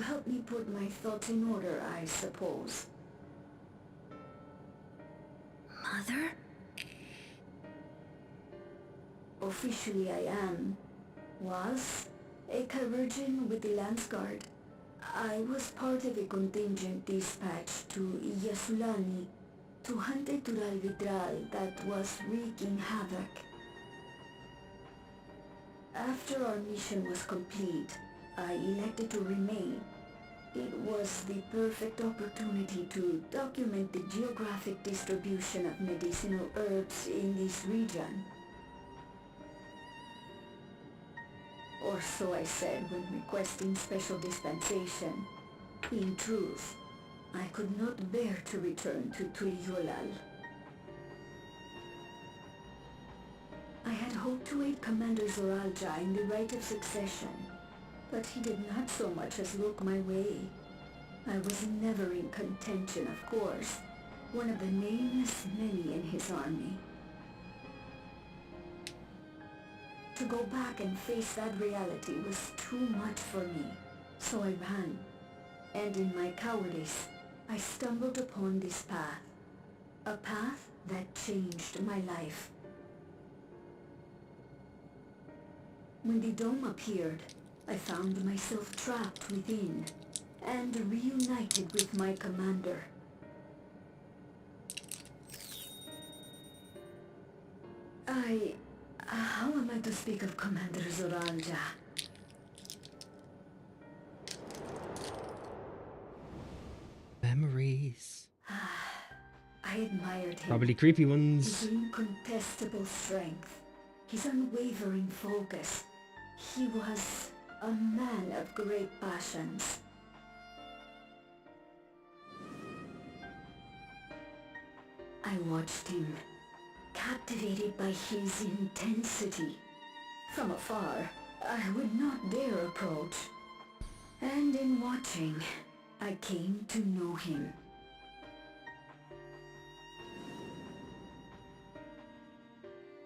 help me put my thoughts in order, I suppose. Mother? Officially I was a chirurgeon with the Lance Guard. I was part of a contingent dispatched to Yasulani to hunt a Tural Vitral that was wreaking havoc. After our mission was complete, I elected to remain. It was the perfect opportunity to document the geographic distribution of medicinal herbs in this region. Or so I said when requesting special dispensation. In truth, I could not bear to return to Tuliolal. I had hoped to aid Commander Zoralja in the right of succession, but he did not so much as look my way. I was never in contention, of course, one of the nameless many in his army. To go back and face that reality was too much for me, so I ran. And in my cowardice, I stumbled upon this path. A path that changed my life. When the dome appeared, I found myself trapped within, and reunited with my commander. How am I to speak of Commander Zoralja? Memories. I admired him. Probably creepy ones. His incontestable strength, his unwavering focus. He was a man of great passions. I watched him, captivated by his intensity. From afar, I would not dare approach. And in watching, I came to know him.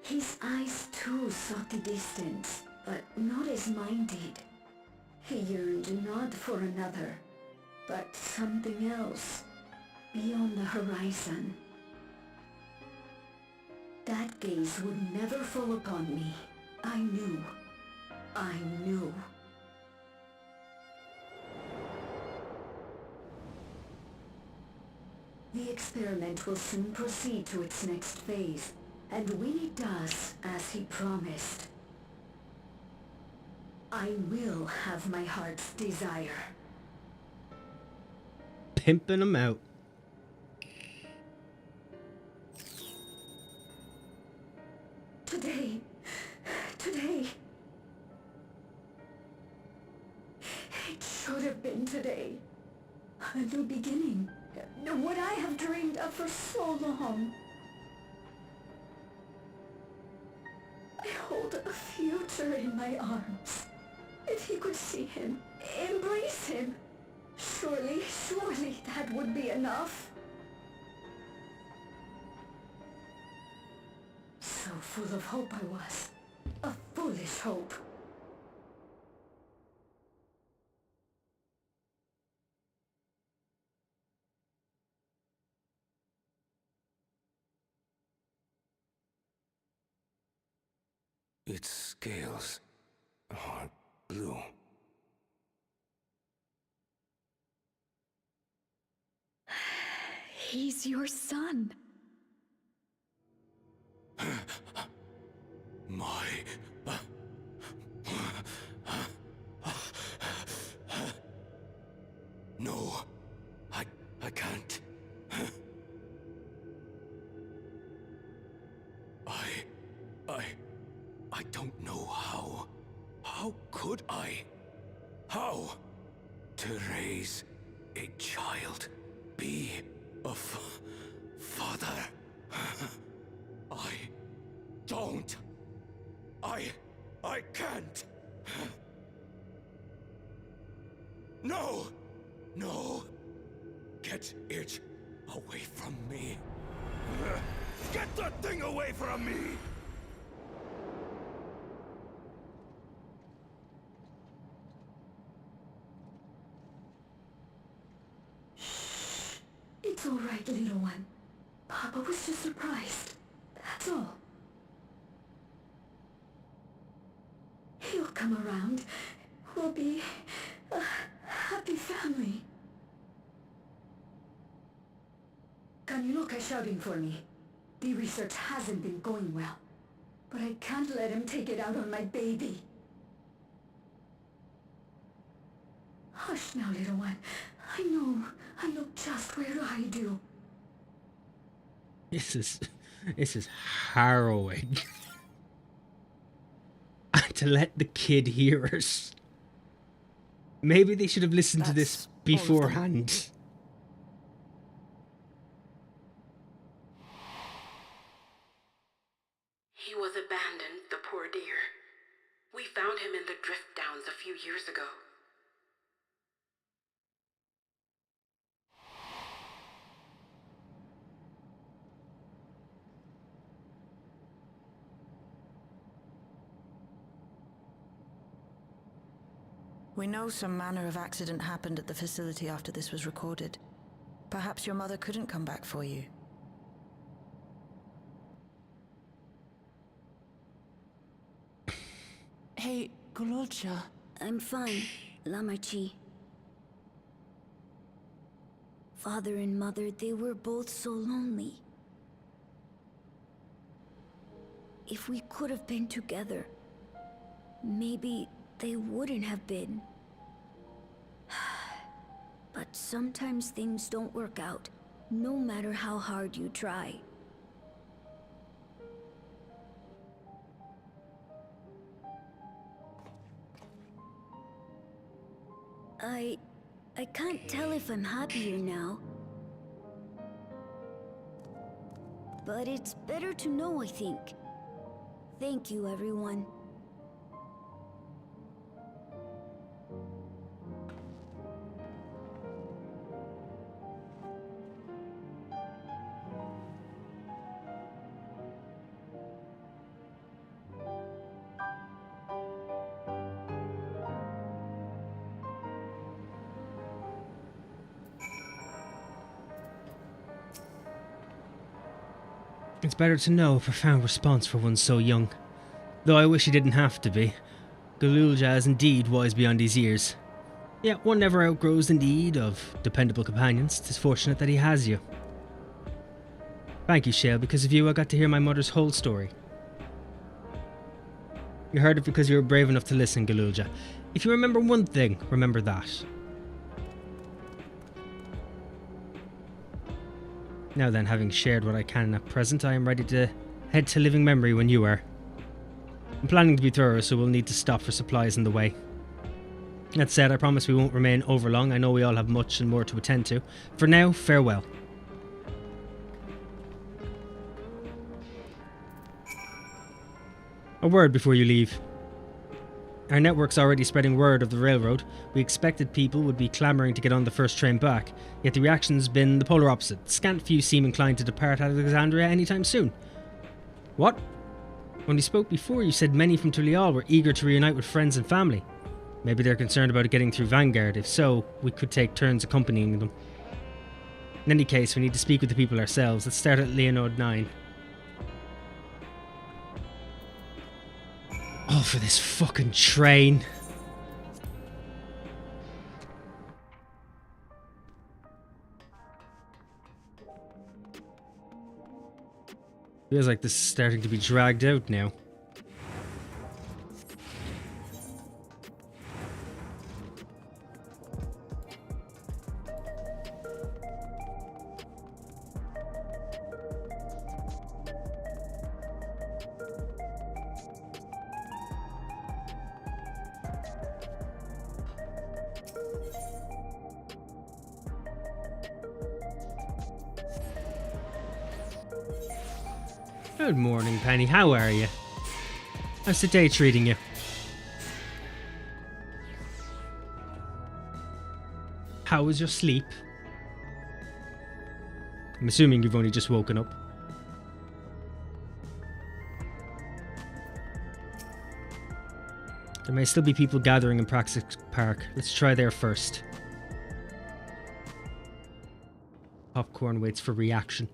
His eyes too sought the distance, but not as mine did. He yearned not for another, but something else, beyond the horizon. That gaze would never fall upon me. I knew. The experiment will soon proceed to its next phase, and when it does, as he promised, I will have my heart's desire. Pimping him out. Today. It should have been today. A new beginning. What I have dreamed of for so long. I hold a future in my arms. If he could see him, embrace him, surely that would be enough. So full of hope I was. A foolish hope. Its scales are blue. He's your son. My... No, I can't. I don't know how. How could I? How? To raise a child, be a father. I don't. I can't. No! No! Get it away from me. Get that thing away from me! It's all right, little one. Papa was just surprised. That's all. He'll come around. We'll be a happy family. Kaniloka's shouting for me. The research hasn't been going well. But I can't let him take it out on my baby. Hush now, little one. I know just where to hide you. This is harrowing. To let the kid hear us. Maybe they should have listened to this beforehand. He was abandoned, the poor dear. We found him in the drift downs a few years ago. We know some manner of accident happened at the facility after this was recorded. Perhaps your mother couldn't come back for you. Hey, Gololcha. I'm fine, Lamarchi. Father and mother, they were both so lonely. If we could have been together, maybe they wouldn't have been. But sometimes things don't work out, no matter how hard you try. I can't tell if I'm happier now. But it's better to know, I think. Thank you, everyone. It's better to know a profound response for one so young. Though I wish he didn't have to be. Galulja is indeed wise beyond his years. Yet one never outgrows the need of dependable companions. 'Tis fortunate that he has you. Thank you, Shale. Because of you, I got to hear my mother's whole story. You heard it because you were brave enough to listen, Galulja. If you remember one thing, remember that. Now then, having shared what I can at present, I am ready to head to living memory when you are. I'm planning to be thorough, so we'll need to stop for supplies on the way. That said, I promise we won't remain overlong. I know we all have much and more to attend to. For now, farewell. A word before you leave. Our network's already spreading word of the railroad. We expected people would be clamouring to get on the first train back, yet the reaction's been the polar opposite. Scant few seem inclined to depart Alexandria anytime soon. What? When we spoke before, you said many from Tulial were eager to reunite with friends and family. Maybe they're concerned about getting through Vanguard. If so, we could take turns accompanying them. In any case, we need to speak with the people ourselves. Let's start at Leonard 9. Oh, for this fucking train. Feels like this is starting to be dragged out now. Good morning, Penny. How are you? How's the day treating you? How was your sleep? I'm assuming you've only just woken up. There may still be people gathering in Praxis Park. Let's try there first. Popcorn waits for reaction.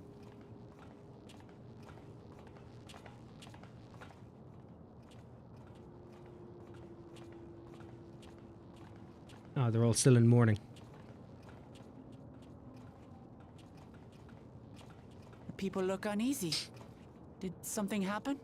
Oh, they're all still in mourning. People look uneasy. Did something happen?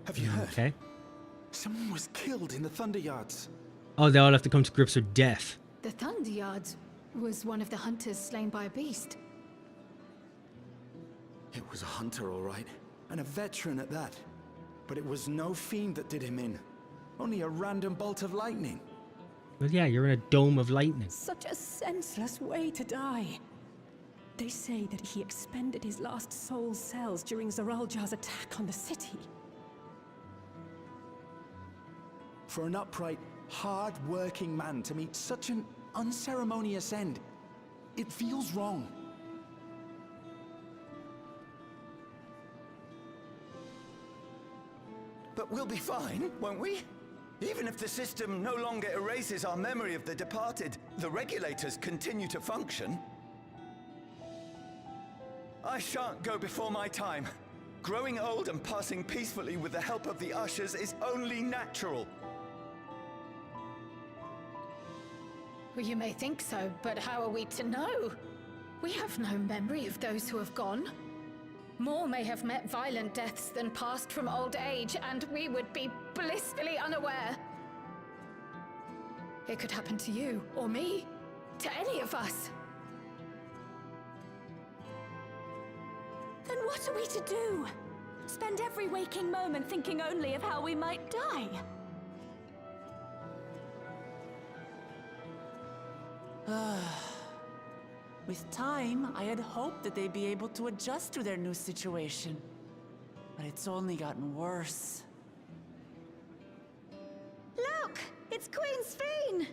Have you heard? Okay. Someone was killed in the Thunder Yards. Oh, they all have to come to grips with death. The Thunder Yards was one of the hunters slain by a beast. It was a hunter, all right. And a veteran at that. But it was no fiend that did him in. Only a random bolt of lightning. Well, yeah, you're in a dome of lightning. Such a senseless way to die. They say that he expended his last soul cells during Zaraljar's attack on the city. For an upright, hard-working man to meet such an unceremonious end, it feels wrong. But we'll be fine, won't we? Even if the system no longer erases our memory of the departed, the regulators continue to function. I shan't go before my time. Growing old and passing peacefully with the help of the ushers is only natural. Well, you may think so, but how are we to know? We have no memory of those who have gone. More may have met violent deaths than passed from old age, and we would be blissfully unaware. It could happen to you, or me, to any of us. Then what are we to do? Spend every waking moment thinking only of how we might die? With time, I had hoped that they'd be able to adjust to their new situation. But it's only gotten worse. Look! It's Queen Sphene!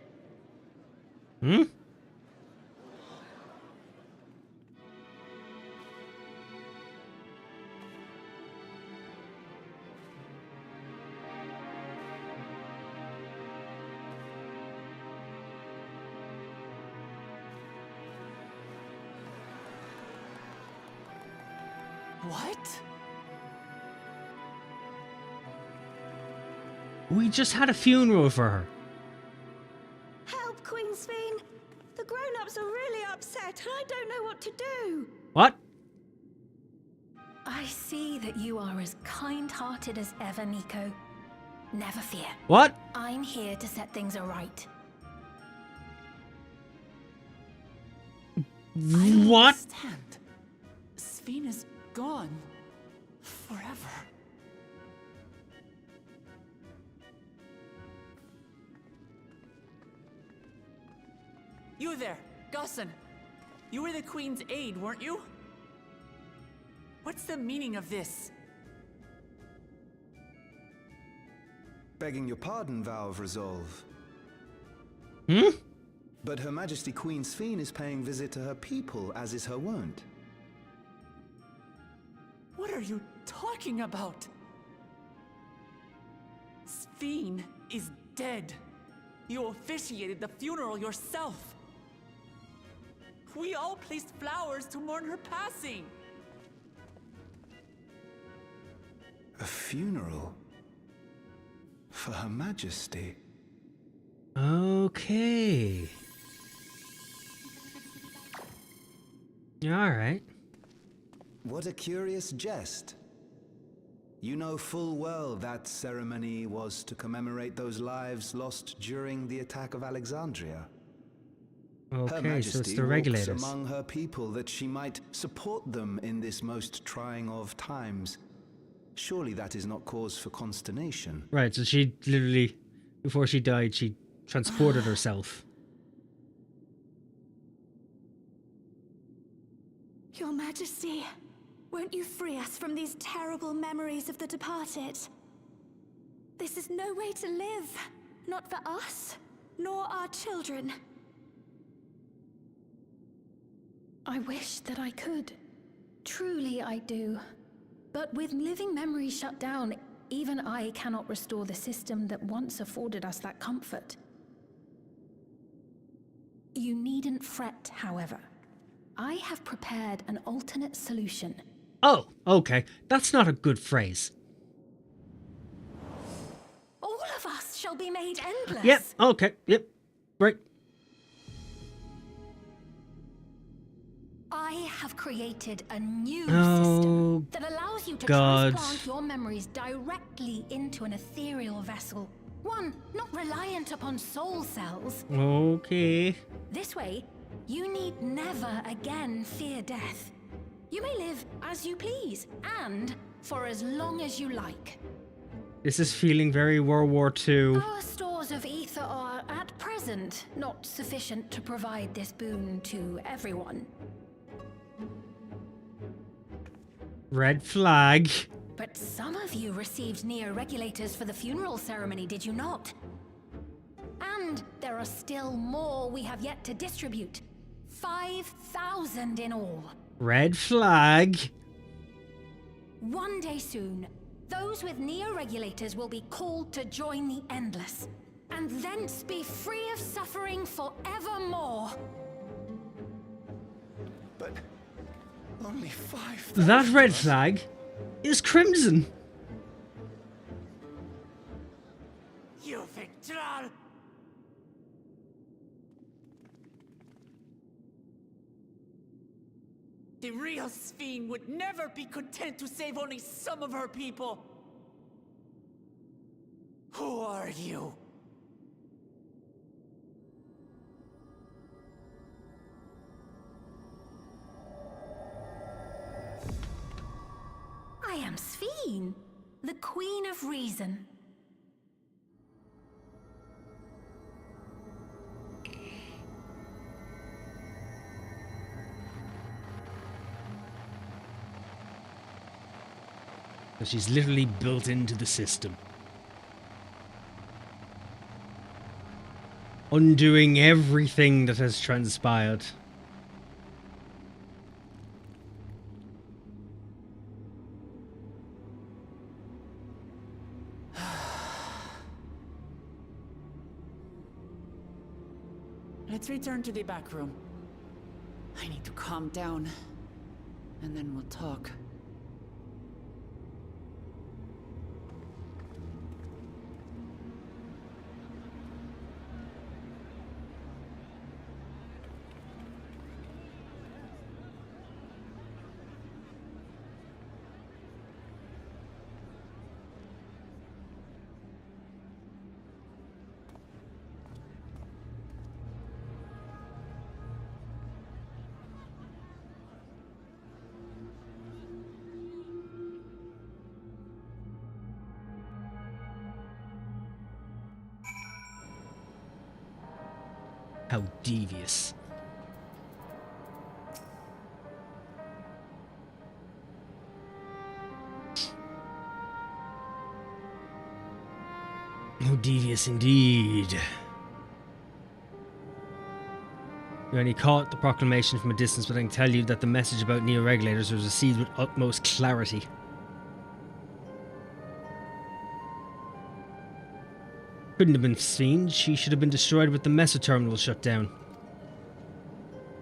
Hmm? What? We just had a funeral for her. Help, Queen Sphene! The grown-ups are really upset, and I don't know what to do. What? I see that you are as kind-hearted as ever, Nico. Never fear. What? I'm here to set things aright. What? Understand. Sphene is gone. Forever. You there, Gusson. You were the Queen's aide, weren't you? What's the meaning of this? Begging your pardon, Vow of Resolve. Hmm? But Her Majesty Queen Sphene is paying visit to her people, as is her wont. What are you talking about? Sphene is dead. You officiated the funeral yourself. We all placed flowers to mourn her passing. A funeral? For Her Majesty? Okay. Alright. What a curious jest. You know full well that ceremony was to commemorate those lives lost during the attack of Alexandria. Her Okay, Majesty so it's the walks regulators. among her people that she might support them in this most trying of times. Surely that is not cause for consternation. Right, so she literally, before she died, she transported herself. Your Majesty, won't you free us from these terrible memories of the departed? This is no way to live. Not for us, nor our children. I wish that I could. Truly I do. But with living memories shut down, even I cannot restore the system that once afforded us that comfort. You needn't fret, however. I have prepared an alternate solution. Oh, okay. That's not a good phrase. All of us shall be made endless. Yep, okay, yep. Right. I have created a new Oh, system that allows you to God. transplant your memories directly into an ethereal vessel. One not reliant upon soul cells. Okay. This way, you need never again fear death. You may live as you please, and for as long as you like. This is feeling very World War II. Our stores of ether are, at present, not sufficient to provide this boon to everyone. Red flag. But some of you received neo-regulators for the funeral ceremony, did you not? And there are still more we have yet to distribute. 5,000 in all. Red flag. One day soon, those with neo-regulators will be called to join the Endless, and thence be free of suffering forevermore. But only 5. That red flag is crimson. You Victral! The real Sphene would never be content to save only some of her people. Who are you? I am Sphene, the Queen of Reason. So she's literally built into the system. Undoing everything that has transpired. Let's return to the back room. I need to calm down, and then we'll talk. How devious. How devious indeed. You only caught the proclamation from a distance, but I can tell you that the message about neo-regulators was received with utmost clarity. Couldn't have been seen. She should have been destroyed with the meso terminal shut down.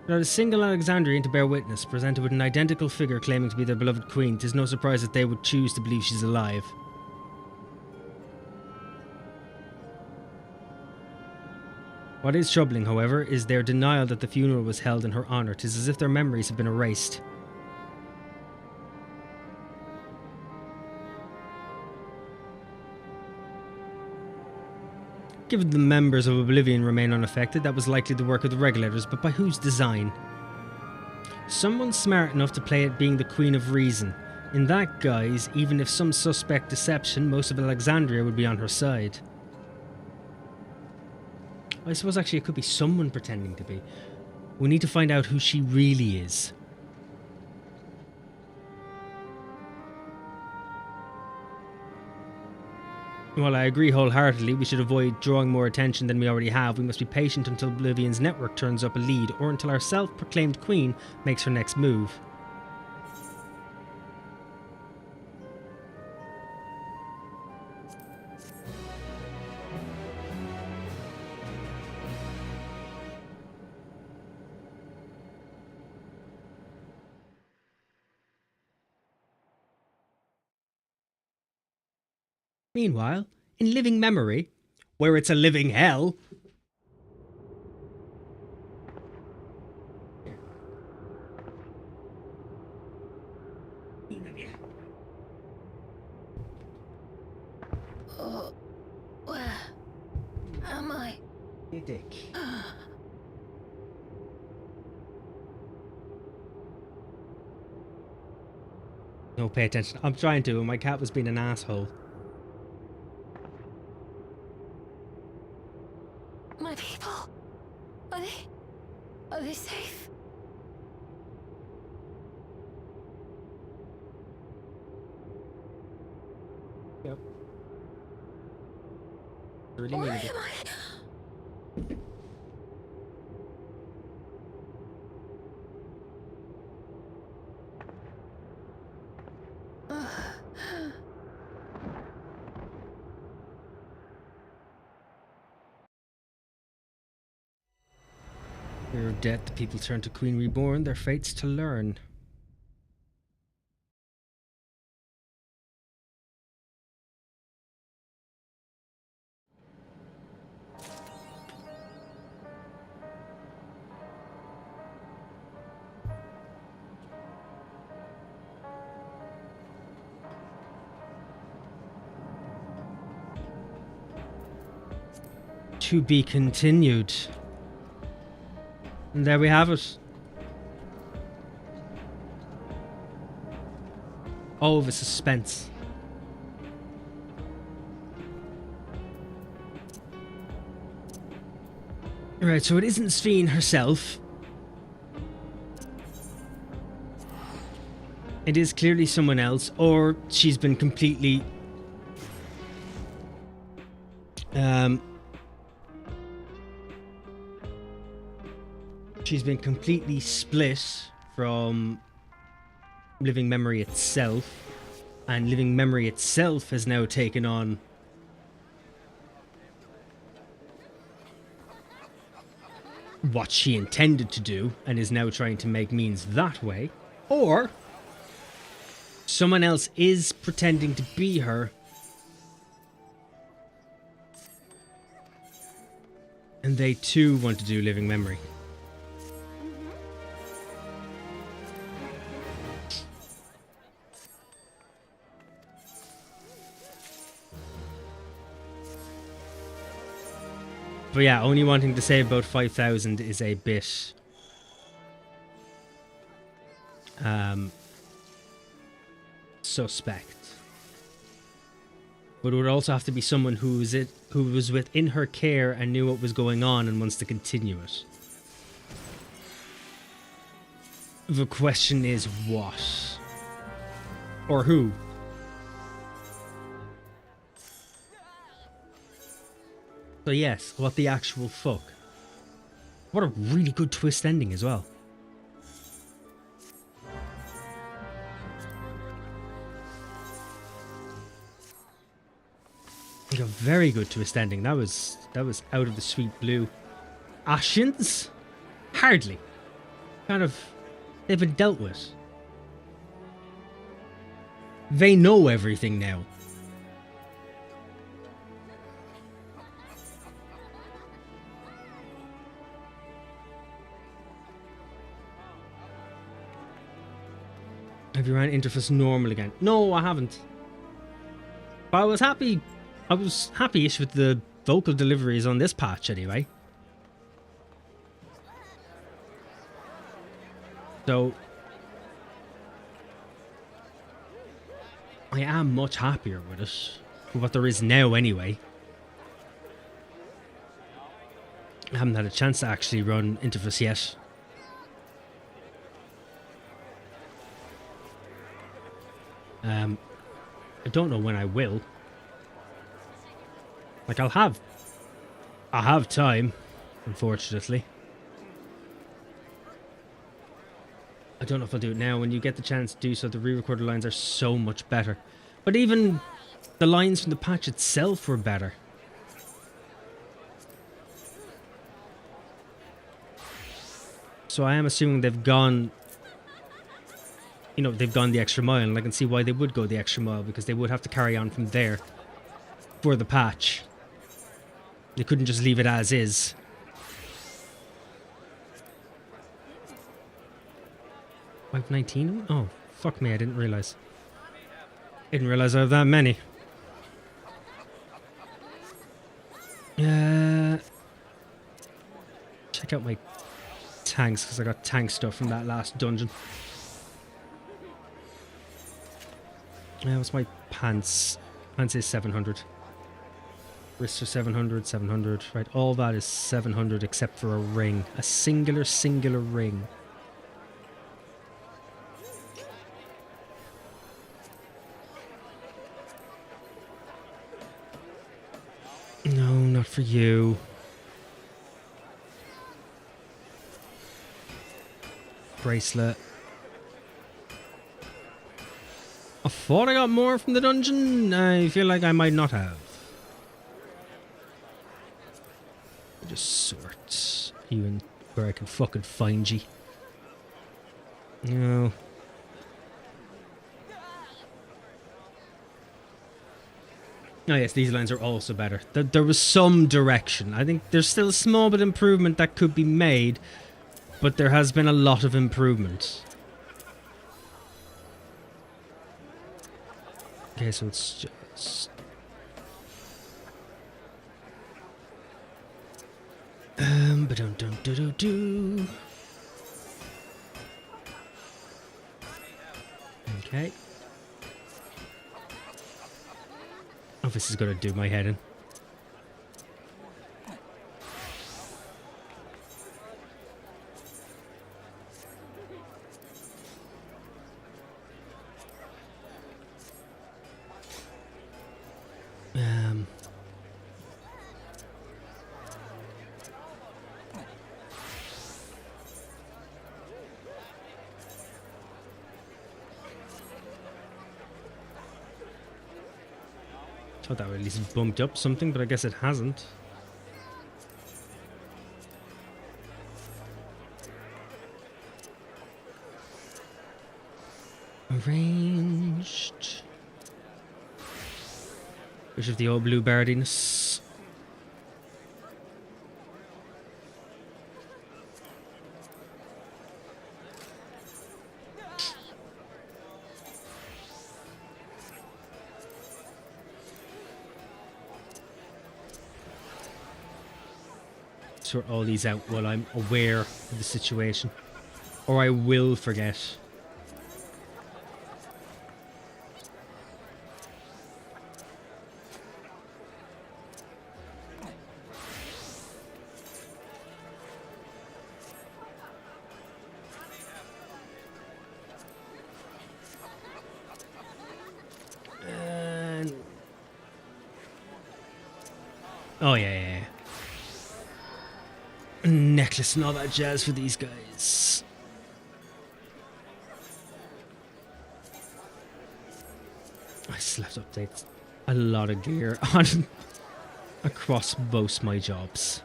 Without a single Alexandrian to bear witness, presented with an identical figure claiming to be their beloved queen, it is no surprise that they would choose to believe she's alive. What is troubling, however, is their denial that the funeral was held in her honour. It is as if their memories have been erased. Given the members of Oblivion remain unaffected, that was likely the work of the Regulators, but by whose design? Someone smart enough to play it being the Queen of Reason. In that guise, even if some suspect deception, most of Alexandria would be on her side. I suppose actually it could be someone pretending to be. We need to find out who she really is. While I agree wholeheartedly we should avoid drawing more attention than we already have, we must be patient until Oblivion's network turns up a lead, or until our self-proclaimed queen makes her next move. Meanwhile, in living memory, where it's a living hell... Oh, where am I? You dick. No, pay attention. I'm trying to, and my cat was being an asshole. My people? Are they safe? Yep. Really Where needed it. am I? Fear of death, the people turn to Queen Reborn, their fates to learn. To be continued. And there we have it. Oh, the suspense. Right, so it isn't Sphene herself. It is clearly someone else, or she's been completely... she's been completely split from living memory itself, and living memory itself has now taken on what she intended to do and is now trying to make means that way, or someone else is pretending to be her and they too want to do living memory. But yeah, only wanting to save about 5,000 is a bit... suspect. But it would also have to be someone who was within her care and knew what was going on and wants to continue it. The question is what? Or who? So yes, what the actual fuck? What a really good twist ending as well. Like a very good twist ending. That was out of the sweet blue. Ashens? Hardly. kind of, they've been dealt with. They know everything now. Have you ran Interface normal again? No, I haven't. But I was happy-ish with the vocal deliveries on this patch anyway. So I am much happier with it. With what there is now anyway. I haven't had a chance to actually run Interface yet. I don't know when I will. Like, I'll have time, unfortunately. I don't know if I'll do it now. When you get the chance to do so, the re-recorded lines are so much better. But even the lines from the patch itself were better. So I am assuming they've gone... You know, they've gone the extra mile, and I can see why they would go the extra mile, because they would have to carry on from there for the patch. They couldn't just leave it as is. Like 19? Oh, fuck me, I didn't realise. Didn't realise I have that many. Check out my tanks, because I got tank stuff from that last dungeon. What's my pants? Pants is 700. Wrists are 700, 700. Right, all that is 700 except for a ring. A singular ring. No, not for you. Bracelet. I thought I got more from the dungeon. I feel like I might not have. Just sort. Even where I can fucking find you. No. Oh yes, these lines are also better. There was some direction. I think there's still a small bit of improvement that could be made, but there has been a lot of improvement. Okay, so it's just... ba-dum-dum-do-do-do. Okay. Oh, this is gonna do my head in. Thought that would at least bumped up something, but I guess it hasn't. Arranged. Wish of the old blue bardiness. Sort all these out while I'm aware of the situation, or I will forget. Oh yeah. Necklace and all that jazz for these guys. I still have to update a lot of gear on across both my jobs.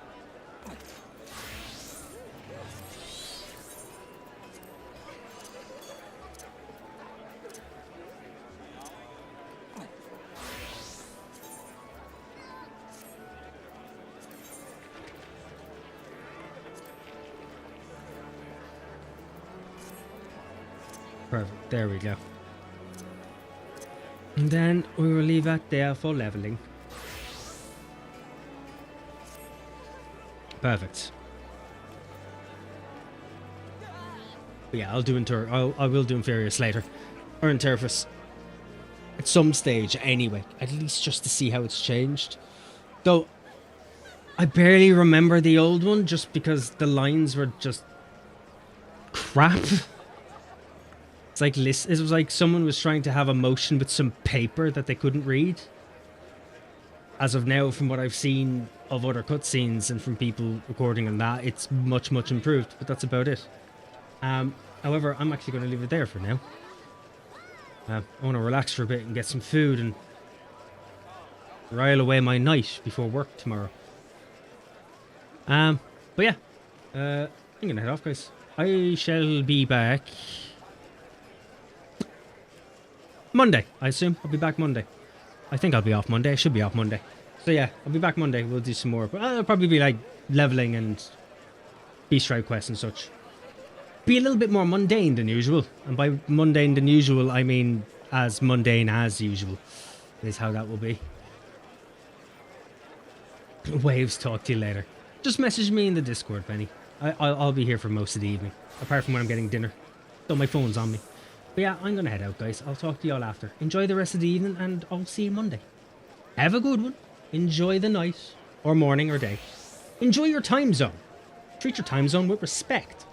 Perfect. There we go. And then we will leave that there for leveling. Perfect. But yeah, I'll do I will do Inferius later. Or Interface. At some stage anyway. At least just to see how it's changed. Though I barely remember the old one just because the lines were just crap. It's like it was like someone was trying to have emotion with some paper that they couldn't read. As of now, from what I've seen of other cutscenes and from people recording on that, it's much, much improved, but that's about it. However, I'm actually going to leave it there for now. I want to relax for a bit and get some food and rile away my night before work tomorrow. But yeah, I'm going to head off, guys. I shall be back Monday, I assume. I'll be back Monday. I think I'll be off Monday. I should be off Monday. So yeah, I'll be back Monday. We'll do some more. But I'll probably be like leveling and beast tribe quests and such. Be a little bit more mundane than usual. And by mundane than usual, I mean as mundane as usual. Is how that will be. Waves, talk to you later. Just message me in the Discord, Benny. I'll be here for most of the evening. Apart from when I'm getting dinner. Though my phone's on me. But yeah, I'm going to head out, guys. I'll talk to you all after. Enjoy the rest of the evening, and I'll see you Monday. Have a good one. Enjoy the night, or morning, or day. Enjoy your time zone. Treat your time zone with respect.